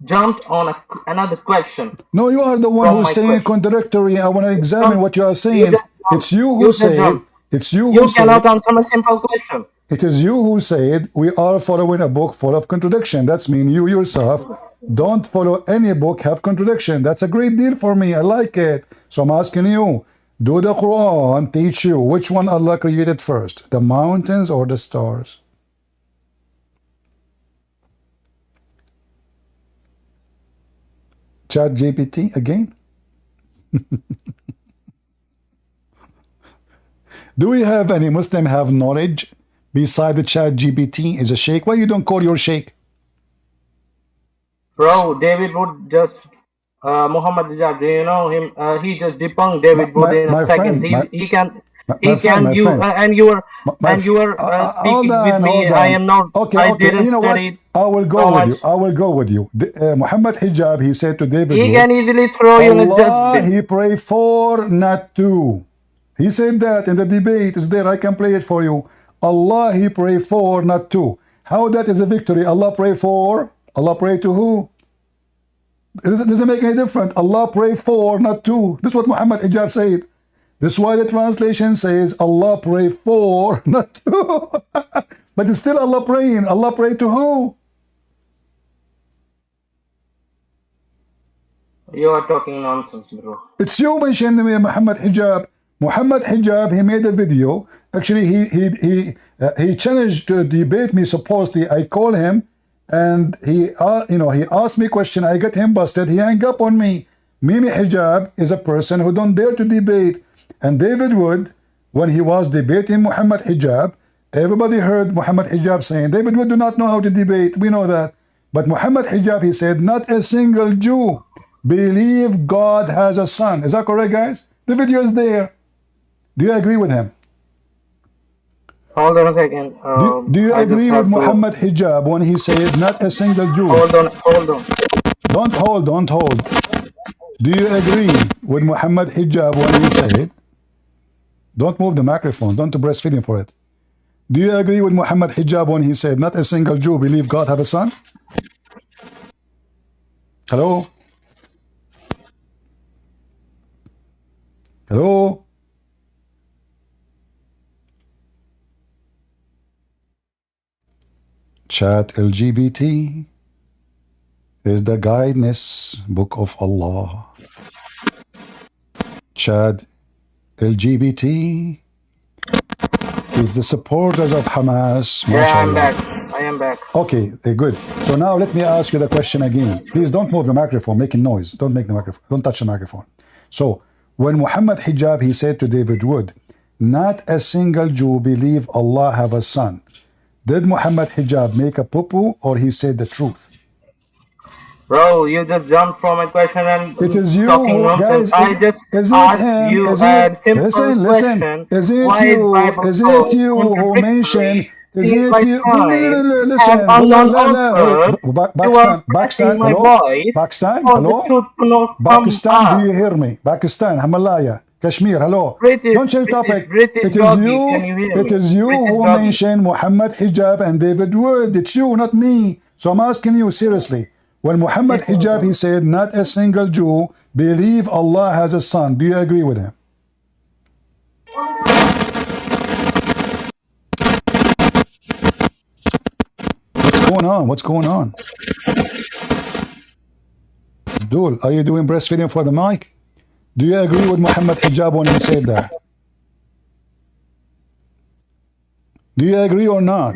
jumped on another question. No, you are the one who's saying contradictory. I want to examine what you are saying. It's you who said. It's you who said. You cannot answer my simple question. It is you who said we are following a book full of contradiction. That's mean you yourself don't follow any book have contradiction. That's a great deal for me. I like it. So I'm asking you, do the Quran teach you which one Allah created first, the mountains or the stars? Chat GPT again? Do we have any Muslim have knowledge beside the Chat GPT is a sheikh? Why you don't call your sheikh? Bro, David Wood just Muhammad Hijab, do you know him? He just debunked David Wood in a second. He can you and you were speaking with me. I am not. Okay. You know what? I will go with you. I will go with you. Muhammad Hijab, he said to David Wood, he can easily throw you in a dustbin. He pray for, not to. He said that in the debate. Is there? I can play it for you. Allah, he pray for, not to. How that is a victory? Allah pray for. Allah pray to who? It doesn't make any difference. Allah pray for, not to. This is what Muhammad Hijab said. This is why the translation says Allah pray for, not to. But it's still Allah praying. Allah pray to who? You are talking nonsense, bro. It's you mentioned me, Muhammad Hijab. Muhammad Hijab, he made a video. Actually, he challenged to debate me. Supposedly, I call him, and he asked me a question. I got him busted. He hung up on me. Mimi Hijab is a person who don't dare to debate. And David Wood, when he was debating Muhammad Hijab, everybody heard Muhammad Hijab saying, David Wood do not know how to debate. We know that. But Muhammad Hijab, he said, not a single Jew believe God has a son. Is that correct, guys? The video is there. Do you agree with him? Hold on a second. Do you agree with Muhammad Hijab when he said not a single Jew? Hold on. Don't hold. Do you agree with Muhammad Hijab when he said Don't move the microphone. Don't breastfeed him for it. Do you agree with Muhammad Hijab when he said, not a single Jew believe God have a son? Hello? Hello? Chat LGBT is the guidance book of Allah. Chat LGBT is the supporters of Hamas. Yeah, I'm back. I am back. Okay, good. So now let me ask you the question again. Please don't move the microphone, making noise. Don't make the microphone. Don't touch the microphone. So when Muhammad Hijab, he said to David Wood, not a single Jew believe Allah have a son. Did Muhammad Hijab make a poo-poo or he said the truth? Bro, you just jumped from a question and it is you, talking nonsense. Guys, I just asked you a simple question. Is it Why you? is Bible Who mentioned? Is it you? Listen, Pakistan, hello? Pakistan, hello? Pakistan, do you hear me? Pakistan, Himalaya, Kashmir, hello? Don't change topic. It is you who mentioned Muhammad Hijab and David Wood. It's you, not me. So I'm asking you seriously. When Muhammad Hijab, he said, not a single Jew believe Allah has a son. Do you agree with him? What's going on? What's going on? Abdul, are you doing breastfeeding for the mic? Do you agree with Muhammad Hijab when he said that? Do you agree or not?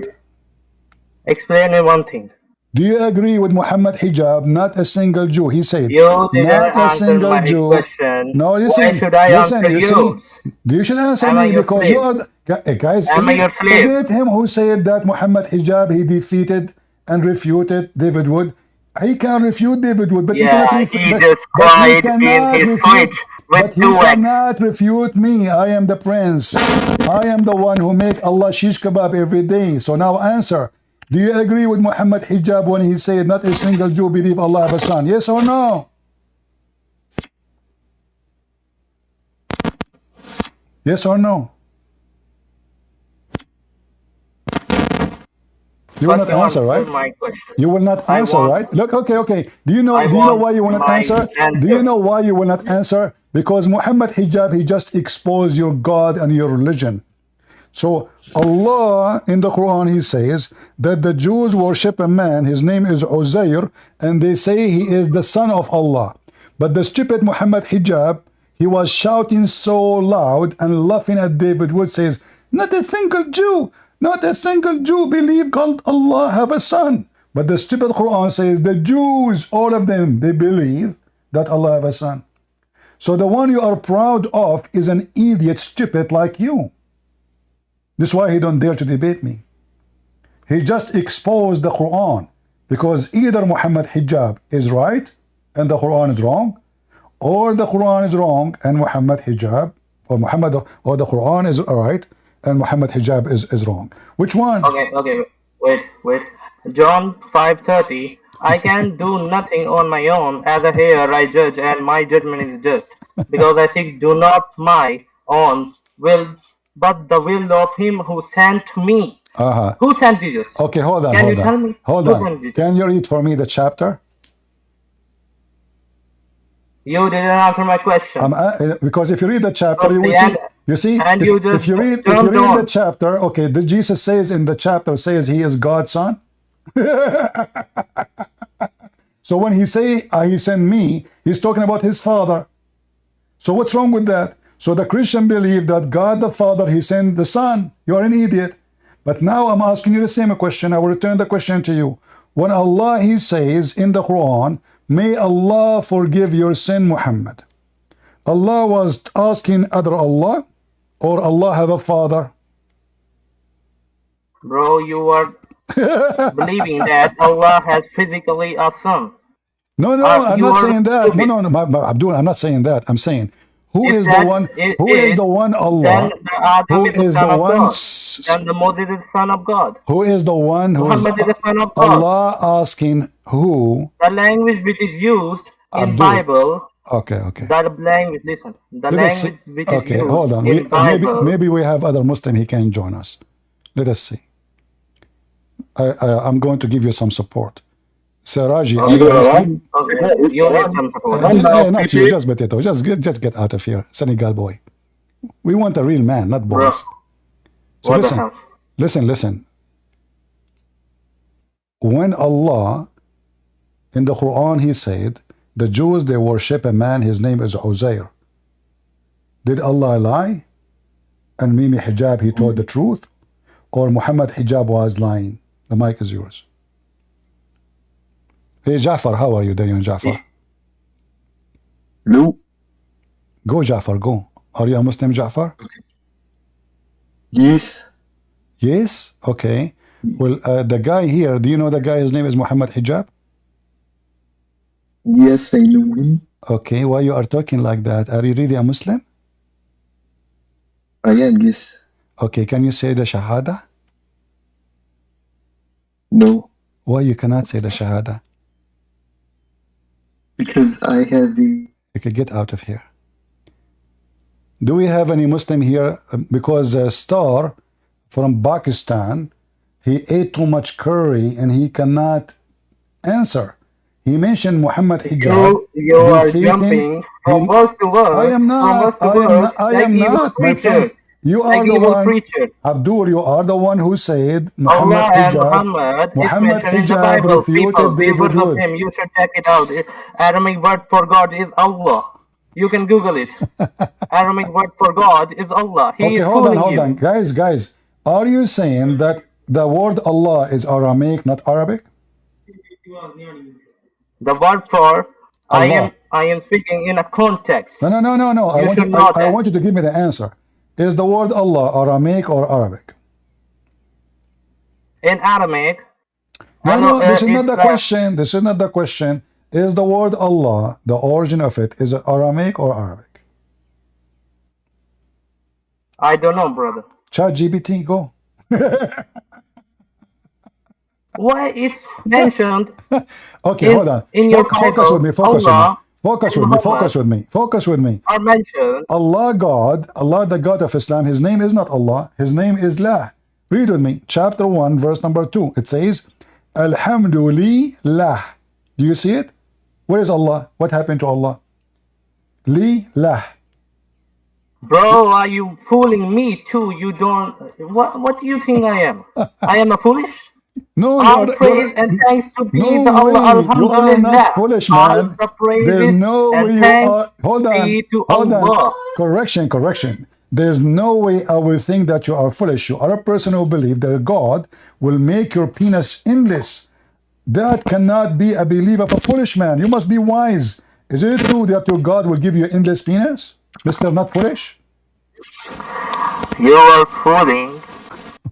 Explain me one thing. Do you agree with Muhammad Hijab, not a single Jew? He said, you not a single Jew. Question. No, listen, why should I answer you? You should answer me because you are, guys, is it him who said that Muhammad Hijab, he defeated and refuted David Wood? He can refute David Wood, but he cannot refute me. I am the prince. I am the one who make Allah shish kebab every day. So now answer. Do you agree with Muhammad Hijab when he said not a single Jew believe Allah have a son? Yes or no? Yes or no? You will not answer, right? You will not answer, right? Look, okay. Do you know why you will not answer? Do you know why you will not answer? Because Muhammad Hijab, he just exposed your God and your religion. So Allah in the Quran, he says that the Jews worship a man, his name is Uzayr, and they say he is the son of Allah. But the stupid Muhammad Hijab, he was shouting so loud and laughing at David Wood, says, not a single Jew believe God Allah have a son. But the stupid Quran says the Jews, all of them, they believe that Allah have a son. So the one you are proud of is an idiot, stupid like you. This is why he don't dare to debate me. He just exposed the Quran, because either Muhammad Hijab is right and the Quran is wrong, or the Quran is wrong and Muhammad Hijab or the Quran is right and Muhammad Hijab is wrong. Which one? Okay, wait. John 5:30. I can do nothing on my own. As a heir, I judge, and my judgment is just, because I seek do not my own will, but the will of him who sent me. Who sent Jesus? Okay, hold on. Can you tell me? Hold on. Can you read for me the chapter? You didn't answer my question. Because if you read the chapter, you will see. You see, if you read the chapter, okay, the Jesus says in the chapter says he is God's son. So when he say he sent me, he's talking about his father. So what's wrong with that? So the Christian believe that God the Father, he sent the Son. You are an idiot. But now I'm asking you the same question. I will return the question to you. When Allah, he says in the Quran, may Allah forgive your sin, Muhammad. Allah was asking other Allah, or Allah have a father? Bro, you are believing that Allah has physically a son. No, I'm not saying that. No, Abdul, I'm not saying that. I'm saying, who is the one Allah? Who is the one? Then the Moses is the son of God. Who is the one who is the son of God? Allah asking who? The language which is used in Abdul. Bible Okay, okay. That language, listen, the language which is used hold on. in Bible. Maybe we have other Muslim, he can join us. Let us see. I'm going to give you some support. Siraji, are you Muslim? Okay, you need some support. Not you, just potato. Just get out of here, Senegal boy. We want a real man, not boys. So listen. When Allah, in the Quran, he said, the Jews, they worship a man, his name is Uzayr. Did Allah lie? And Mimi Hijab, he told the truth? Or Muhammad Hijab was lying? The mic is yours. Hey, Jafar, how are you doing, Jafar? No. Go, Jafar, go. Are you a Muslim, Jafar? Yes. Yes? Okay. Well, the guy here, do you know the guy, his name is Muhammad Hijab? Yes, I know him. Okay, why you are talking like that? Are you really a Muslim? I am, yes. Okay, can you say the Shahada? No. Why you cannot say the Shahada? Because I have the... Okay, get out of here. Do we have any Muslim here? Because Star from Pakistan, he ate too much curry and he cannot answer. He mentioned Muhammad Hijab. You are jumping from verse to verse. I am not. I am not, my friend. You are the one. Abdul, you are the one who said Muhammad Hijab. Muhammad Hijab refuted the of him. You should check it out. Arabic word for God is Allah. You can Google it. Arabic word for God is Allah. Okay, hold on. Guys. Are you saying that the word Allah is Aramaic, not Arabic? The word for I am speaking in a context. No. I want you to give me the answer. Is the word Allah Aramaic or Arabic? In Aramaic. No, this is not the question. This is not the question. Is the word Allah, the origin of it, is it Aramaic or Arabic? I don't know, brother. ChatGPT, go. Why it's mentioned? Okay, hold on. In your focus with me. Focus with me. Are mentioned. Allah God, Allah the God of Islam, his name is not Allah, his name is La. Read with me. Chapter 1, verse number 2. It says, Alhamdulillah. Do you see it? Where is Allah? What happened to Allah? Li-lah. Bro, are you fooling me too? You don't... What do you think I am? I am a foolish? No, all praise and thanks to be the Allah. You are not foolish, man. There's no way you are. Hold on. Correction. There's no way I will think that you are foolish. You are a person who believes that God will make your penis endless. That cannot be a belief of a foolish man. You must be wise. Is it true that your God will give you endless penis? Mr. Not Foolish? You are fooling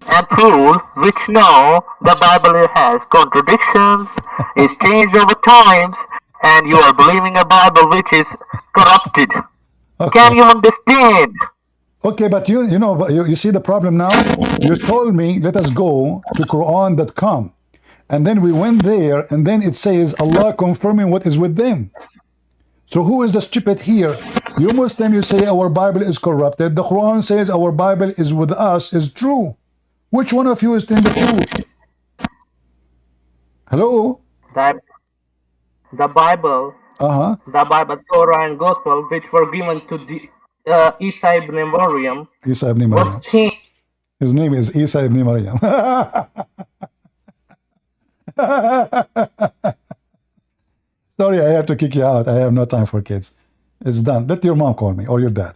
and fool, which know the Bible has contradictions, is changed over times, and you are believing a Bible which is corrupted. Okay. Can you understand? Okay, but you see the problem now? You told me, let us go to Quran.com. And then we went there, and then it says Allah confirming what is with them. So who is the stupid here? You Muslim, you say our Bible is corrupted. The Quran says our Bible is with us, is true. Which one of you is telling the truth? Hello? The Bible, the Bible, Torah and Gospel, which were given to the Isa ibn Maryam, was changed. His name is Isa ibn Maryam. Sorry, I have to kick you out. I have no time for kids. It's done. Let your mom call me or your dad.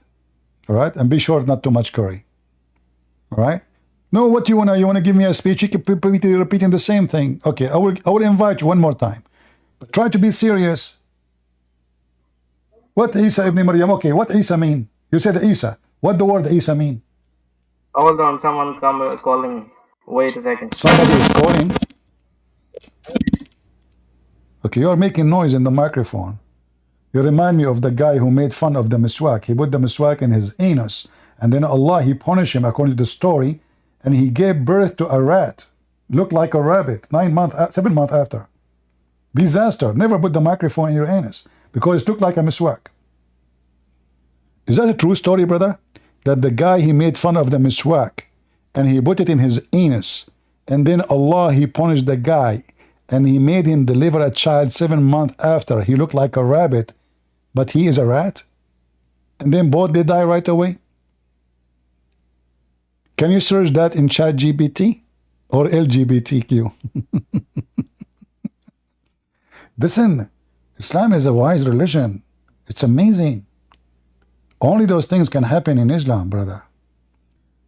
All right? And be sure not too much curry. All right? No, what you wanna give me a speech? You keep repeating the same thing. Okay, I will invite you one more time. But try to be serious. What Isa ibn Maryam? Okay, what Isa mean? You said Isa. What the word Isa mean? Hold on, someone calling. Wait a second. Somebody is calling. Okay, you're making noise in the microphone. You remind me of the guy who made fun of the miswak. He put the miswak in his anus, and then Allah, he punished him according to the story, and he gave birth to a rat. Looked like a rabbit, 7 months after. Disaster. Never put the microphone in your anus. because it looked like a miswak. Is that a true story, brother? That the guy, he made fun of the miswak and he put it in his anus, and then Allah, he punished the guy and he made him deliver a child 7 months after. He looked like a rabbit, but he is a rat, and then both they die right away. Can you search that in ChatGPT or LGBTQ? Listen, Islam is a wise religion. It's amazing. Only those things can happen in Islam, brother.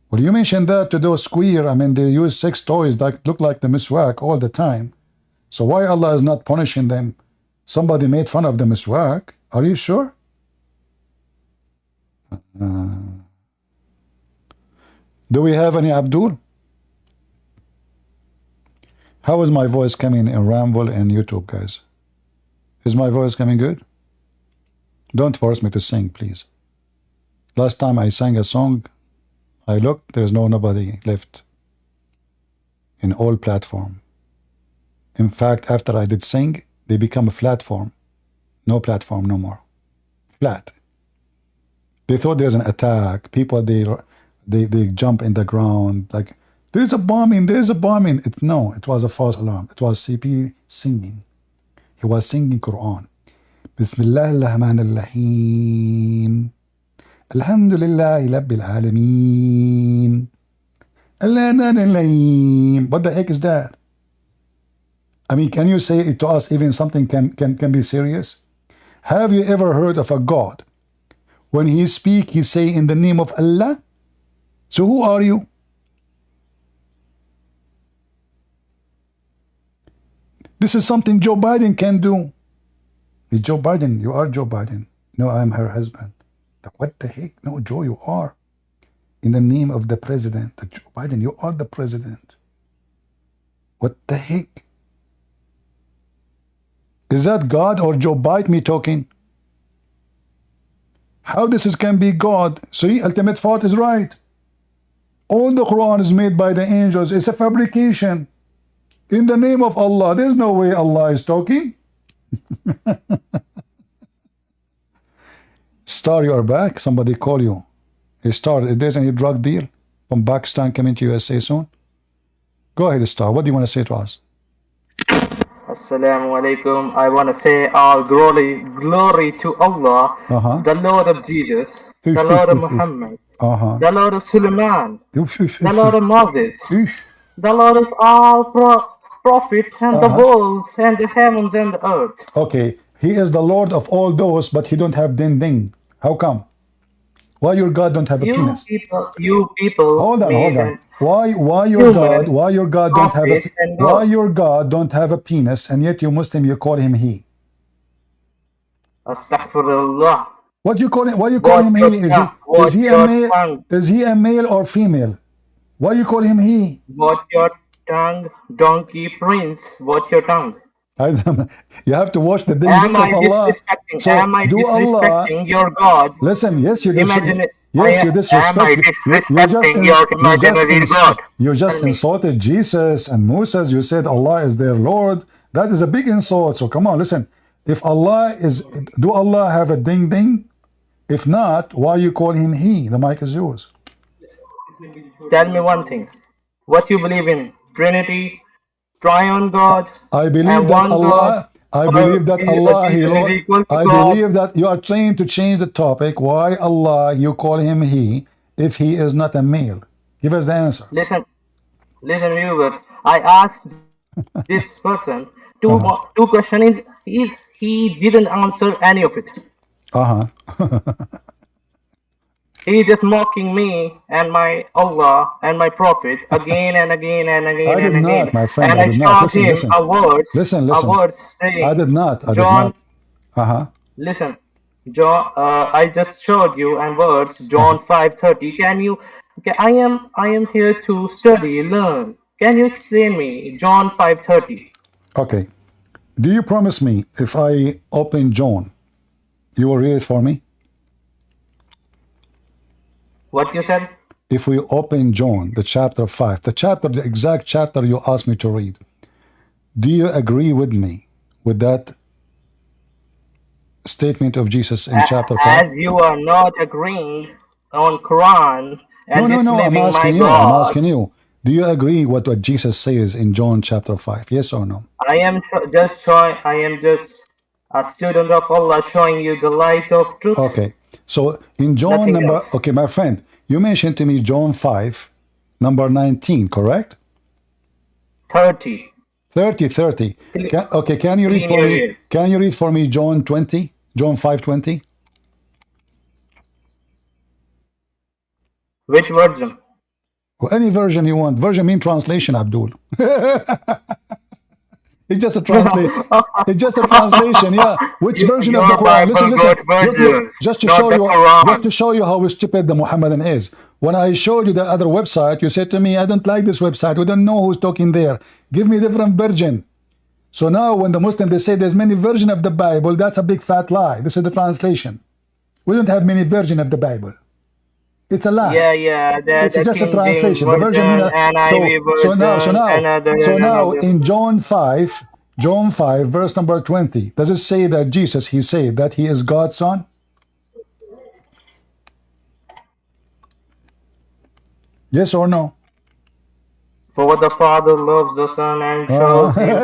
Well, you mentioned that to those queer, I mean, they use sex toys that look like the miswak all the time. So why Allah is not punishing them? Somebody made fun of the miswak. Are you sure? Do we have any Abdul? How is my voice coming in Ramble and YouTube, guys? Is my voice coming good? Don't force me to sing, please. Last time I sang a song, I looked, there's nobody left in all platform. In fact, after I did sing, they become a platform. No platform no more. Flat. They thought there's an attack. People, they jump in the ground like, there's a bombing, there's a bombing. No, it was a false alarm. It was CP singing. He was singing Quran. Bismillah ar-Rahman ar-Rahim. Alhamdulillah Rabbil Alameen. What the heck is that? I mean, can you say it to us even something can be serious? Have you ever heard of a God? When he speak, he say in the name of Allah? So who are you? This is something Joe Biden can do. Hey, Joe Biden, you are Joe Biden. No, I'm her husband. Like, what the heck? No, Joe, you are. In the name of the president. Like, Joe Biden, you are the president. What the heck? Is that God or Joe Bite me talking? How this can be God? See, ultimate fault is right. All the Quran is made by the angels. It's a fabrication. In the name of Allah. There's no way Allah is talking. Star, you are back. Somebody call you. Hey, Star, if there's any drug deal from Pakistan coming to USA soon, go ahead, Star. What do you want to say to us? Assalamu alaikum. I want to say all glory to Allah, the Lord of Jesus, the Lord of Muhammad, the Lord of Suleiman, the Lord of Moses, the Lord of all prophets and the worlds and the heavens and the earth. Okay, he is the Lord of all those, but he don't have ding. How come? Why your God don't have a penis? You people. Hold on. Why your God don't have a penis, and yet you Muslim you call him he? Astaghfirullah. What you call him? Why you call him he? Is he a male? Is he a male or female? Why you call him he? Watch your tongue, donkey prince. Watch your tongue. You have to watch the ding of Allah. So am I disrespecting your God? Listen, yes, you disrespect. Yes, you disrespect. You just insulted Jesus and Moses. You said Allah is their Lord. That is a big insult. So come on, listen. If Allah is, do Allah have a ding? If not, why you call him he? The mic is yours. Tell me one thing. What you believe in? Trinity? Triune God? I believe that Allah. I believe that you are trying to change the topic. Why Allah you call him he if he is not a male? Give us the answer. Listen, viewers. I asked this person two questions. He didn't answer any of it. He just mocking me and my Allah and my Prophet again and again and again. I did not, my friend. And I showed him a word. Listen. A word saying, I did not. Listen, John. I just showed you and words. John 5:30. Can you? Okay, I am here to study, learn. Can you explain me John 5:30? Okay. Do you promise me if I open John, you will read it for me? What you said? If we open John, the chapter 5, the exact chapter you asked me to read, do you agree with me with that statement of Jesus in chapter 5? As you are not agreeing on Quran and No, I'm disbelieving asking my you. I'm God, asking you. Do you agree what Jesus says in John chapter 5? Yes or no? I am just a student of Allah showing you the light of truth. Okay. So in John Nothing number, else. okay, my friend, you mentioned to me John 5, number 19, correct? 30. 30. Okay, can you read Clean for your me? ears. Can you read for me John 20? John 5:20? Which version? Well, any version you want. Version mean translation, Abdul. It's just a translation. It's just a translation, yeah. Which version of the Your Quran? Listen, Bible listen. got Look. versions, Just to not show the you, Quran. how stupid the Muhammadan is. When I showed you the other website, you said to me, "I don't like this website. We don't know who's talking there. Give me a different version." So now, when the Muslims they say there's many versions of the Bible, that's a big fat lie. This is the translation. We don't have many versions of the Bible. It's a lie. Yeah. It's The just a King James translation. The version version, mean NIV version, so now another. in John 5, verse number 20, does it say that Jesus he said that he is God's son? Yes or no? For the Father loves the Son and shows him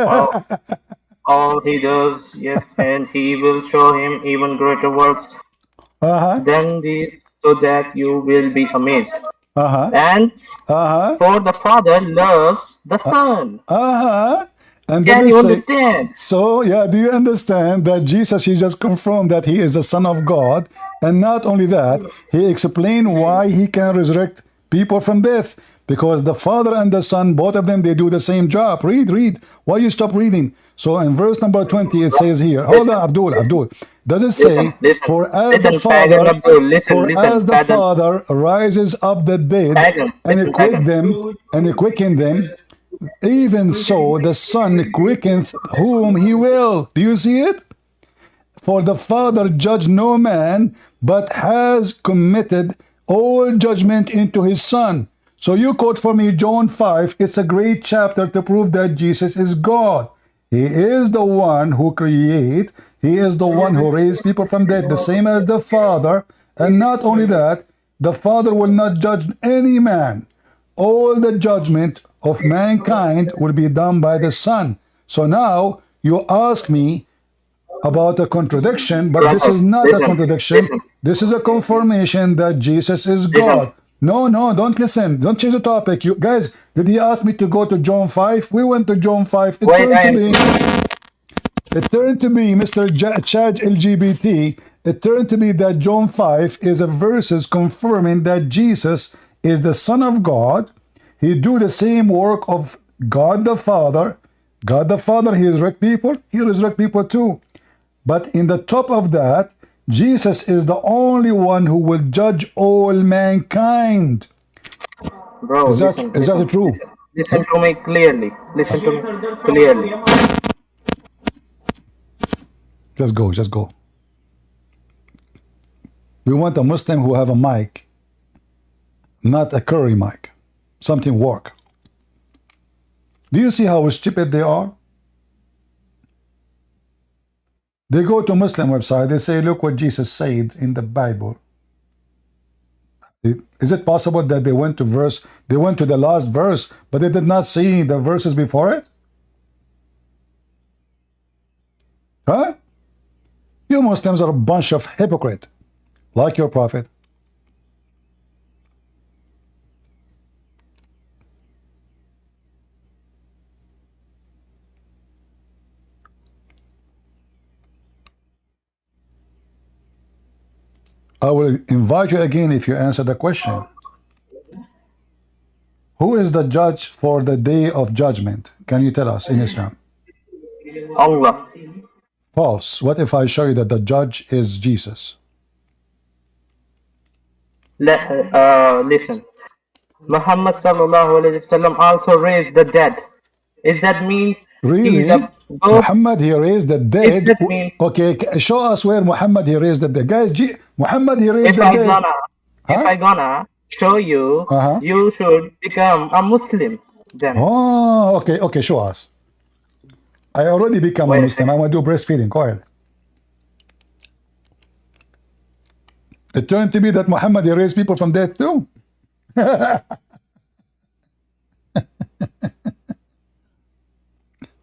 all he does, yes, and he will show him even greater works than these, so that you will be amazed. And for the Father loves the Son. And does Can it you say, understand? so yeah, do you understand that Jesus, he just confirmed that he is the Son of God, and not only that, he explained why he can resurrect people from death, because the Father and the Son, both of them, they do the same job. Read. Why you stop reading? So in verse number 20, it says here, hold on, Abdul. Does it say, for as the Father rises up the dead and quicken them, even so the Son quickeneth whom he will. Do you see it? For the Father judged no man, but has committed all judgment into his Son. So you quote for me John 5. It's a great chapter to prove that Jesus is God. He is the one who creates. He is the one who raised people from dead, the same as the Father. And not only that, the Father will not judge any man. All the judgment of mankind will be done by the Son. So now you ask me about a contradiction, but this is not a contradiction. This is a confirmation that Jesus is God. No, don't listen. Don't change the topic. You guys, did he ask me to go to John 5? We went to John 5. It turned to be Mr. Chad LGBT. It turned to be that John 5 is a verses confirming that Jesus is the Son of God. He do the same work of God the Father. God the Father, he resurrect people. He resurrect people too. But in the top of that, Jesus is the only one who will judge all mankind. Bro, is that true? Listen to me clearly. Listen to me clearly. Just go. We want a Muslim who have a mic, not a curry mic. Something work. Do you see how stupid they are? They go to Muslim website, they say, look what Jesus said in the Bible. Is it possible that they went to the last verse, but they did not see the verses before it? Huh? You Muslims are a bunch of hypocrites, like your prophet. I will invite you again if you answer the question. Who is the judge for the day of judgment? Can you tell us in Islam? Allah. False. What if I show you that the judge is Jesus? Listen. Muhammad sallallahu alaihi wasallam also raised the dead. Is that mean really? Muhammad he raised the dead? Okay, show us where Muhammad he raised the dead. Guys, Muhammad he raised the dead. If I gonna show you, you should become a Muslim then. Oh, okay, show us. I already become a Muslim. I want to do breastfeeding. Go ahead. It turned to be that Muhammad raised people from death too.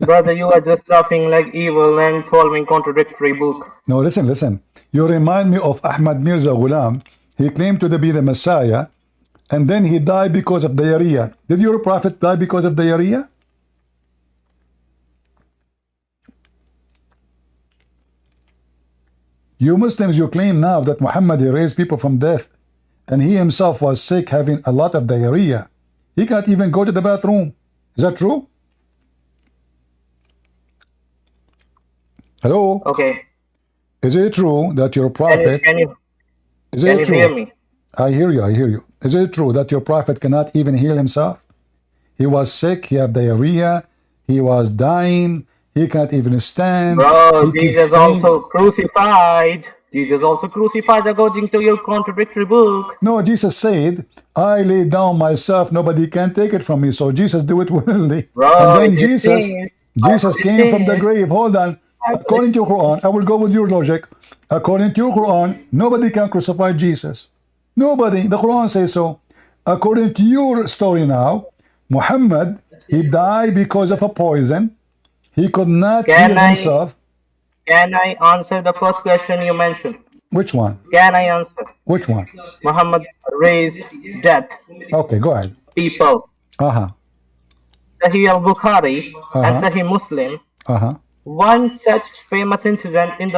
Brother, you are just laughing like evil and following contradictory book. No, listen. You remind me of Ahmed Mirza Ghulam. He claimed to be the Messiah, and then he died because of diarrhea. Did your prophet die because of diarrhea? You Muslims, you claim now that Muhammad raised people from death, and he himself was sick, having a lot of diarrhea. He can't even go to the bathroom. Is that true? Hello? Okay. Is it true that your prophet... Can you hear me? I hear you. Is it true that your prophet cannot even heal himself? He was sick, he had diarrhea, he was dying, he can't even stand. Bro, Jesus also crucified. Jesus also crucified according to your contradictory book. No, Jesus said, I lay down myself, nobody can take it from me. So Jesus do it willingly. Bro, and then Jesus came from the grave. Hold on. According to Quran, I will go with your logic. According to Quran, nobody can crucify Jesus. Nobody. The Quran says so. According to your story now, Muhammad, he died because of a poison. He could not heal himself. Can I answer the first question you mentioned? Which one? Can I answer? Which one? Muhammad raised death. Okay, go ahead. People. Sahih al-Bukhari and Sahih Muslim. One such famous incident is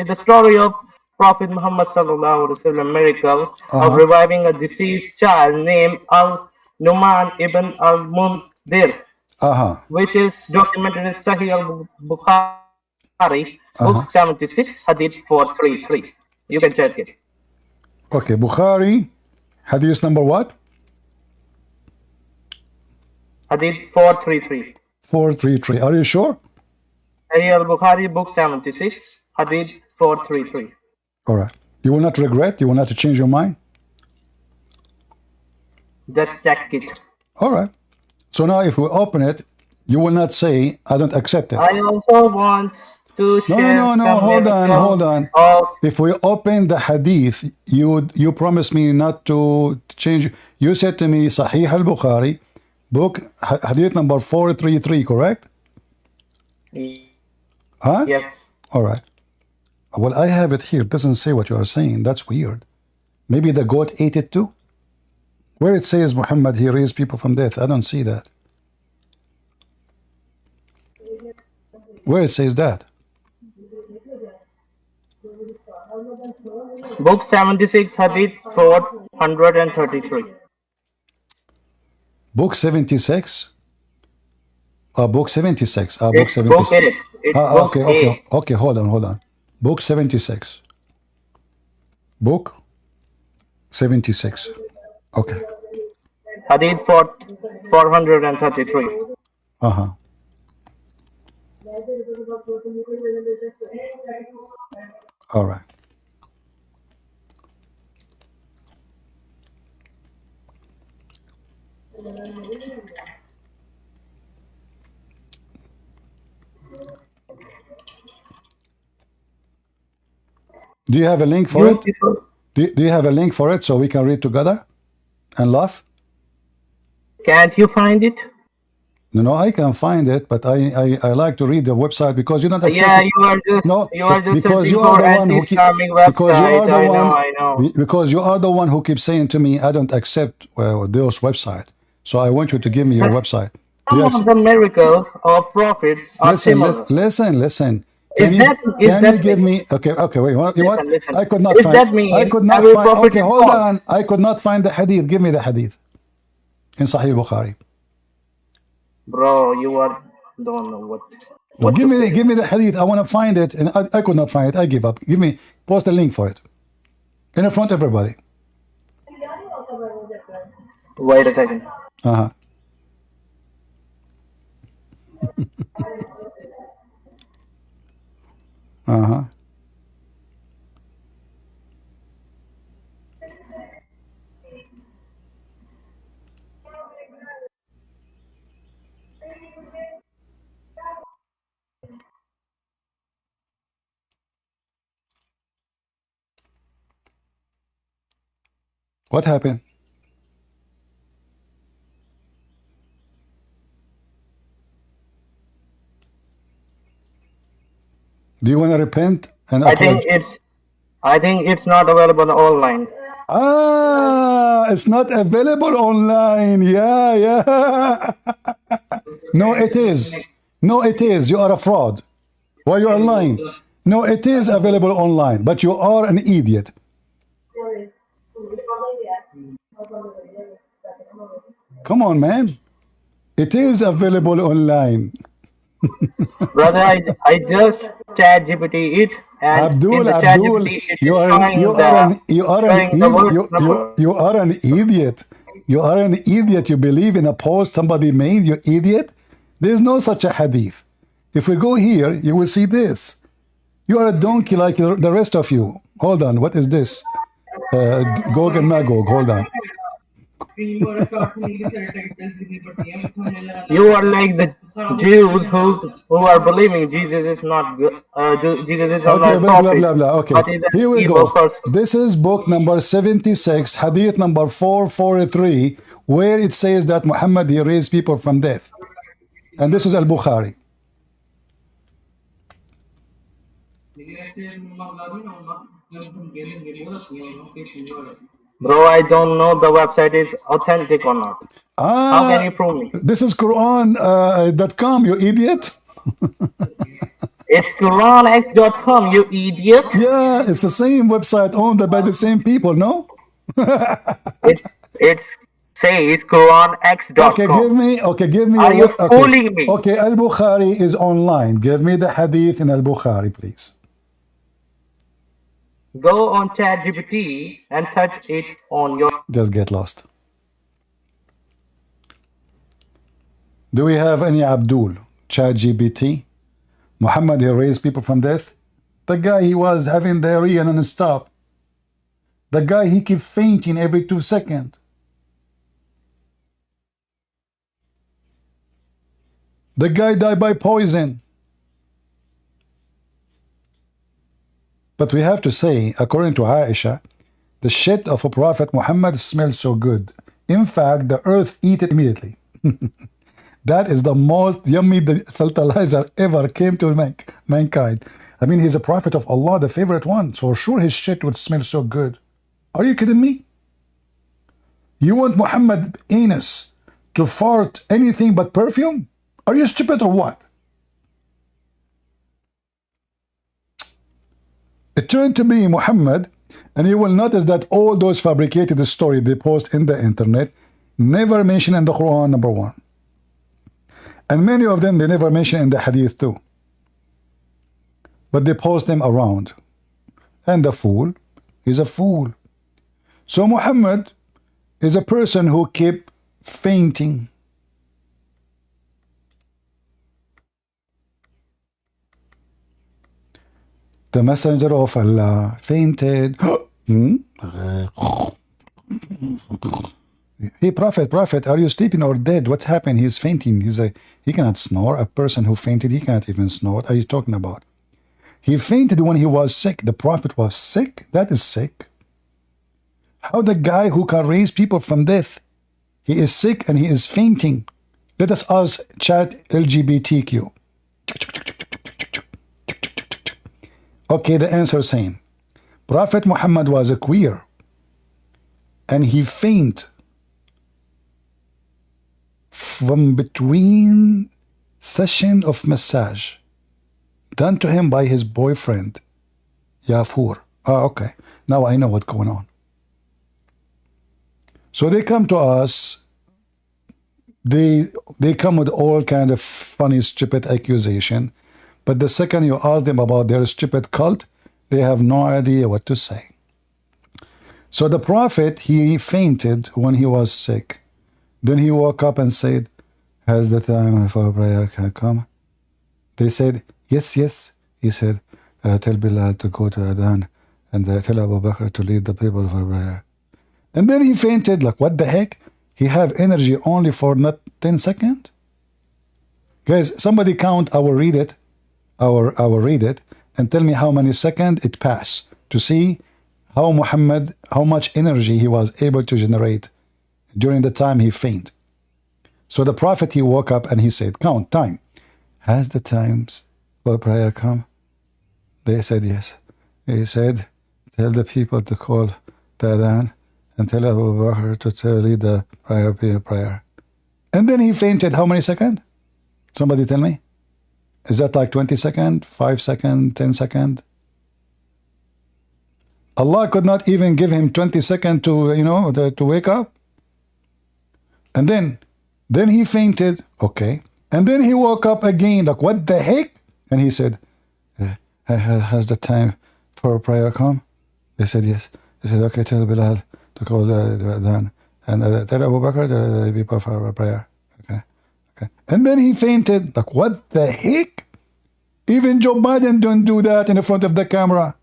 the story of Prophet Muhammad sallallahu alaihi wasallam miracle of reviving a deceased child named Al-Numan ibn al-Mundir, which is documented in Sahih al-Bukhari, book 76, Hadith 433. You can check it. Okay, Bukhari, Hadith number what? Hadith 433. 433. Are you sure? Sahih al-Bukhari, book 76, Hadith 433. All right. You will not regret? You will not change your mind? Just check it. All right. So now if we open it, you will not say, I don't accept it. I also want to share No. Hold on. If we open the hadith, you promised me not to change. You said to me, Sahih al-Bukhari, book hadith number 433, correct? Yes. All right. Well, I have it here. It doesn't say what you are saying. That's weird. Maybe the goat ate it too? Where it says Muhammad, he raised people from death. I don't see that. Where it says that? Book 76, Hadith 433. Book 76? Book 76. Book it's 76. Book 8. It's book Okay, hold on. Book 76. Book 76. Okay. Hadith 433. All right. Do you have a link for it? Do you have a link for it so we can read together and laugh? Can't you find it? No, I can find it, but I like to read the website because you don't accept Yeah, it. you are just because searching you are for the one who anti-Islamic website. I know. Because you are the one who keeps saying to me, I don't accept those websites. So I want you to give me your website. Some of the miracles of prophets are similar. Listen. Can you give me? Okay. Wait. You what? Listen. I could not find. I could not find. Okay, hold on. I could not find the hadith. Give me the hadith in Sahih Bukhari. Bro, you don't know what. Well, give me the hadith. I want to find it, and I could not find it. I give up. Post a link for it in front of everybody. Wait a second. What happened? Do you want to repent and apologize? I think it's not available online. Ah, it's not available online. Yeah, yeah. No, it is. No, it is. You are a fraud. Why you are lying? No, it is available online, but you are an idiot. Come on, man. It is available online. Brother, I just chat GPT it, and Abdul, in the chat Abdul, GPT it is showing you are an idiot. You are an idiot. You believe in a post somebody made, you idiot. There's no such a hadith. If we go here, you will see this. You are a donkey like the rest of you. Hold on, what is this? Gog and Magog, hold on. You are like the Jews who are believing Jesus is not good. Jesus is not prophet. Blah, blah. Okay, here we go. This is book number 76, hadith number 443, where it says that Muhammad, he raised people from death. And this is Al-Bukhari. Bro, I don't know the website is authentic or not. How can you prove me? This is Quran.com, you idiot. It's QuranX.com, you idiot. Yeah, it's the same website owned by the same people, no? It says QuranX.com. Okay, give me. Are you fooling me? Okay, Al-Bukhari is online. Give me the hadith in Al-Bukhari, please. Go on ChatGPT and search it on your... Just get lost. Do we have any Abdul? ChatGPT? Muhammad, he raised people from death? The guy, he was having diarrhea non-stop. The guy, he keep fainting every 2 seconds. The guy died by poison. But we have to say, according to Aisha, the shit of a Prophet Muhammad smells so good. In fact, the earth eat it immediately. That is the most yummy fertilizer ever came to mankind. I mean, he's a prophet of Allah, the favorite one. So sure his shit would smell so good. Are you kidding me? You want Muhammad anus to fart anything but perfume? Are you stupid or what? It turned to be Muhammad, and you will notice that all those fabricated stories they post in the internet never mention in the Quran, number one. And many of them they never mention in the hadith too. But they post them around. And the fool is a fool. So Muhammad is a person who kept fainting. The messenger of Allah fainted. Hey, prophet, are you sleeping or dead? What's happened? He's fainting. He cannot snore. A person who fainted, he cannot even snore. What are you talking about? He fainted when he was sick. The prophet was sick? That is sick. How the guy who can raise people from death, he is sick and he is fainting. Let us ask chat LGBTQ. Okay, the answer is same. Prophet Muhammad was a queer and he fainted from between session of massage done to him by his boyfriend Yafur. Okay, now I know what's going on. So they come to us, they come with all kind of funny stupid accusation, but the second you ask them about their stupid cult, they have no idea what to say. So the prophet, he fainted when he was sick. Then he woke up and said, has the time for prayer come? They said, yes. He said, tell Bilal to go to Adhan and tell Abu Bakr to lead the people for prayer. And then he fainted, like what the heck? He have energy only for not 10 seconds? Guys, somebody count, I will read it, and tell me how many seconds it passed to see how much energy he was able to generate during the time he fainted. So the Prophet, he woke up and he said, count time. Has the times for prayer come? They said yes. He said, tell the people to call the adhan and tell Abu Bakr to lead the prayer. And then he fainted how many seconds? Somebody tell me. Is that like 20 seconds, 5 seconds, 10 seconds? Allah could not even give him 20 seconds to wake up. And then he fainted, okay. And then he woke up again, like, what the heck? And he said, has the time for prayer come? They said, yes. They said, okay, tell Bilal to call the adhan. And tell Abu Bakr to be for prayer. Okay. And then he fainted, like, what the heck? Even Joe Biden don't do that in the front of the camera.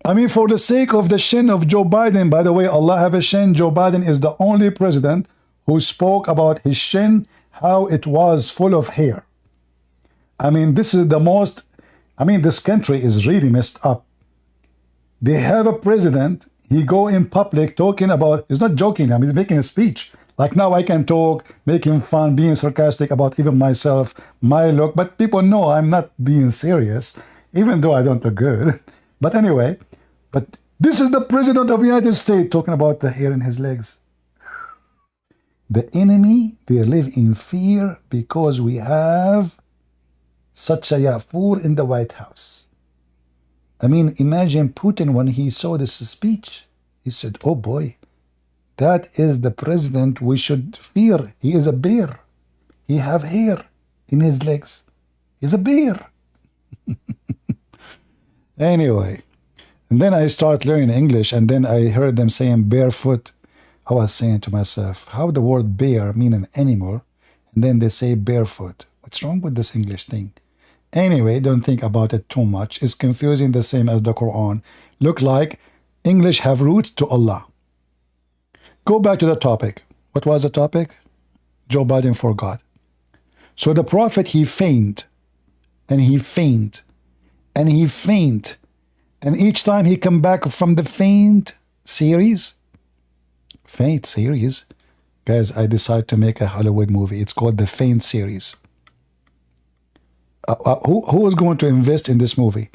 I mean, for the sake of the shin of Joe Biden, by the way, Allah have a shin. Joe Biden is the only president who spoke about his shin, how it was full of hair. I mean, this is the most, this country is really messed up. They have a president, he go in public talking about, he's not joking, he's making a speech. Like now I can talk, making fun, being sarcastic about even myself, my look, but people know I'm not being serious, even though I don't look good. But anyway, but this is the president of the United States talking about the hair in his legs. The enemy, they live in fear because we have such a yafur in the White House. I mean, imagine Putin when he saw this speech. He said, oh boy, that is the president we should fear. He is a bear. He have hair in his legs. He's a bear. Anyway, and then I start learning English, and then I heard them saying barefoot. I was saying to myself, how the word bear mean an animal, and then they say barefoot. What's wrong with this English thing? Anyway, don't think about it too much. It's confusing, the same as the Quran. Look like English have roots to Allah. Go back to the topic. What was the topic? Joe Biden forgot. So the Prophet, he faint, and he faint, and he faint, and each time he come back from the faint series, guys, I decide to make a Hollywood movie. It's called the Faint series. Who is going to invest in this movie?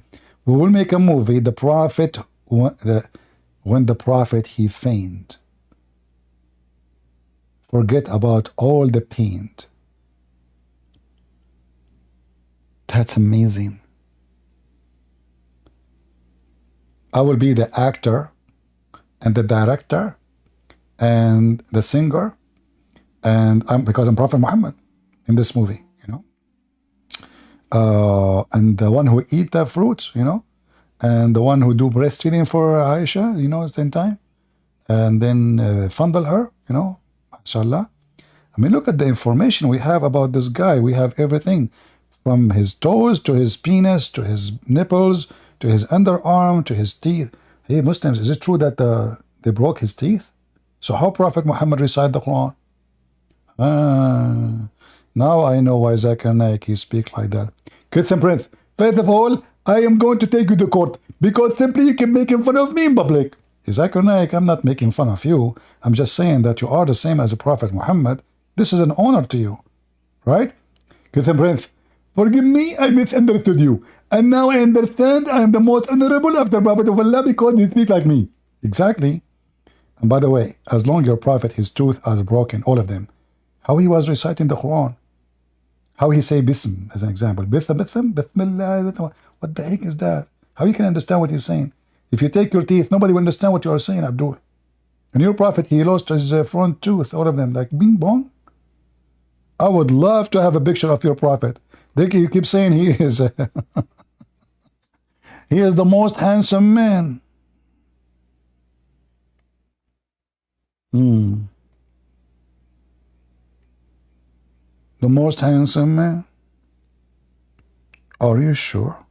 We will make a movie, the Prophet, when the Prophet, he faint. Forget about all the pain. That's amazing. I will be the actor and the director and the singer, and because I'm Prophet Muhammad in this movie, and the one who eat the fruits, and the one who do breastfeeding for Aisha, same time, and then fondle her, mashallah. I mean, look at the information we have about this guy. We have everything from his toes to his penis to his nipples to his underarm to his teeth. Hey, Muslims, is it true that they broke his teeth? So how Prophet Muhammad recite the Quran? Now I know why Zakir Naik, he speak like that. Kids and Prince, first of all, I am going to take you to court because simply you keep making fun of me in public. Zakir Naik, I'm not making fun of you. I'm just saying that you are the same as the Prophet Muhammad. This is an honor to you, right? Kids and Prince, forgive me, I misunderstood you. And now I understand I am the most honorable of the Prophet of Allah because you speak like me. Exactly. And by the way, as long as your Prophet, his tooth are broken, all of them, how he was reciting the Quran, how he say Bism, as an example. Bismillah, what the heck is that? How you can understand what he's saying? If you take your teeth, nobody will understand what you are saying, Abdul. And your Prophet, he lost his front tooth, all of them, like bing bong. I would love to have a picture of your Prophet. You keep saying he is he is the most handsome man. The most handsome man? Are you sure?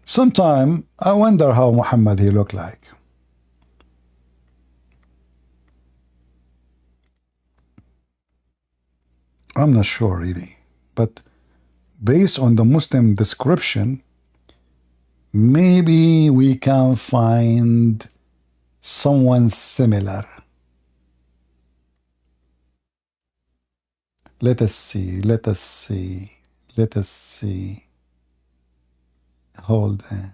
Sometime I wonder how Muhammad he looked like. I'm not sure really, but based on the Muslim description, maybe we can find someone similar. Let us see. Hold on.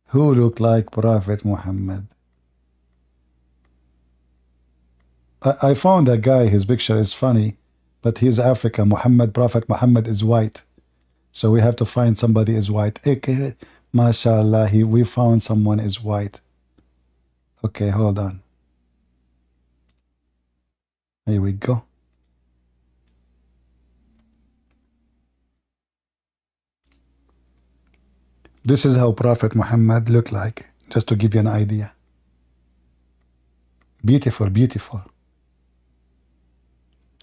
Who looked like Prophet Muhammad? I found a guy, his picture is funny, but he's African. Prophet Muhammad is white. So we have to find somebody is white. Okay, mashallah, we found someone is white. Okay, hold on. Here we go. This is how Prophet Muhammad looked like, just to give you an idea. Beautiful, beautiful.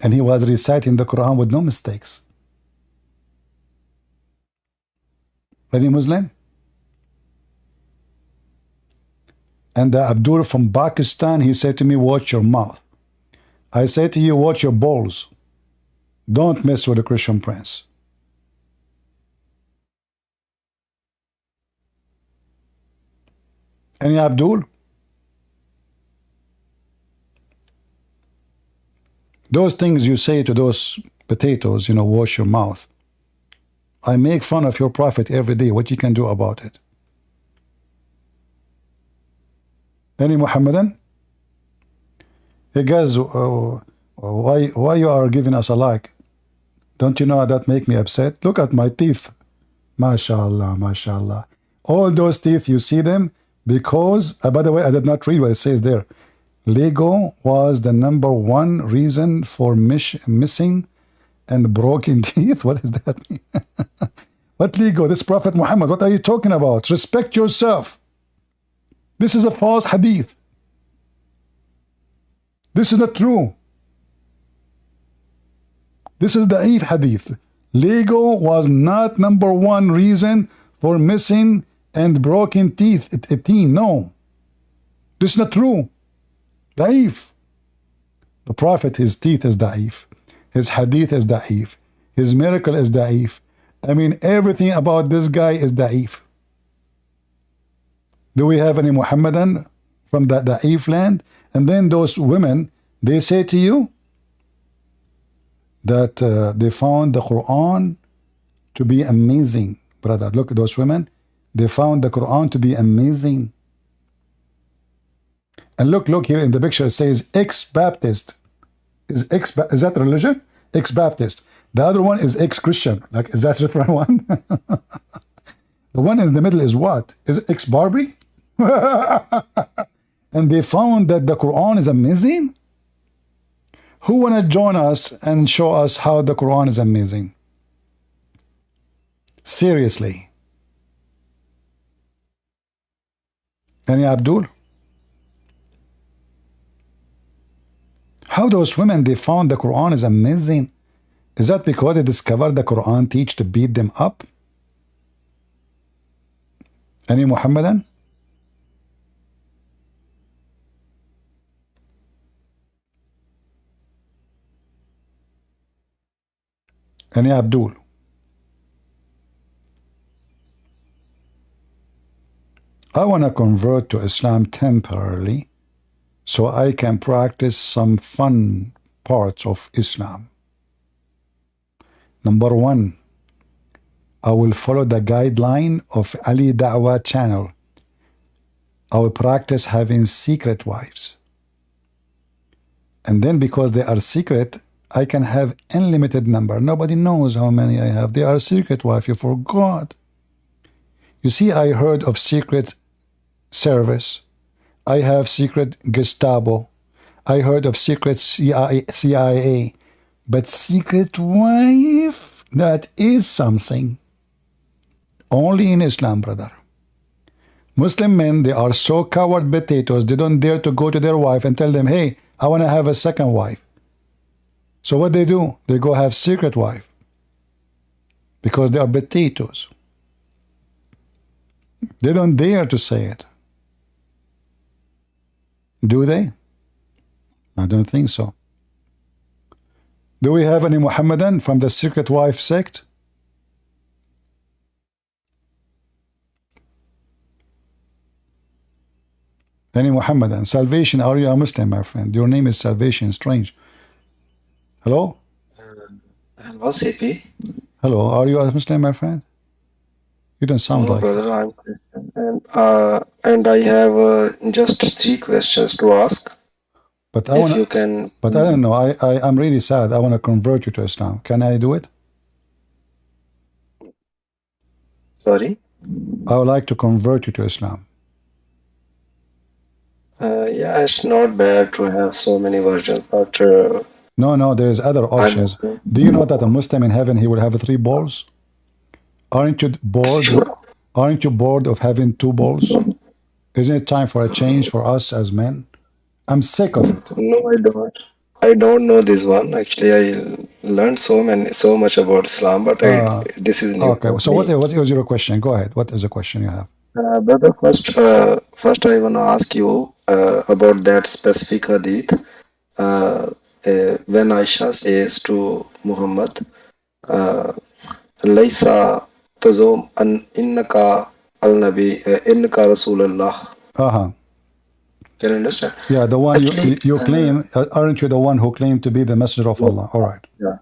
And he was reciting the Quran with no mistakes. Any Muslim? And Abdul from Pakistan, he said to me, watch your mouth. I say to you, watch your balls. Don't mess with the Christian prince. Any Abdul? Those things you say to those potatoes, you know, wash your mouth. I make fun of your prophet every day. What you can do about it? Any Muhammadan? Hey guys, why you are giving us a like? Don't you know that make me upset? Look at my teeth. MashaAllah, MashaAllah. All those teeth, you see them? Because, by the way, I did not read what it says there. Lego was the #1 reason for missing and broken teeth. What does that mean? What Lego? This Prophet Muhammad. What are you talking about? Respect yourself. This is a false hadith. This is not true. This is the da'if hadith. Lego was not #1 reason for missing and broken teeth. No. This is not true. Da'if. The Prophet, his teeth is da'if. His hadith is da'if. His miracle is da'if. I mean, everything about this guy is da'if. Do we have any Muhammadan from that da'if land? And then those women, they say to you that they found the Quran to be amazing. Brother, look at those women. They found the Quran to be amazing. And look here in the picture, it says ex-Baptist. Is that religion? Ex-Baptist. The other one is ex-Christian. Like, is that a different one? The one in the middle is what? Is it ex-Barbie? And they found that the Quran is amazing? Who want to join us and show us how the Quran is amazing? Seriously. Any Abdul? How those women, they found the Quran is amazing? Is that because they discovered the Quran teach to beat them up? Any Muhammadan? Any Abdul? I want to convert to Islam temporarily so I can practice some fun parts of Islam. #1, I will follow the guideline of Ali Dawah channel. I will practice having secret wives. And then because they are secret, I can have unlimited number. Nobody knows how many I have. They are secret wife. You forgot. You see, I heard of secret service. I have secret Gestapo. I heard of secret CIA. But secret wife, that is something. Only in Islam, brother. Muslim men, they are so coward potatoes, they don't dare to go to their wife and tell them, hey, I want to have a second wife. So what they do? They go have secret wife. Because they are potatoes. They don't dare to say it. Do they? I don't think so. Do we have any Muhammadan from the secret wife sect? Any Muhammadan? Salvation, are you a Muslim, my friend? Your name is Salvation, strange. Hello? Hello, CP. Hello, are you a Muslim, my friend? You don't sound No, like brother, it. I'm Christian. And I have just 3 questions to ask. But I If wanna, you can. but I don't know. I'm really sad. I want to convert you to Islam. Can I do it? Sorry? I would like to convert you to Islam. Yeah, it's not bad to have so many versions, but No, there is other I'm options. Do you know that a Muslim in heaven, he will have 3 balls? Aren't you bored? Aren't you bored of having 2 balls? Isn't it time for a change for us as men? I'm sick of it. No, I don't. I don't know this one. Actually, I learned so much about Islam, but this is new Okay, for so me. what was your question? Go ahead. What is the question you have? Brother, first I want to ask you about that specific hadith. When Aisha says to Muhammad, Laisa tazum an innaka al-nabi, innaka Rasulullah. Can you understand? Yeah, the one Actually, you claim, aren't you the one who claimed to be the messenger of Allah? All right. Yeah.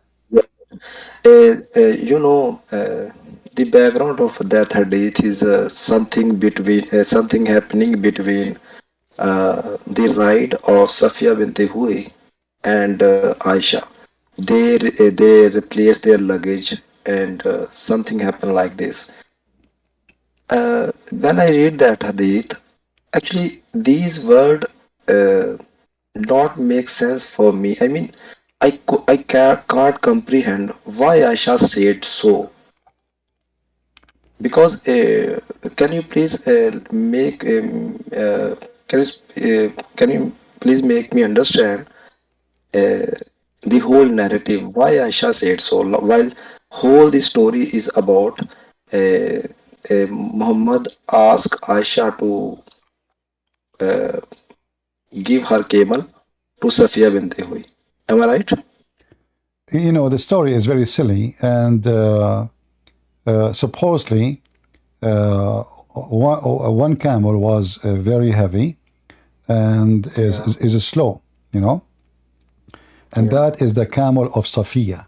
The background of that hadith is something happening between the ride of Safia bint Hui and Aisha. They replace their luggage and something happened like this. When I read that hadith, actually these words not make sense for me. I mean, I can't comprehend why Aisha said so. Because can you please can you please make me understand the whole narrative why Aisha said so, while whole the story is about Muhammad asked Aisha to give her camel to Safiya bint Hui. Am I right? You know, the story is very silly, and supposedly one camel was very heavy and is slow, you know, and that is the camel of Safiya.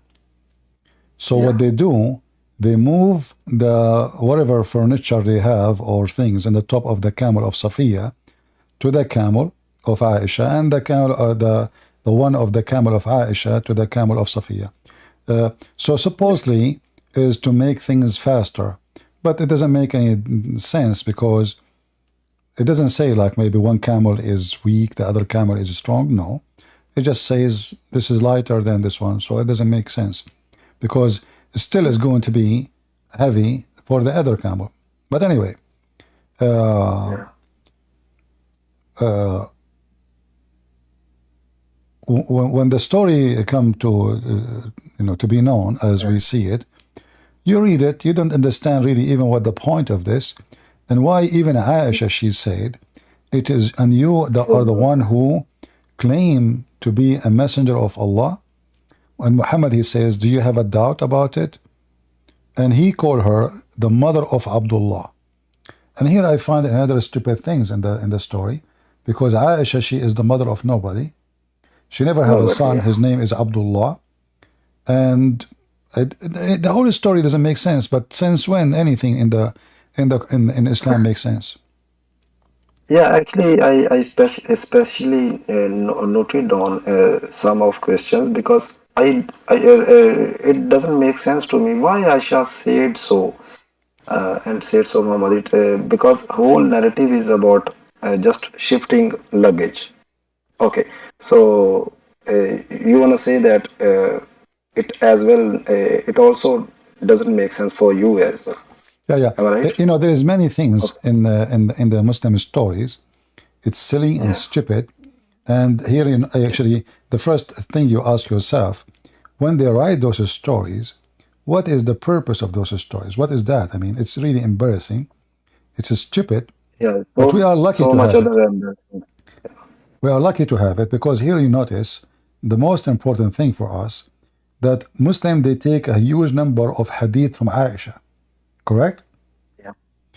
So what they do, they move the whatever furniture they have or things in the top of the camel of Safiya to the camel of Aisha, and the camel the one of the camel of Aisha to the camel of Safiya. So supposedly is to make things faster, but it doesn't make any sense, because it doesn't say like maybe one camel is weak, the other camel is strong. No, it just says this is lighter than this one, so it doesn't make sense, because it still is going to be heavy for the other camel. But anyway, when the story come to to be known as we see it, you read it, you don't understand really even what the point of this, and why even Aisha, she said, it is, and you are the one who claim to be a messenger of Allah. And Muhammad, he says, do you have a doubt about it? And he called her the mother of Abdullah. And here I find another stupid things in the story, because Aisha, she is the mother of nobody. She never had a son. His name is Abdullah. And the whole story doesn't make sense. But since when anything in Islam makes sense? Yeah, actually, I especially noted down some of questions, because it doesn't make sense to me why Aisha said so and said so, Muhammad. Because whole narrative is about just shifting luggage. Okay, so you want to say that it as well, it also doesn't make sense for you as well. Yeah. Am I right? You know, there is many things in the Muslim stories. It's silly and stupid. And here, actually, the first thing you ask yourself, when they write those stories, what is the purpose of those stories? What is that? I mean, it's really embarrassing. It's stupid. Yeah, but we are lucky so to much have other it. than that. We are lucky to have it because here you notice the most important thing for us that Muslims they take a huge number of hadith from Aisha, correct? Yeah.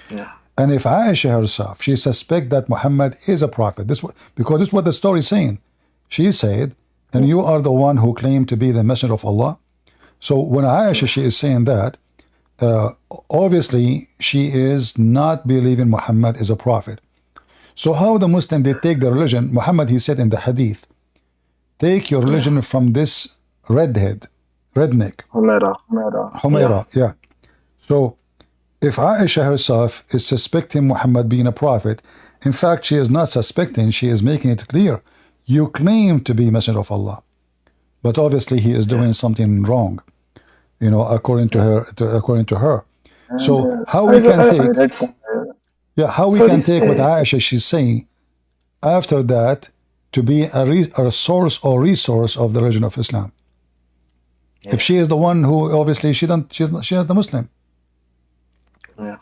Yeah. And if Aisha herself, she suspect that Muhammad is a prophet, because this is what the story is saying. She said, and you are the one who claimed to be the messenger of Allah. So when Aisha, she is saying that, obviously she is not believing Muhammad is a prophet. So how the Muslim, they take the religion, Muhammad, he said in the hadith, take your religion from this redneck. Humaira, yeah. So if Aisha herself is suspecting Muhammad being a prophet, in fact, she is not suspecting, she is making it clear. You claim to be messenger of Allah, but obviously he is doing something wrong, you know, according to her. So how we can take, how we can take what Aisha she's saying after that to be a source or resource of the religion of Islam. If she is the one who obviously she's not the Muslim. Yeah.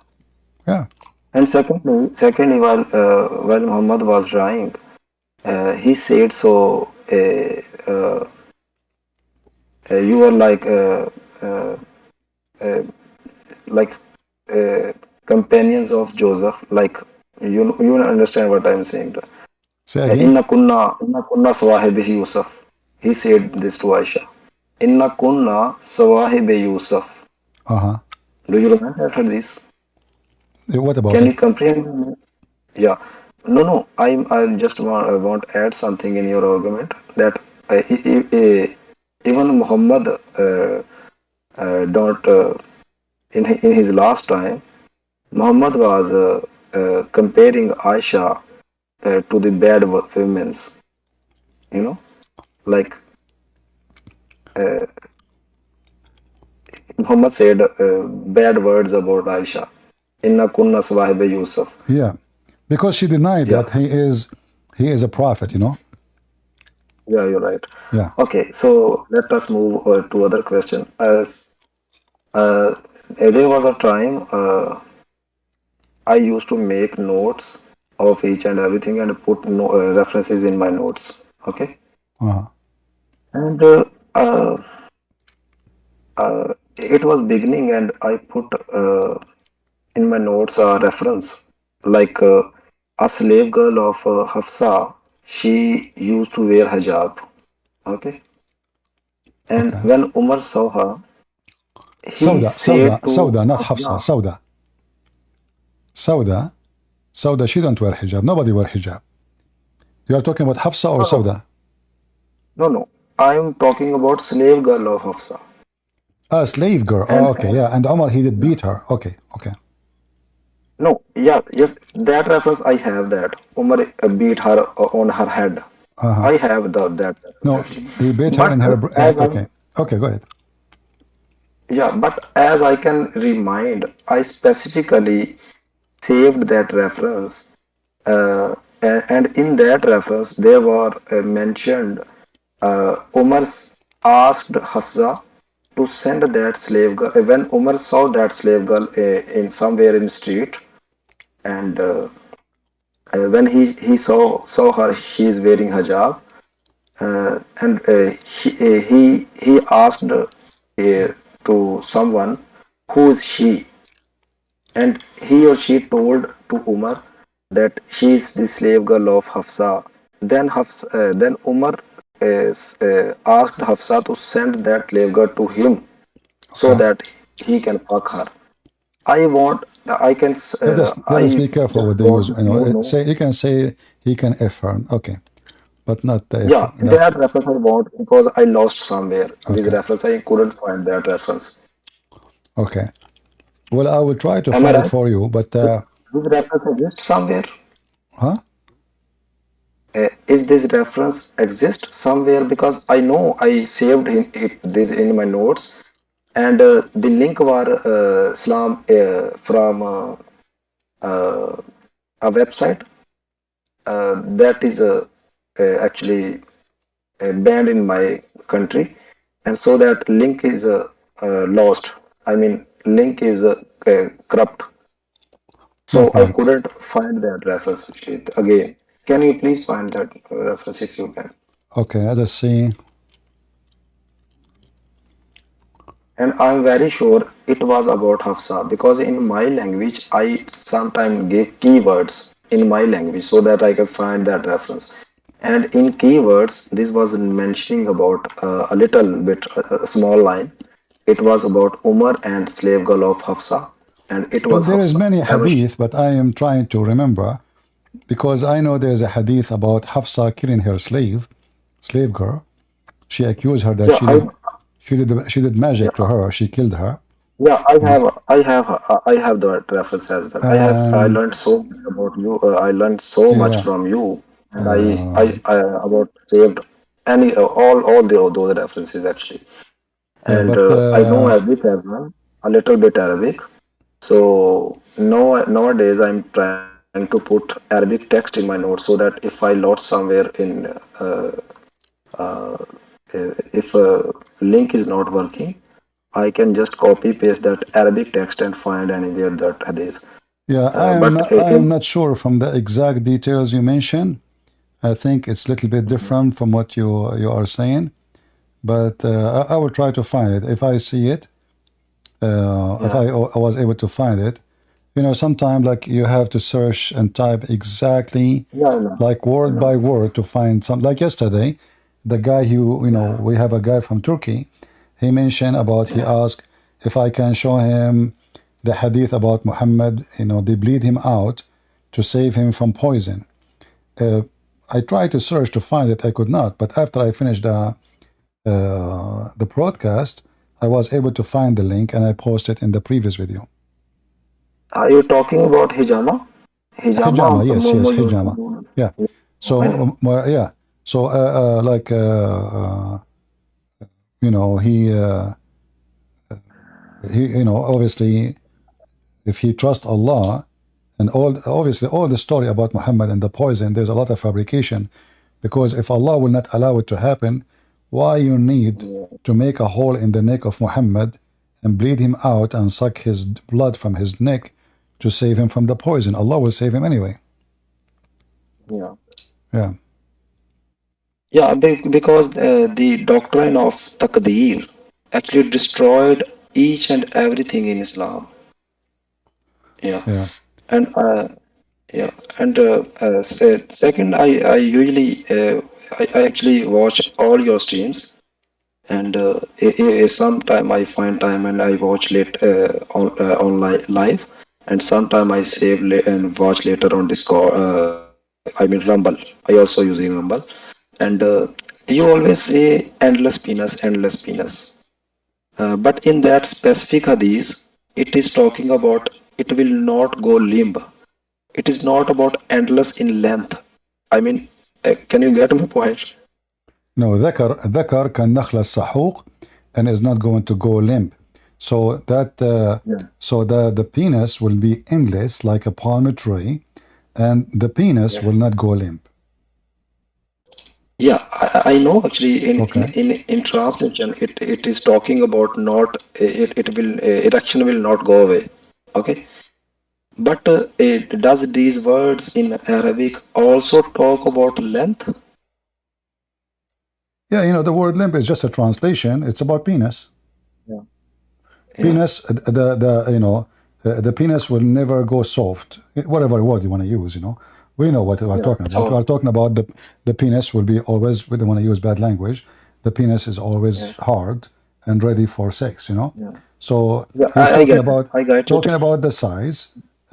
Yeah. And secondly, while Muhammad was dying, he said, so you were like companions of Joseph, like you understand what I'm saying. Say again. Inna kunna sawahibi Yusuf. He said this to Aisha. Inna kunna sawahibi Yusuf. Do you remember after this? What about Can it? you comprehend? Yeah. No. I just want to add something in your argument that even Muhammad don't in his last time, Muhammad was comparing Aisha to the bad women's, you know, like Muhammad said bad words about Aisha. Inna kunna sawahibi Yusuf. Yeah, because she denied that he is a prophet, you know. Yeah, you're right. Yeah. Okay, so let us move to other question. As there was a time I used to make notes of each and everything and put references in my notes. Okay. And it was beginning, and I put in my notes a reference like a slave girl of Hafsa. She used to wear hijab. Okay. And when Umar saw her, he said to Sauda, not Hafsa. Sauda, she don't wear hijab. Nobody wear hijab. You are talking about Hafsa or Sauda? No. I am talking about slave girl of Hafsa. Slave girl. Okay, yeah. And Umar, he did beat her. Okay. No, yes. That reference I have that. Umar beat her on her head. I have that. No, he beat her in her. Okay, go ahead. Yeah, but as I can remind, I specifically saved that reference, and in that reference there were mentioned Umar asked Hafsa to send that slave girl when Umar saw that slave girl in somewhere in street, and when he saw her, she is wearing hijab, and he asked to someone who is she, and he or she told to Umar that she is the slave girl of Hafsa. Then Umar asked Hafsa to send that slave girl to him so that he can fuck her. I can. Let us be careful with the use. You know, you can say he can F her. Okay, but not the F. Yeah, that reference I want because I lost somewhere. This reference I couldn't find that reference. Okay. Well, I will try to find it for you, but this reference exists somewhere. Huh? Is this reference exist somewhere? Because I know I saved this in my notes, and the link was from a website that is actually banned in my country, and so that link is lost. I mean, link is corrupt. So I couldn't find that reference sheet again. can you please find that reference if you can? Okay, let's see. And I'm very sure it was about Hafsa because in my language I sometimes give keywords in my language so that I can find that reference. And in keywords, this was mentioning about a little bit, a small line. It was about Umar and slave girl of Hafsa, and it Well, was there is Hafsa. many Never. hadith, but I am trying to remember because I know there's a hadith about Hafsa killing her slave girl. She accused her that Yeah, she did magic to yeah, her. She killed her. yeah. I have that reference as well. I And learned so much about you. I learned so much yeah, from you, and uh, I about saved any all those references actually. yeah, And but I know Arabic as well, a little bit Arabic. So no, nowadays I'm trying to put Arabic text in my notes so that if I lost somewhere in uh, uh, if a link is not working, I can just copy paste that Arabic text and find anywhere that hadith. yeah, But I am in not sure from the exact details you mentioned. I think it's a little bit different from what you are saying, but I will try to find it. If I see it, if yeah, I was able to find it, sometimes like you have to search and type exactly yeah, like I word know, by word to find some. Like yesterday, the guy who, yeah, we have a guy from Turkey. He mentioned about, he yeah, asked if I can show him the hadith about Muhammad. They bleed him out to save him from poison. Uh, I tried to search to find it. I could not. But after I finished the broadcast, I was able to find the link and I posted in the previous video. Are you talking about hijama? Hijama, Hijama, yes, yes, Momo hijama. Yeah. So, woman. well, yeah. So, he, obviously, if he trusts Allah, and obviously, all the story about Muhammad and the poison, there's a lot of fabrication, because if Allah will not allow it to happen, why you need to make a hole in the neck of Muhammad and bleed him out and suck his blood from his neck to save him from the poison? Allah will save him anyway. Yeah. Yeah. Yeah, because the doctrine of taqdeer actually destroyed each and everything in Islam. Yeah, Yeah. and yeah, and second, I usually I actually watch all your streams, and sometime I find time and I watch late on live, and sometime I save and watch later on Discord. I mean Rumble. I also using Rumble, and you always say endless penis. But in that specific hadith, it is talking about it will not go limb. It is not about endless in length. I mean, can you get my point? No, ذكر كالنخل السحوق and is not going to go limp. So that Yeah. so the penis will be endless like a palm tree, and the penis Yeah. will not go limp. Yeah, I know actually Okay. in translation it is talking about not it will erection will not go away. Okay, but does these words in Arabic also talk about length? Yeah, the word limp is just a translation. It's about penis. Yeah. Yeah. Penis, the penis will never go soft. Whatever word you want to use, we know what we're Yeah. talking about. We're talking about the penis will be always. We don't want to use bad language. The penis is always Yeah. hard and ready for sex. Yeah. So Yeah. he's I talking get it. about I got it. the size,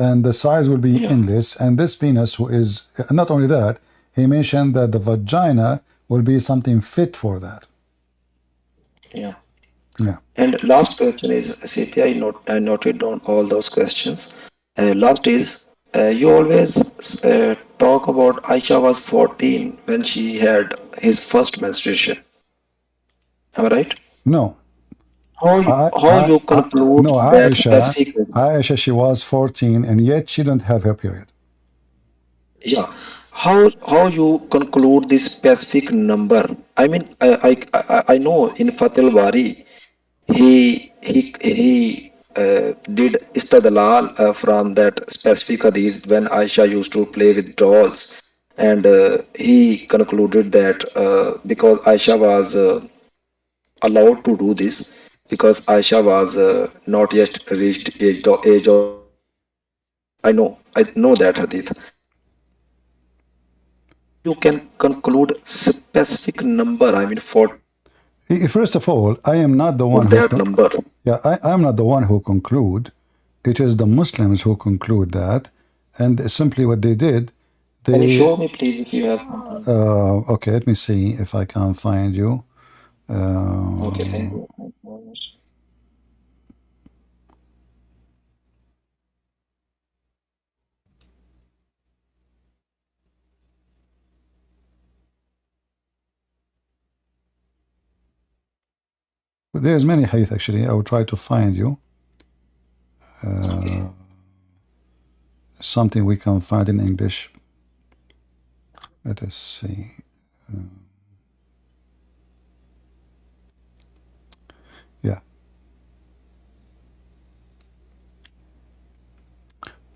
and the size will be Yeah. endless. And this penis who is not only that, he mentioned that the vagina will be something fit for that. Yeah. Yeah. And last question is CP. I noted down all those questions. Last is you always talk about Aisha was 14 when she had his first menstruation. Am I right? No. How you conclude No, that specific? Aisha, she was 14 and yet she didn't have her period. Yeah. How you conclude this specific number? I mean, I know in Fathul Bari he did istadlal from that specific hadith when Aisha used to play with dolls and he concluded that because Aisha was allowed to do this because Aisha was not yet reached age of I know that hadith. You can conclude specific number. I mean, for First of all, I am not the one who that number. Yeah, I'm not the one who conclude. It is the Muslims who conclude that, and simply what they did, they. Can you show me, please, if you have? Okay, let me see if I can find you. Okay, thank you. There's many hadith actually. I will try to find you. Okay. Something we can find in English. Let us see. Yeah.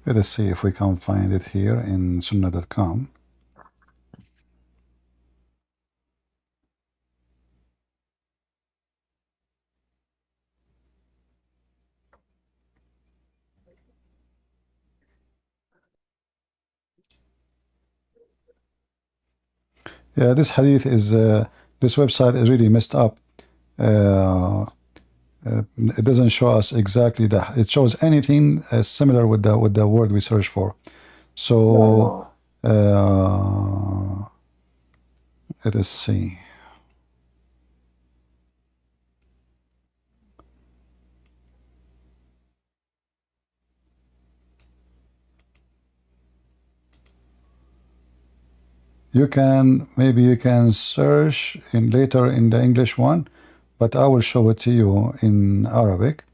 Let us see if we can find it here in sunnah.com. Yeah, this hadith is, this website is really messed up. It doesn't show us exactly that. It shows anything similar with the word we search for. So, let us see. You can, maybe you can search in later in the English one, but I will show it to you in Arabic.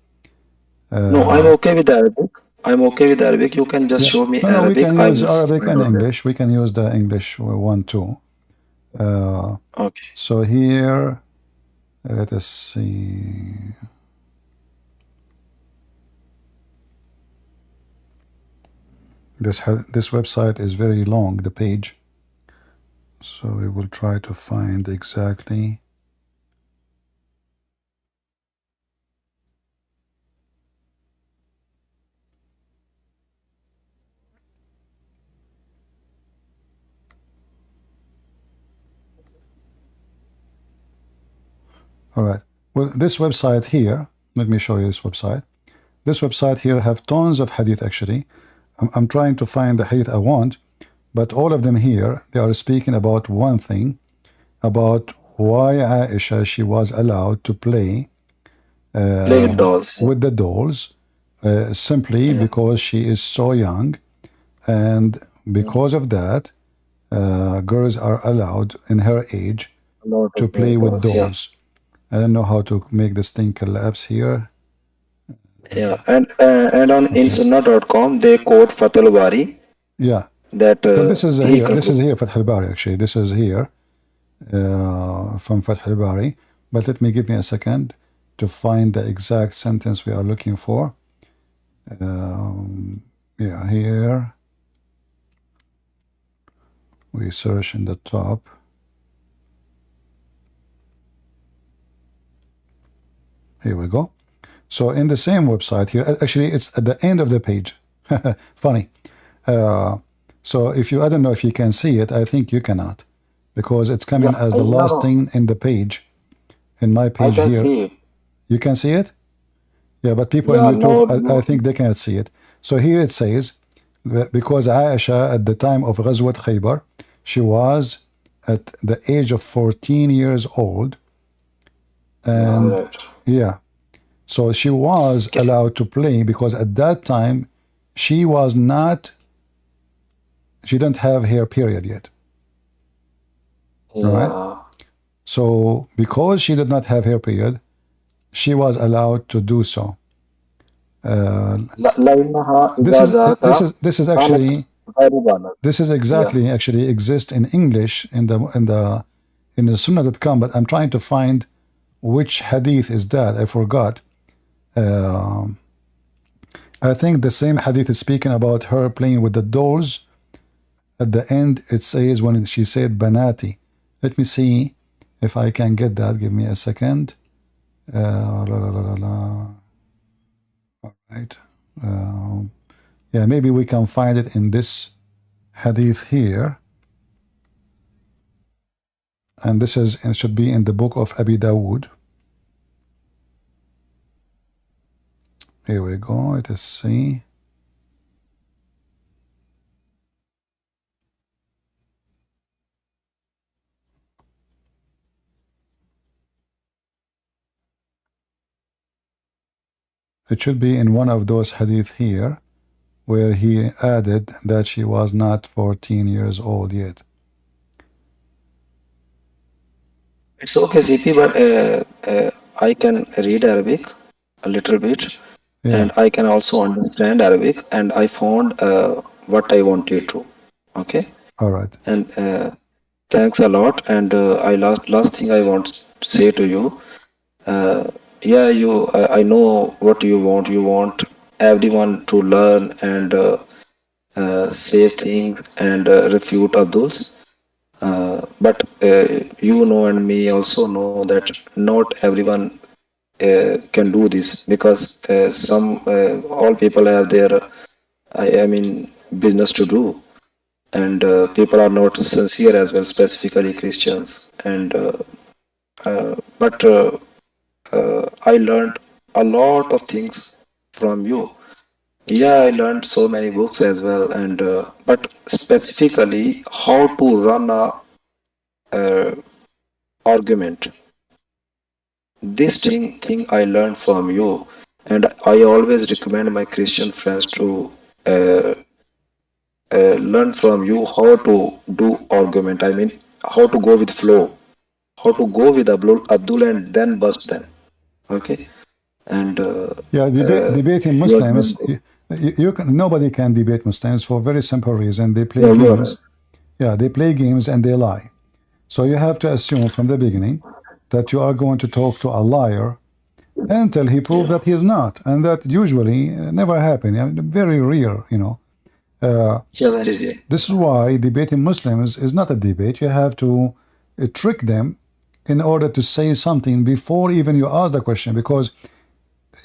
No, I'm okay with Arabic. I'm okay with Arabic. You can just show me No, Arabic. we can use Arabic and English. We can use the English one too. Okay. So here, let us see. This website is very long, the page. So we will try to find exactly. All right. Well, this website here, let me show you this website. This website here have tons of hadith actually. I'm trying to find the hadith I want, but all of them here, they are speaking about one thing, about why Aisha, she was allowed to play with dolls. With the dolls, simply because she is so young, and because of that, girls are allowed in her age to play with dolls. I don't know how to make this thing collapse here. Yeah, and on insana.com they quote Fathul Bari. Yeah. That well, this is here. This is here Fath al-Bari actually. This is here from Fath al-Bari. But let me give me a second to find the exact sentence we are looking for. Yeah, here we search in the top. Here we go. So in the same website here, actually it's at the end of the page. Funny. So if you, I don't know if you can see it, I think you cannot, because it's coming as the last thing in the page. In my page I can here. See it. You can see it? Yeah, but people in YouTube, I think they cannot see it. So here it says, because Aisha at the time of Ghazwat Khaybar, she was at the age of 14 years old. And yeah, so she was allowed to play because at that time she was not, she didn't have hair period yet. All right? So because she did not have hair period, she was allowed to do so. This is actually, this is exactly actually exists in English in the Sunnah.com, but I'm trying to find which hadith is that. I forgot. I think the same hadith is speaking about her playing with the dolls at the end it says when she said banati. Let me see if I can get that. Give me a second. All right. Yeah, maybe we can find it in this hadith here. And this is, it should be in the book of Abi Dawood. Here we go. Let us see. It should be in one of those hadith here, where he added that she was not 14 years old yet. It's okay, CP, but I can read Arabic a little bit, and I can also understand Arabic, and I found what I wanted to. Okay. All right. And thanks a lot. And I last thing I want to say to you. Yeah, I know what you want. You want everyone to learn and say things and refute Abdul's. But you know, and me also know that not everyone can do this, because all people have their, I mean, business to do, and people are not sincere as well, specifically Christians. And but I learned a lot of things from you. Yeah, I learned so many books as well, and but specifically how to run a argument. This thing I learned from you, and I always recommend my Christian friends to uh, learn from you how to do argument. I mean, how to go with flow, how to go with Abdul and then bust them. Okay, and yeah, debating Muslims. Nobody can debate Muslims for a very simple reason. They play games. Yeah, they play games and they lie. So you have to assume from the beginning that you are going to talk to a liar until he proves that he is not, and that usually never happens. Very rare, you know. This is why debating Muslims is not a debate. You have to trick them in order to say something before even you ask the question. Because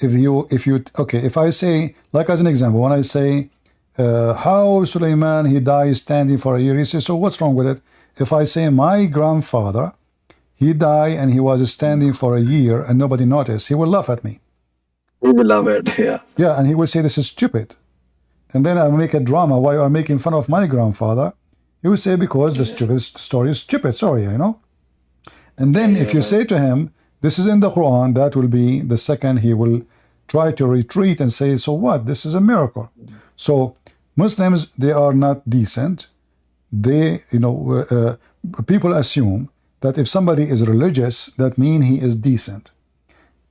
if I say, like as an example, when I say, how Sulaiman, he died standing for a year, he says, so what's wrong with it? If I say my grandfather, he died and he was standing for a year and nobody noticed, he will laugh at me. He will laugh at, yeah. Yeah, and he will say this is stupid. And then I will make a drama why you are making fun of my grandfather. He will say because the stupid story is stupid, sorry, you know. And then if you say to him, this is in the Quran, that will be the second he will try to retreat and say, so what? This is a miracle. So Muslims, they are not decent. They, people assume that if somebody is religious, that means he is decent.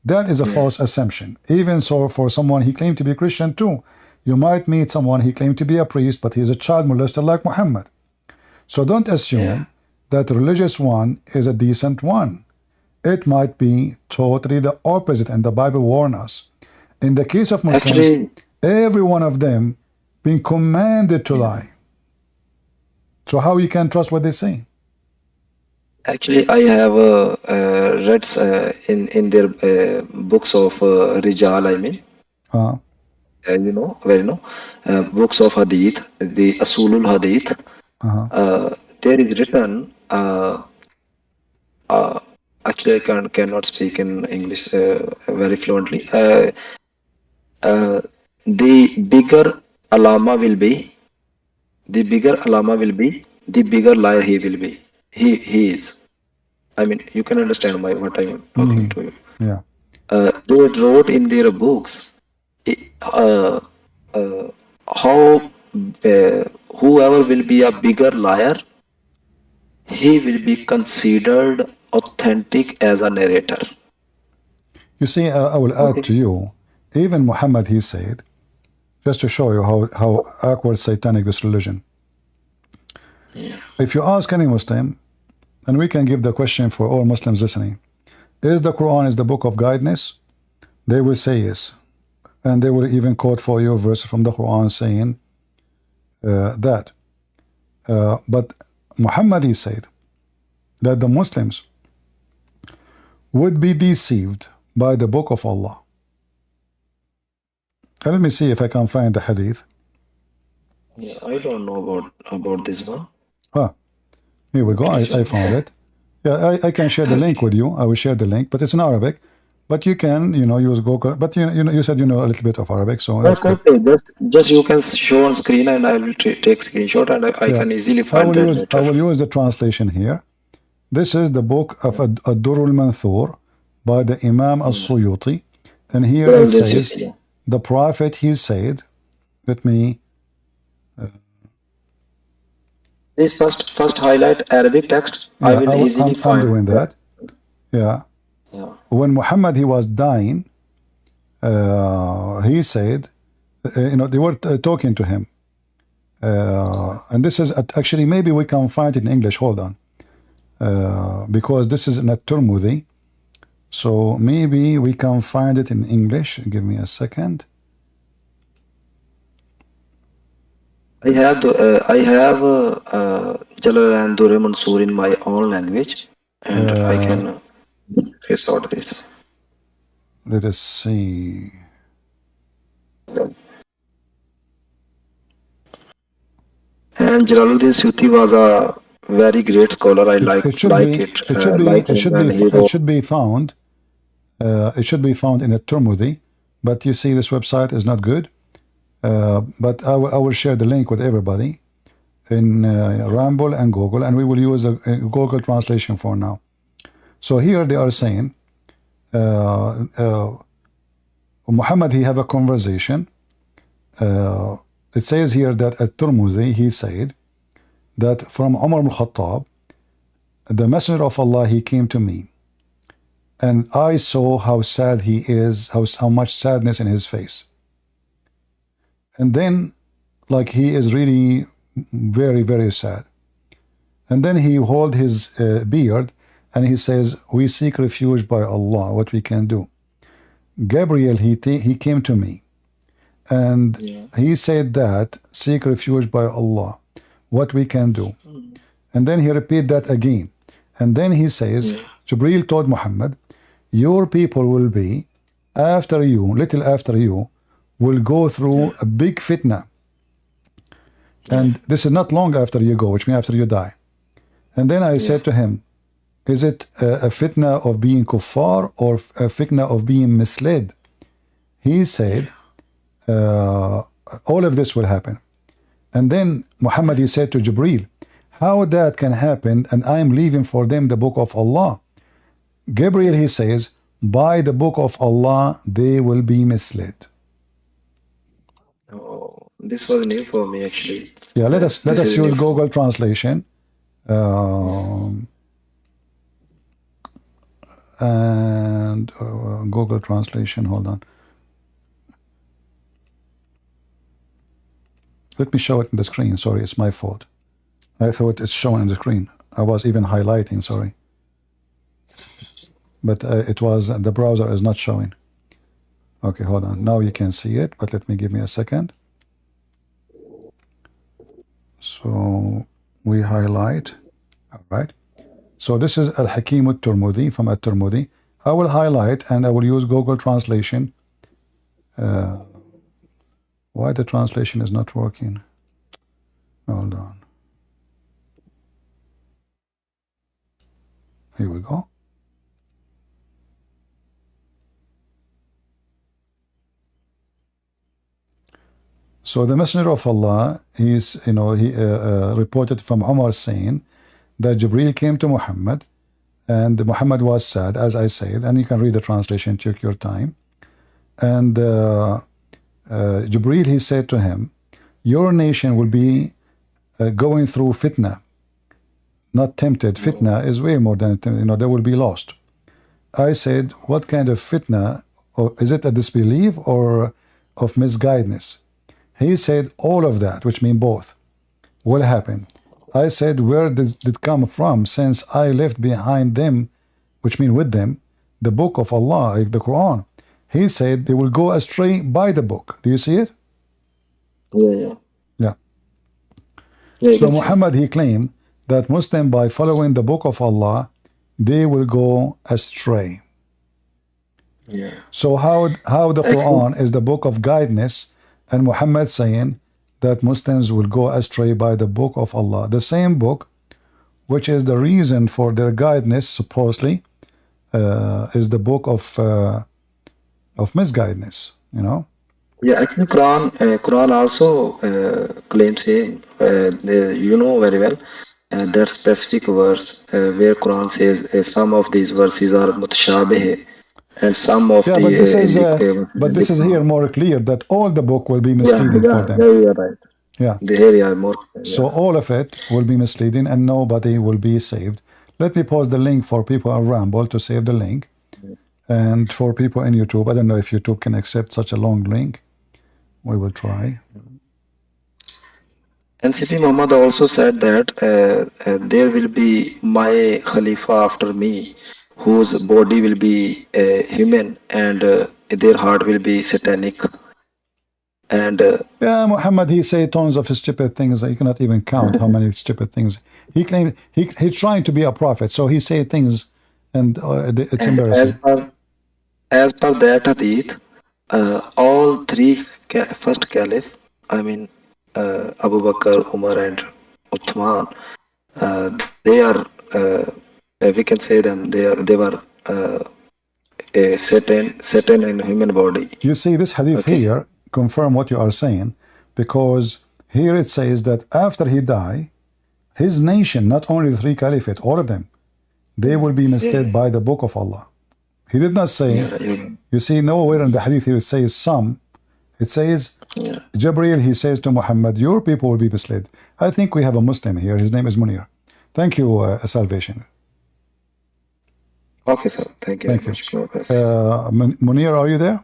That is a false assumption. Even so, for someone he claimed to be Christian too, you might meet someone he claimed to be a priest, but he is a child molester like Muhammad. So don't assume that the religious one is a decent one. It might be totally the opposite, and the Bible warns us. In the case of Muslims, every one of them being commanded to lie. So how you can trust what they say? Actually, I have read in their books of Rijal, I mean, books of Hadith, the Asulul Hadith. There is written. Actually, I cannot speak in English very fluently. The bigger alama will be, the bigger liar he will be. He is. I mean, you can understand what I am talking to you. Yeah. They wrote in their books how whoever will be a bigger liar, he will be considered authentic as a narrator. You see, I will add to you, even Muhammad, he said, just to show you how awkward satanic this religion. If you ask any Muslim, and we can give the question for all Muslims listening, is the Quran is the book of guidance? They will say yes. And they will even quote for you a verse from the Quran saying that. But Muhammad, he said that the Muslims would be deceived by the book of Allah. Let me see if I can find the hadith. Yeah, I don't know about this one. Here we go. I found it. Yeah, I can share the link with you. I will share the link, but it's in Arabic. But you can, use Google. But you said you know a little bit of Arabic, so that's good. Okay. Just you can show on screen, and I will take screenshot, and I can easily find that later. I will use the translation here. This is the book of Ad-Durr al-Manthur by the Imam al-Suyuti, and here it says, the Prophet, he said, let me. Please first highlight Arabic text. Yeah, I will easily find. I'm doing that. Yeah. When Muhammad, he was dying, he said, they were talking to him. And this is actually, maybe we can find it in English. Hold on. Because this is in a Tirmidhi. So maybe we can find it in English. Give me a second. I have Jalal and Durr Mansur in my own language, and I can trace out this. Let us see. And Jalaluddin Suyuti was a very great scholar. I like it. It should be found. It should be found in a Tirmidhi, but you see this website is not good. But I will share the link with everybody in Ramble and Google, and we will use a Google translation for now. So here they are saying, Muhammad, he have a conversation. It says here that at Tirmidhi, he said that from Umar ibn Khattab, the Messenger of Allah, he came to me, and I saw how sad he is, how much sadness in his face. And then, like, he is really very, very sad. And then he hold his beard, and he says, we seek refuge by Allah, what we can do. Gabriel, he came to me, and he said that, seek refuge by Allah, what we can do. And then he repeat that again. And then he says, Jibreel told Muhammad, your people will be, after you, little after you, will go through a big fitna. And this is not long after you go, which means after you die. And then I said to him, is it a fitna of being kuffar or a fitna of being misled? He said, all of this will happen. And then Muhammad, he said to Jibreel, how that can happen, and I am leaving for them the book of Allah? Gabriel, he says, by the book of Allah, they will be misled. Oh, this was new for me, actually. Yeah, let us use Google translation. And Google translation, hold on. Let me show it in the screen. Sorry, it's my fault. I thought it's showing on the screen. I was even highlighting, sorry. But it was, the browser is not showing. Okay, hold on. Now you can see it, but let me give me a second. So we highlight. All right. So this is Al-Hakim al-Tirmidhi from At-Tirmidhi. I will highlight and I will use Google translation. Why the translation is not working? Hold on. Here we go. So the Messenger of Allah, he reported from Umar saying that Jibreel came to Muhammad, and Muhammad was sad, as I said, and you can read the translation, take your time. And Jibreel, he said to him, your nation will be going through fitna, not tempted. Fitna is way more than, they will be lost. I said, what kind of fitna? Or is it a disbelief or of misguidance? He said, all of that, which mean both, will happen. I said, where did it come from, since I left behind them, which mean with them, the book of Allah, like the Quran? He said, they will go astray by the book. Do you see it? Yeah. So Muhammad, he claimed that Muslim, by following the book of Allah, they will go astray. Yeah. So how the Quran is the book of guidance, and Muhammad saying that Muslims will go astray by the book of Allah, the same book which is the reason for their guidance, supposedly, is the book of misguidance, you know. Yeah, actually, Quran also claims same. You know very well that specific verse where Quran says some of these verses are mutashabih, and some of Yeah, the but this is here more clear that all the book will be misleading for them. Yeah, you're right. Yeah. The area more. So all of it will be misleading, and nobody will be saved. Let me post the link for people on Rumble to save the link, and for people in YouTube. I don't know if YouTube can accept such a long link. We will try. And CP Muhammad also said that there will be my Khalifa after me, whose body will be human and their heart will be satanic. And yeah, Muhammad, he say tons of stupid things. You cannot even count how many stupid things he claimed. He's trying to be a prophet, so he say things, and it's embarrassing. As per that hadith, all three first caliph, I mean Abu Bakr, Umar, and Uthman, they are we can say them. They were a Satan in human body. You see, this hadith here confirm what you are saying, because here it says that after he die, his nation, not only the three caliphate, all of them, they will be misled by the book of Allah. He did not say, you see, nowhere in the hadith here it says some. It says, Jibreel, he says to Muhammad, your people will be misled. I think we have a Muslim here. His name is Munir. Thank you, Salvation. Okay, sir. Thank you. Thank you. Munir, are you there?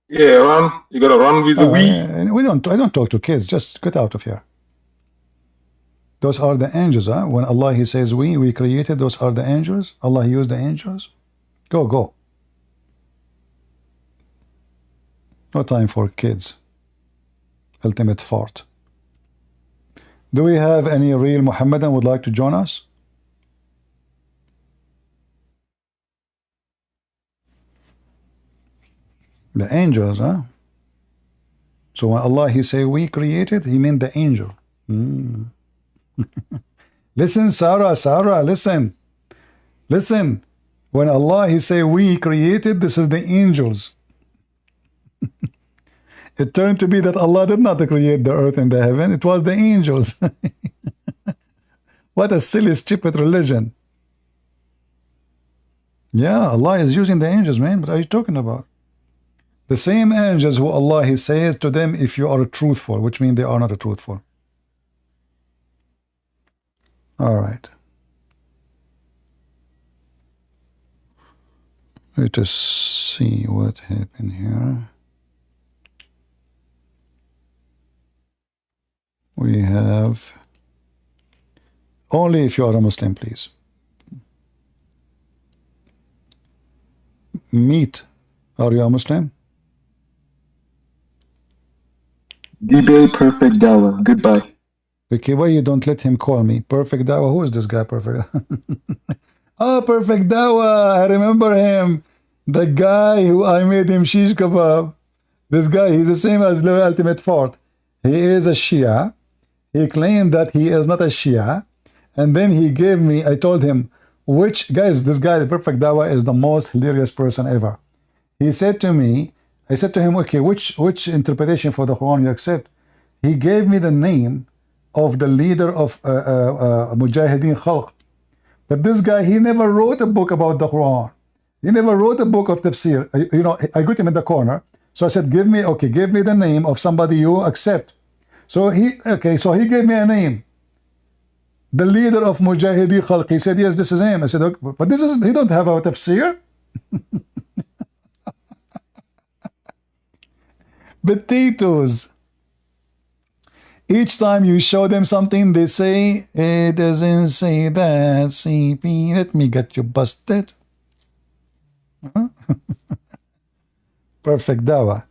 Yeah, run. You gotta run with the we. I don't talk to kids. Just get out of here. Those are the angels, huh? When Allah, he says we created, those are the angels. Allah used the angels. Go. No time for kids. Ultimate fart. Do we have any real Muhammadan would like to join us? The angels, huh? So when Allah, he say we created, he meant the angel. Listen, Sarah, listen. When Allah, he say we created, this is the angels. It turned to be that Allah did not create the earth and the heaven. It was the angels. What a silly, stupid religion. Yeah, Allah is using the angels, man. What are you talking about? The same angels who Allah, he says to them, if you are truthful, which means they are not truthful. All right. Let us see what happened here. We have only if you are a Muslim, please. Meet. Are you a Muslim? Debate perfect Dawah. Goodbye. Okay, why you don't let him call me? Perfect Dawah? Who is this guy, Perfect? Oh, Perfect Dawah. I remember him. The guy who I made him shish kebab. This guy, he's the same as the ultimate fort. He is a Shia. He claimed that he is not a Shia. And then he gave me, I told him, guys, this guy, the Perfect Dawah, is the most hilarious person ever. He said to me, I said to him, okay, which interpretation for the Quran you accept? He gave me the name of the leader of Mujahideen Khalq. But this guy, he never wrote a book about the Quran. He never wrote a book of tafsir. I got him in the corner. So I said, give me the name of somebody you accept. So he gave me a name. The leader of Mujahideen Khalq. He said, yes, this is him. I said, okay, but he don't have a tafsir. Potatoes. Each time you show them something, they say, it doesn't say that, CP. Let me get you busted. Huh? Perfect Dawah.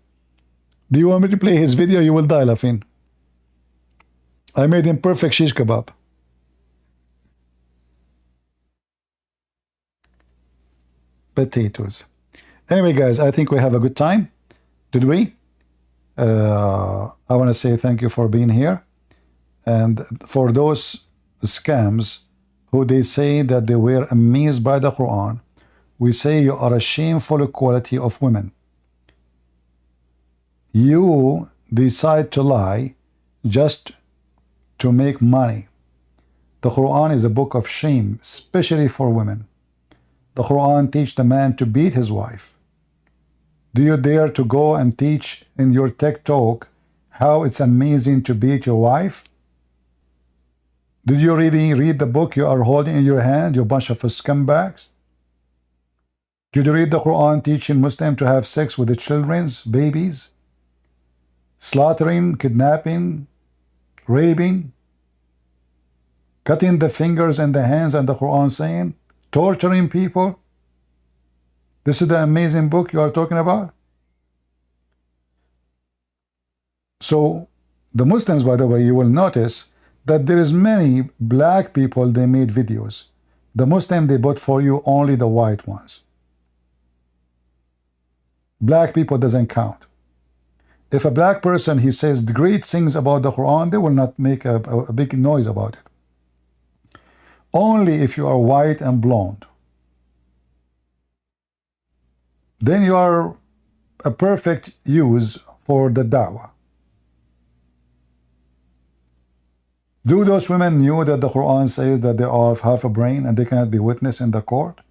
Do you want me to play his video? You will die laughing. I made him perfect shish kebab. Potatoes. Anyway, guys, I think we have a good time. Did we? I want to say thank you for being here. And for those scams who they say that they were amazed by the Quran, we say you are a shameful quality of women. You decide to lie just to make money. The Quran is a book of shame, especially for women. The Quran teaches the man to beat his wife. Do you dare to go and teach in your tech talk how it's amazing to beat your wife? Did you really read the book you are holding in your hand, you bunch of scumbags? Did you read the Quran teaching Muslims to have sex with the children's babies? Slaughtering, kidnapping, raping, cutting the fingers and the hands, and the Quran saying, torturing people? This is the amazing book you are talking about? So, the Muslims, by the way, you will notice that there is many black people, they made videos. The Muslim, they bought for you only the white ones. Black people doesn't count. If a black person, he says great things about the Quran, they will not make a big noise about it. Only if you are white and blonde. Then you are a perfect use for the Dawah. Do those women knew that the Quran says that they are half a brain and they cannot be witness in the court?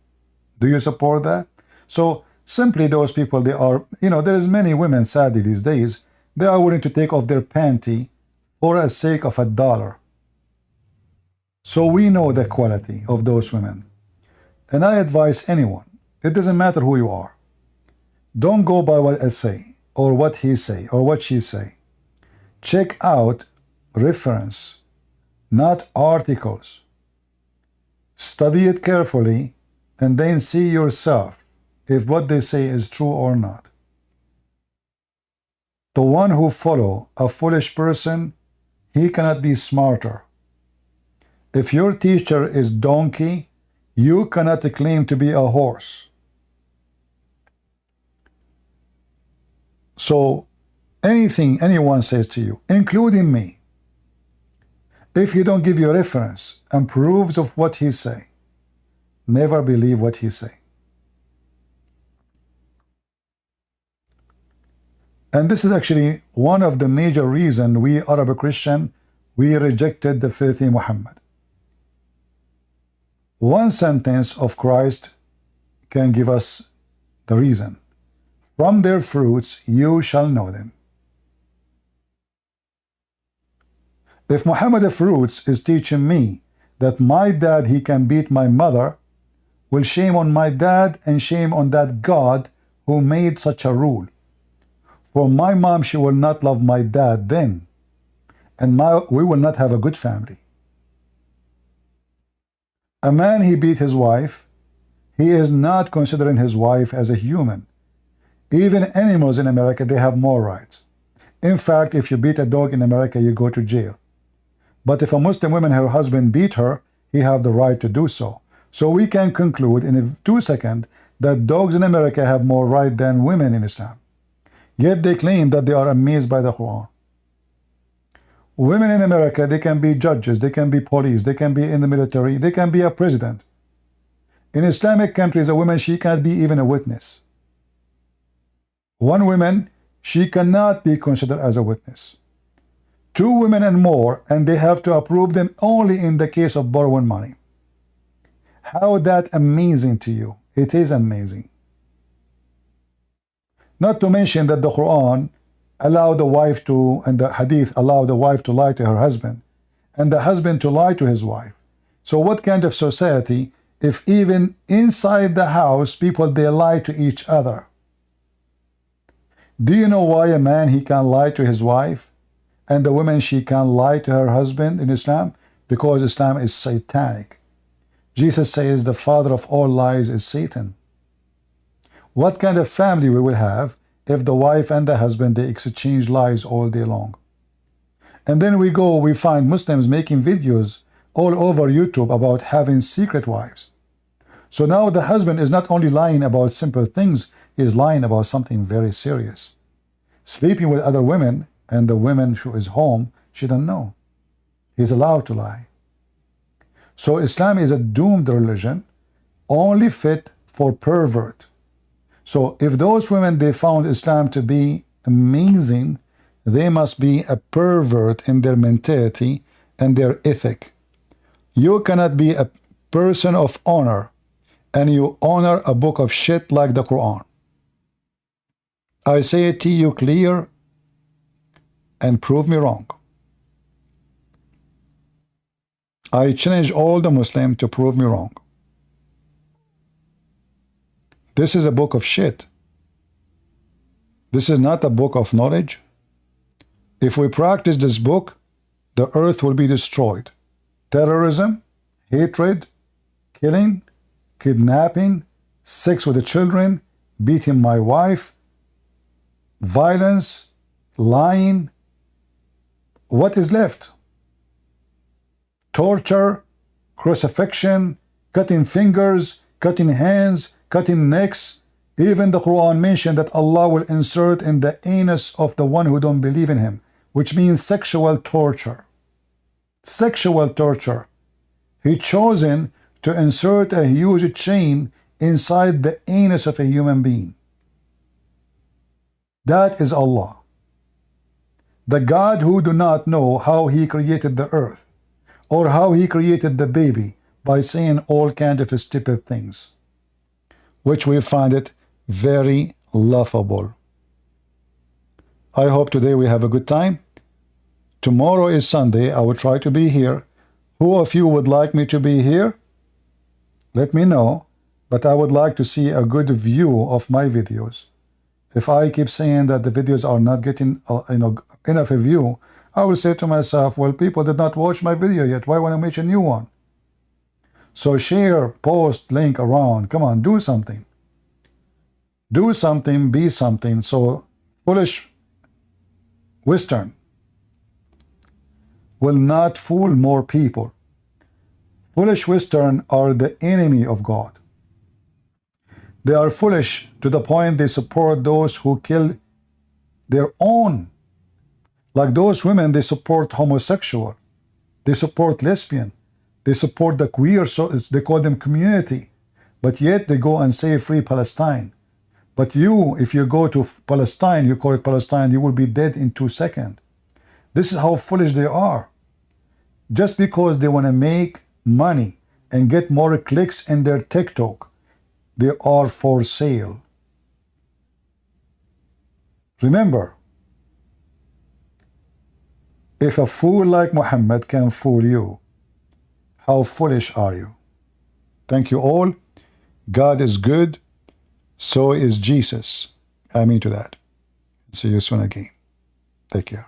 Do you support that? So simply those people, they are, there is many women, sadly, these days, they are willing to take off their panty for the sake of $1. So we know the quality of those women. And I advise anyone, it doesn't matter who you are, don't go by what I say, or what he say, or what she say. Check out reference, not articles. Study it carefully, and then see yourself if what they say is true or not. The one who follow a foolish person, he cannot be smarter. If your teacher is donkey, you cannot claim to be a horse. So anything anyone says to you, including me, if you don't give your reference and proofs of what he say, never believe what he say. And this is actually one of the major reasons we Arab Christian, we rejected the filthy Muhammad. One sentence of Christ can give us the reason. From their fruits you shall know them. If Muhammad's fruits is teaching me that my dad, he can beat my mother, well, shame on my dad and shame on that God who made such a rule. For my mom, she will not love my dad then, and we will not have a good family. A man, he beat his wife, he is not considering his wife as a human. Even animals in America, they have more rights. In fact, if you beat a dog in America, you go to jail. But if a Muslim woman, her husband beat her, he have the right to do so. So we can conclude in 2 seconds that dogs in America have more right than women in Islam. Yet they claim that they are amazed by the Quran. Women in America, they can be judges, they can be police, they can be in the military, they can be a president. In Islamic countries, a woman, she can't be even a witness. One woman, she cannot be considered as a witness. 2 women and more, and they have to approve them only in the case of borrowing money. How that amazing to you? It is amazing. Not to mention that the Quran allowed the wife to, and the Hadith allowed the wife to lie to her husband, and the husband to lie to his wife. So what kind of society if even inside the house people, they lie to each other? Do you know why a man, he can lie to his wife, and the woman, she can lie to her husband in Islam? Because Islam is satanic. Jesus says the father of all lies is Satan. What kind of family we will have if the wife and the husband, they exchange lies all day long? And then we find Muslims making videos all over YouTube about having secret wives. So now the husband is not only lying about simple things, he's lying about something very serious. Sleeping with other women, and the woman who is home, she doesn't know. He's allowed to lie. So Islam is a doomed religion, only fit for pervert. So if those women, they found Islam to be amazing, they must be a pervert in their mentality and their ethic. You cannot be a person of honor and you honor a book of shit like the Quran. I say it to you clear and prove me wrong. I challenge all the Muslims to prove me wrong. This is a book of shit. This is not a book of knowledge. If we practice this book, the earth will be destroyed. Terrorism, hatred, killing, kidnapping, sex with the children, beating my wife, violence, lying. What is left? Torture, crucifixion, cutting fingers, cutting hands, cutting necks. Even the Quran mentioned that Allah will insert in the anus of the one who don't believe in him, which means sexual torture. Sexual torture. He chosen to insert a huge chain inside the anus of a human being. That is Allah. The God who do not know how he created the earth or how he created the baby by saying all kinds of stupid things, which we find it very laughable. I hope today we have a good time. Tomorrow is Sunday. I will try to be here. Who of you would like me to be here? Let me know, but I would like to see a good view of my videos. If I keep saying that the videos are not getting enough a view, I will say to myself, well, people did not watch my video yet. Why want to make a new one? So share, post, link around. Come on, do something. Do something, be something. So foolish Western will not fool more people. Foolish Western are the enemy of God. They are foolish to the point they support those who kill their own. Like those women, they support homosexual. They support lesbian. They support the queer, so they call them community. But yet they go and say free Palestine. But you, if you go to Palestine, you call it Palestine, you will be dead in 2 seconds. This is how foolish they are. Just because they want to make money and get more clicks in their TikTok, they are for sale. Remember, if a fool like Muhammad can fool you, how foolish are you? Thank you all. God is good. So is Jesus. Amen to that. See you soon again. Take care.